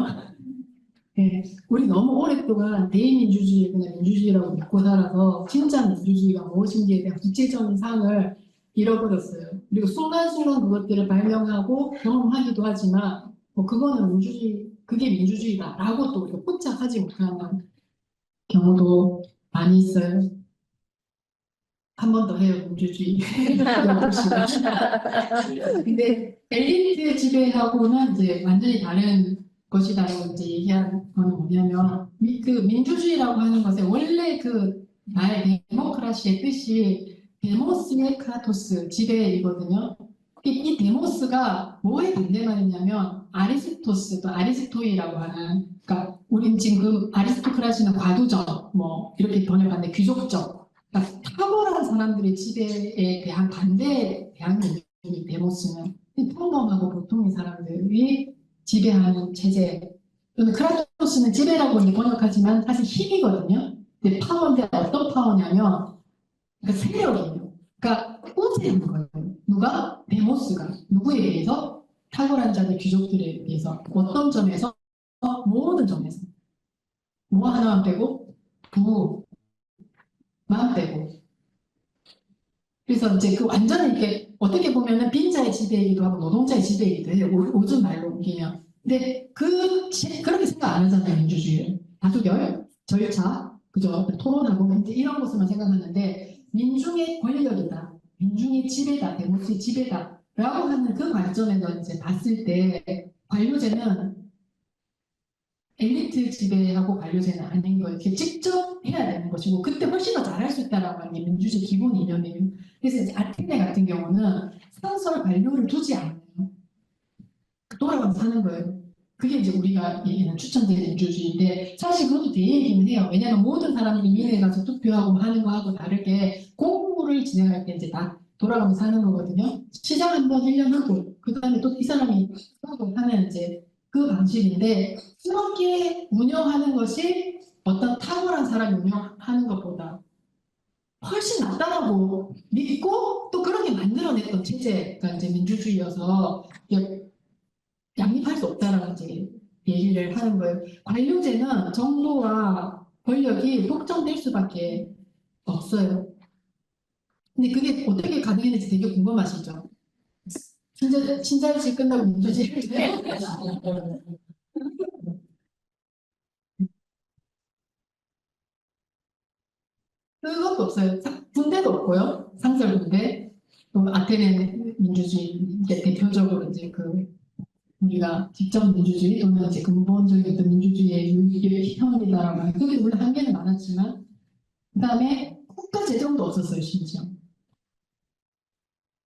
Speaker 1: 네, 우리 너무 오랫동안 대의민주주의 그냥 민주주의라고 믿고 살아서 진짜 민주주의가 무엇인지에 대한 구체적인 상을 잃어버렸어요. 그리고 순간순간 그것들을 발명하고 경험하기도 하지만 뭐 그거는 민주주의, 그게 민주주의다라고 또 우리가 포착하지 못하는 경우도 많이 있어요. 한 번 더 해요, 민주주의. 역시나. 근데 엘리트 지배하고는 이제 완전히 다른 것이다라고 이제 얘기한 거는 뭐냐면, 그 민주주의라고 하는 것에 원래 그 나의 데모크라시의 뜻이 데모스의 크라토스, 지배이거든요. 이 데모스가 뭐에 반대말이냐면 아리스토스, 또 아리스토이라고 하는, 그러니까 우린 지금 아리스토크라시는 과도적, 뭐 이렇게 번역하는데 귀족적, 그러니까 탁월한 사람들의 지배에 대한 반대에 대한 의미, 데모스는 평범하고 보통의 사람들이 지배하는 체제. 또는 크라토스는 지배라고 이제 번역하지만 사실 힘이거든요. 근데 파워인데 어떤 파워냐면 그러니까 세력이에요. 그러니까 우세한 거예요. 누가? 데모스가 누구에 대해서? 탁월한 자들 귀족들에 대해서 어떤 점에서? 모든 점에서 뭐 하나만 빼고 부만 빼고. 그래서 이제 그 완전히 이렇게 어떻게 보면은 빈자의 지배이기도 하고 노동자의 지배이기도 해요. 요즘 말로 옮기면. 근데 그렇게 생각 안 하잖아요, 민주주의를. 다수결, 절차, 그죠? 토론하고 이제 이런 것을만 생각하는데 민중의 권력이다, 민중의 지배다, 데모스의 지배다 라고 하는 그 관점에서 이제 봤을 때 관료제는 엘리트 지배하고 관료제는 아닌 걸 이렇게 직접 해야 되는 것이고 그때 훨씬 더 잘할 수 있다라고 하는 게 민주주의 기본 이념이에요. 그래서 이제 아테네 같은 경우는 상설 관료를 두지 않아요. 돌아가면서 사는 거예요. 그게 이제 우리가 얘기하는 추천제의 민주주의인데 사실 그것도 대얘기는 해요. 왜냐하면 모든 사람들이 민회에 가서 투표하고 하는 거하고 다르게 공부를 진행할 때 이제 다 돌아가면서 사는 거거든요. 시장 한번 1년 하고 그 다음에 또 이 사람이 하고 하면 이제 그 방식인데 그렇게 운영하는 것이 어떤 탁월한 사람이 운영하는 것보다 훨씬 낫다라고 믿고 또 그렇게 만들어냈던 체제가 이제 민주주의여서 양립할 수 없다라는 이제 얘기를 하는 거예요. 관료제는 정보와 권력이 독점될 수밖에 없어요. 근데 그게 어떻게 가능했는지 되게 궁금하시죠? 친자유주의 끝나고 민주주의를 그것도 없어요. 군대도 없고요. 상설 군대. 또 아테네 민주주의 이제 대표적으로 이제 그 우리가 직접 민주주의 또는 이제 근본적인 어떤 민주주의의 형이다라고 하는 그게 물론 한계는 많았지만 그다음에 국가 재정도 없었어요 심지어.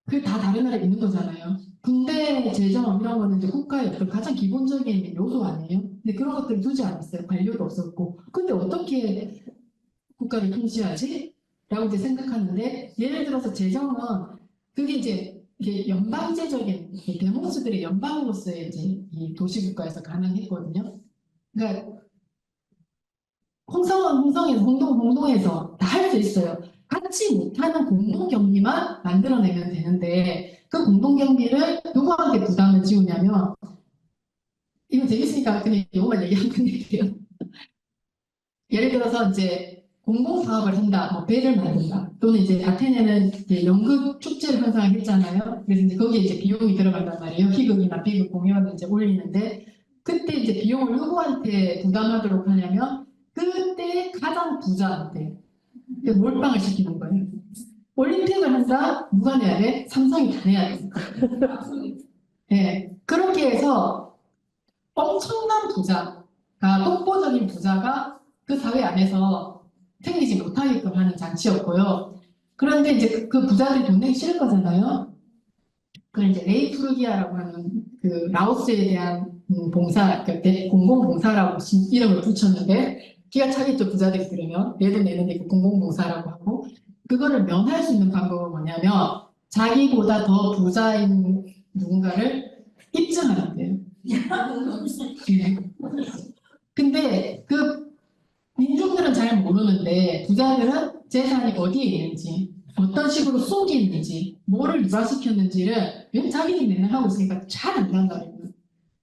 Speaker 1: 그게 다 다른 나라에 있는 거잖아요. 군대 재정 이런 거는 이제 국가의 어떤 가장 기본적인 요소 아니에요? 근데 그런 것들을 두지 않았어요. 관료도 없었고. 근데 어떻게 국가를 통치하지? 라고 이제 생각하는데 예를 들어서 재정은 그게 이제 이게 연방제적인 데모스들의 연방으로서의 이제 이 도시국가에서 가능했거든요. 그러니까 홍성에서 홍동에서 다 할 수 있어요. 같이 못하는 공동경비만 만들어내면 되는데 그 공동경비를 누구한테 부담을 지우냐면 이거 재밌으니까 그냥 이거만 얘기하고 끝낼게요. 예를 들어서 이제 공공사업을 한다, 뭐 배를 만든다, 또는 이제 아테네는 이제 연극 축제를 항상 했잖아요. 그래서 이제 거기에 이제 비용이 들어간단 말이에요. 희극이나 비극 공연을 이제 올리는데 그때 이제 비용을 누구한테 부담하도록 하냐면 그때 가장 부자한테 몰빵을 시키는 거예요. 올림픽을 한다? 누가 내야 돼? 삼성이 다 내야 돼. 네, 그렇게 해서 엄청난 부자가, 독보적인 부자가 그 사회 안에서 생기지 못하게끔 하는 장치였고요. 그런데 이제 그 부자들이 돈 내기 싫을 거잖아요. 그걸 이제 레이푸르기아라고 하는 그 라오스에 대한 봉사, 그러니까 공공봉사라고 이름을 붙였는데 기가 차겠죠, 부자들이 들으면. 내 돈 내는데 그 공공봉사라고 하고. 그거를 면할 수 있는 방법은 뭐냐면 자기보다 더 부자인 누군가를 입증하는 거예요. 네. 근데 그 민중들은 잘 모르는데 부자들은 재산이 어디에 있는지 어떤 식으로 숨기는지 뭐를 유발시켰는지를 자기들이 맨날 하고 있으니까 잘 안다는 거예요.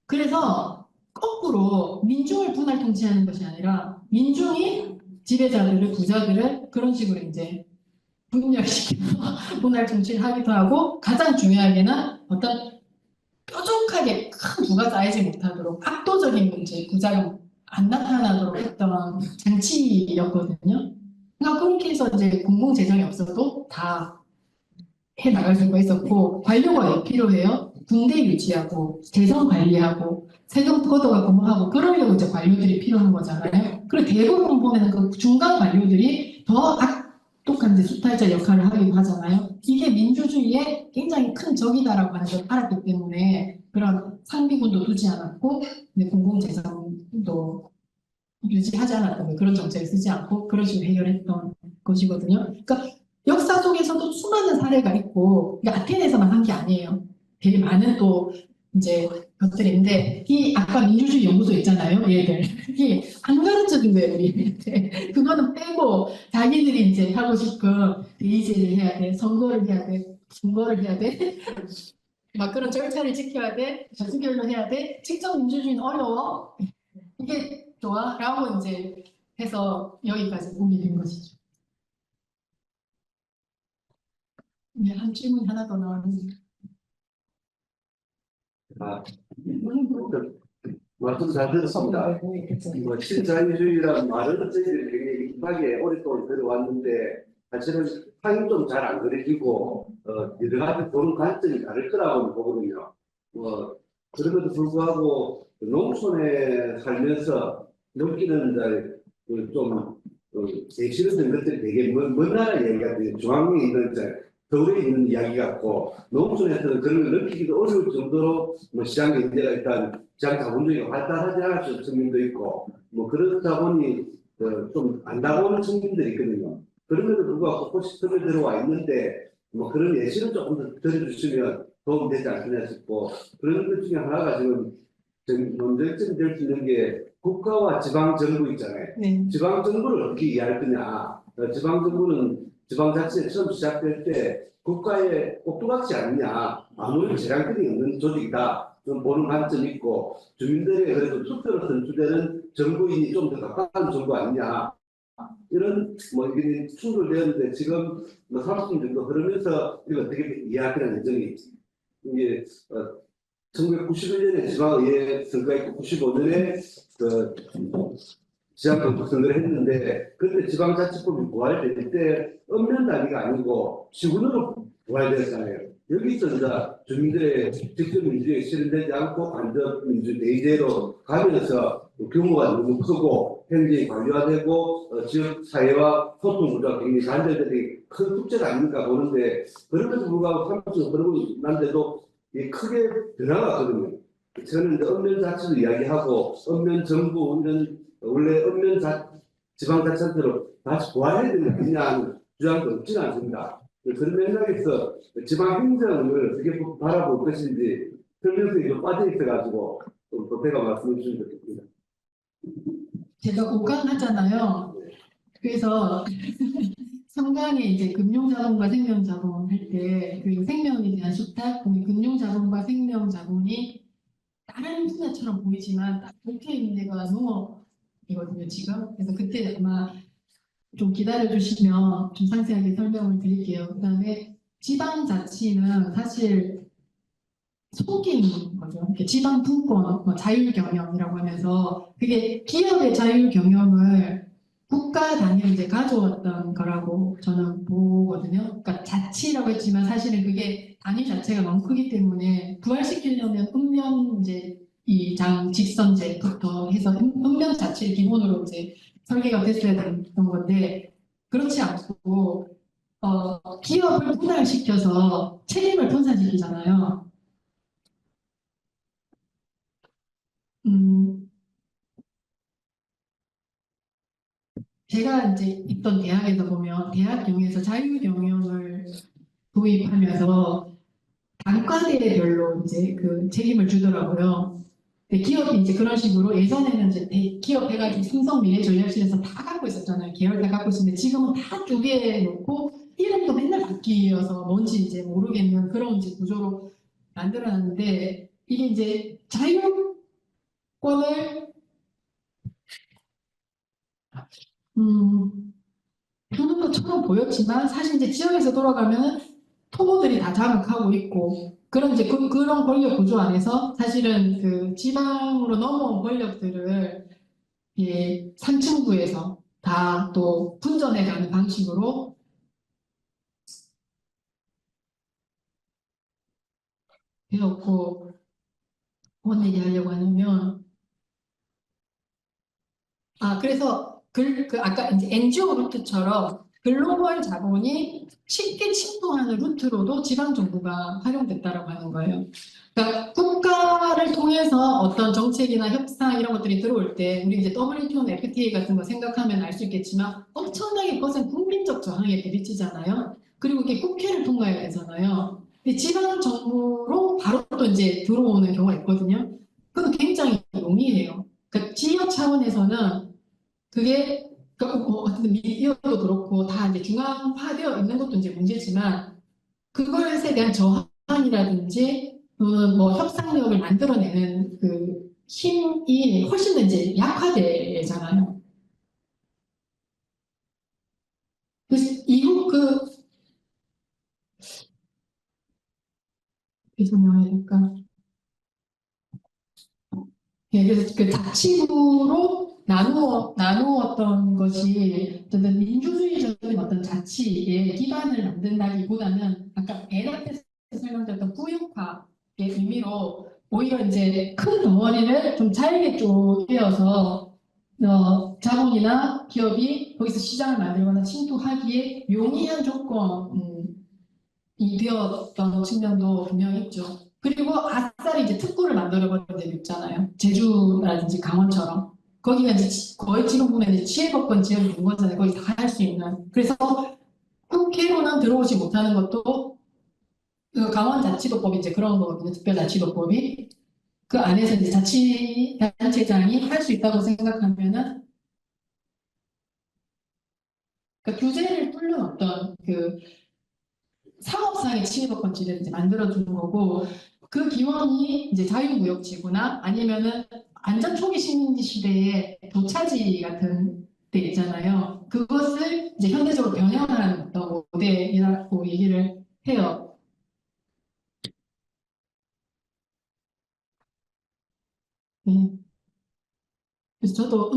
Speaker 1: 그래서 거꾸로 민중을 분할 통치하는 것이 아니라 민중이 지배자들을 부자들을 그런 식으로 이제 분열시키고 분할 통치를 하기도 하고 가장 중요하게는 어떤 뾰족하게 큰 부가 쌓이지 못하도록 압도적인 문제, 부작용 안 나타나도록 했던 장치였거든요. 그러니까 그렇게 해서 이제 공공 재정이 없어도 다 해 나갈 수가 있었고 관료가 왜 필요해요? 군대 유지하고 재정 관리하고 세금 걷어가 공부하고 그러려고 이제 관료들이 필요한 거잖아요. 그리고 대부분 보면 그 중간 관료들이 더 악독한 이제 수탈자 역할을 하기도 하잖아요. 이게 민주주의의 굉장히 큰 적이다라고 하는 걸 알았기 때문에 그런 상비군도 두지 않았고 공공 재정도 유지하지 않았던 그런 정책을 쓰지 않고 그런 식으로 해결했던 것이거든요. 그러니까 역사 속에서도 수많은 사례가 있고 이게 아테네에서만 한 게 아니에요. 되게 많은 또 이제 것들이 있는데 이 아까 민주주의 연구소 있잖아요. 얘들 이게 안 가르쳐준 거예요. 우리한테. 그거는 빼고 자기들이 이제 하고 싶은 베이지를 해야 돼, 선거를 해야 돼, 선거를 해야 돼. 막 그런 절차를 지켜야 돼, 저수결로 해야 돼. 직접 민주주의는 어려워. 이게 좋아? 라고 이제 해서 여기까지 오게 된 것이죠. 네, 한 질문 하나 더 나왔는데.
Speaker 3: 아, 말씀 잘 들었습니다. 뭐 실자유주의라는 말은 저희들이 굉장히 익숙하게 오랫동안 들어왔는데 사실은 상이 좀 잘 안 그려지고 여러 가지 보는 관점이 다를 거라고 보거든요. 그럼에도 불구하고 농촌에 살면서 느끼는 좀 제시되는 것들이 되게 먼 나라 이야기 같아요. 중앙에 있는 서울에 있는 이야기 같고 농촌에서는 그런 걸 느끼기도 어려울 정도로 뭐 시장 경제가 일단 시장 자본주의가 발달하지 않은 측면도 있고 뭐 그렇다 보니 좀 안 나오는 측면들이 있거든요. 그럼에도 불구하고 포시스템에 들어와 있는데 뭐 그런 예시를 조금 더 들어주시면 도움이 되지 않겠냐 싶고 그런 것 중에 하나가 지금 문제점이 될 수 있는 게 국가와 지방 정부 있잖아요.
Speaker 1: 네.
Speaker 3: 지방 정부를 어떻게 이해할 거냐. 지방 정부는 지방자치에 처음 시작될 때 국가의 꼭두각시 아니냐. 아무리 재량권이 없는 조직이다. 좀 보는 관점이 있고 주민들의 그래도 투표로 선출되는 정부인이 좀 더 가까운 정부 아니냐. 이런 뭐 이게 충돌되었는데 지금 뭐 30분 정도 흐르면서 이거 어떻게 이해할 거냐는 예정이 이게 1991년에 지방의회 선거가 있고 95년에 그 지방정부 선거를 했는데 그때 지방자치법이 부활될 때 읍면 단위가 아니고 시군으로 부활되었잖아요. 여기서 이제 주민들의 직접 민주주의가 실현되지 않고 간접 민주 대의제로 가면서 규모가 너무 크고 행정이 관료화되고 지역 사회와 소통 구조가 굉장히 단절되기 큰 숙제가 아닙니까 보는데 그럼에도 불구하고 30년 흐르고 난데도 크게 변화가거든요. 저는 이제 읍면 자치도 이야기하고 읍면 정부 이런 원래 읍면 지방자치단체로 다시 부활해야 되는 거 아니냐는 주장도 없지는 않습니다. 그런 맥락에서 지방 행정을 어떻게 바라볼 것인지 설명서에 좀 빠져 있어가지고 또 제가 말씀해 주시면 좋겠습니다.
Speaker 1: 제가 5강 하잖아요. 그래서 3강에 이제 금융자본과 생명자본 할 때 그 생명에 대한 수탁, 금융자본과 생명자본이 다른 분야처럼 보이지만 딱 얽혀 있는 데가 농업이거든요, 지금. 그래서 그때 아마 좀 기다려주시면 좀 상세하게 설명을 드릴게요. 그다음에 지방자치는 사실 속인 거죠. 이렇게 지방 분권, 자율 경영이라고 하면서 그게 기업의 자율 경영을 국가 단위로 이제 가져왔던 거라고 저는 보거든요. 그러니까 자치라고 했지만 사실은 그게 단위 자체가 너무 크기 때문에 부활시키려면 읍면 이제 이 장 직선제부터 해서 읍면 자치를 기본으로 이제 설계가 됐어야 되는 건데 그렇지 않고 기업을 분할시켜서 책임을 분산시키잖아요. 제가 이제 있던 대학에서 보면 대학경에서 자율경영을 도입하면서 단과대별로 이제 그 책임을 주더라고요. 근데 기업이 이제 그런 식으로 예전에는 이제 기업 해가지고 삼성 미래전략실에서 다 갖고 있었잖아요. 계열 다 갖고 있었는데 지금은 다 쪼개에 놓고 이름도 맨날 바뀌어서 뭔지 이제 모르겠는 그런 이제 구조로 만들어놨는데 이게 이제 자율권을 주는 것처럼 보였지만 사실 이제 지역에서 돌아가면 토보들이 다 장악하고 있고 그런 이제 그런 권력 구조 안에서 사실은 그 지방으로 넘어온 권력들을 예, 상층부에서 다 또 분전해가는 방식으로 되었고, 뭔 얘기하려고 하냐면, 그래서 아까 이제 NGO 루트처럼 글로벌 자본이 쉽게 침투하는 루트로도 지방 정부가 활용됐다라고 하는 거예요. 그러니까 국가를 통해서 어떤 정책이나 협상 이런 것들이 들어올 때 우리 이제 WTO나 FTA 같은 거 생각하면 알 수 있겠지만 엄청나게 그것은 국민적 저항에 부딪히잖아요. 그리고 이게 국회를 통과해야 되잖아요. 근데 지방 정부로 바로 또 이제 들어오는 경우가 있거든요. 그건 굉장히 용이해요. 그러니까 지역 차원에서는 그게 어떤 미디어도 그렇고 다 이제 중앙화되어 있는 것도 이제 문제지만 그것에 대한 저항이라든지 뭐 협상력을 만들어내는 그 힘이 훨씬 더 이제 약화되잖아요. 그래서 이후 설명해야 될까? 예, 그래서 그 자치구로 나누었던 것이 어떤 민주주의적인 어떤 자치의 기반을 만든다기보다는 아까 에너 때서 설명드렸던 구역화의 의미로 오히려 이제 큰 덩어리를 좀 잘게 쪼개어서 자본이나 기업이 거기서 시장을 만들거나 침투하기에 용이한 조건이 되었던 측면도 분명히 있죠. 그리고 아싸리 이제 특구를 만들어버린 데도 있잖아요. 제주라든지 강원처럼. 거기가 이제 거의 지금 보면 이제 취해법권 지역이 된 거잖아요. 거기 다 할 수 있는. 그래서 국회로는 들어오지 못하는 것도 그 강원자치도법이 이제 그런 거거든요. 특별자치도법이. 그 안에서 이제 자치단체장이 할 수 있다고 생각하면은 그러니까 규제를 뚫는 어떤 그 상업상의 침해법권지를 이제 만들어주는 거고 그 기원이 이제 자유무역지구나 아니면은 안전 초기 식민지 시대의 도차지 같은 데 있잖아요. 그것을 이제 현대적으로 변형하는 어떤 모델이라고 얘기를 해요. 네. 그래서 저도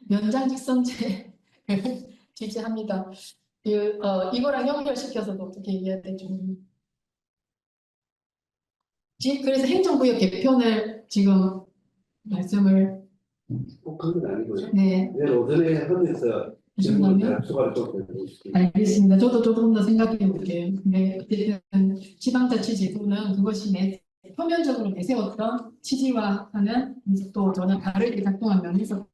Speaker 1: 면장직선제 지지합니다. 이거랑 연결시켜서도 어떻게 얘기해야 되죠? 그래서 행정구역 개편을 지금 말씀을
Speaker 3: 꼭 그런 건 아니고요.
Speaker 1: 네.
Speaker 3: 내일 오전에 하면서 질문을 다 추가로 좀 해주실게요.
Speaker 1: 알겠습니다. 저도 조금 더 생각해 볼게요. 근데 어쨌든 지방자치제도는 그것이 표면적으로 내세웠던 취지와는 또 전혀 다르게 작동한 면이 있었다.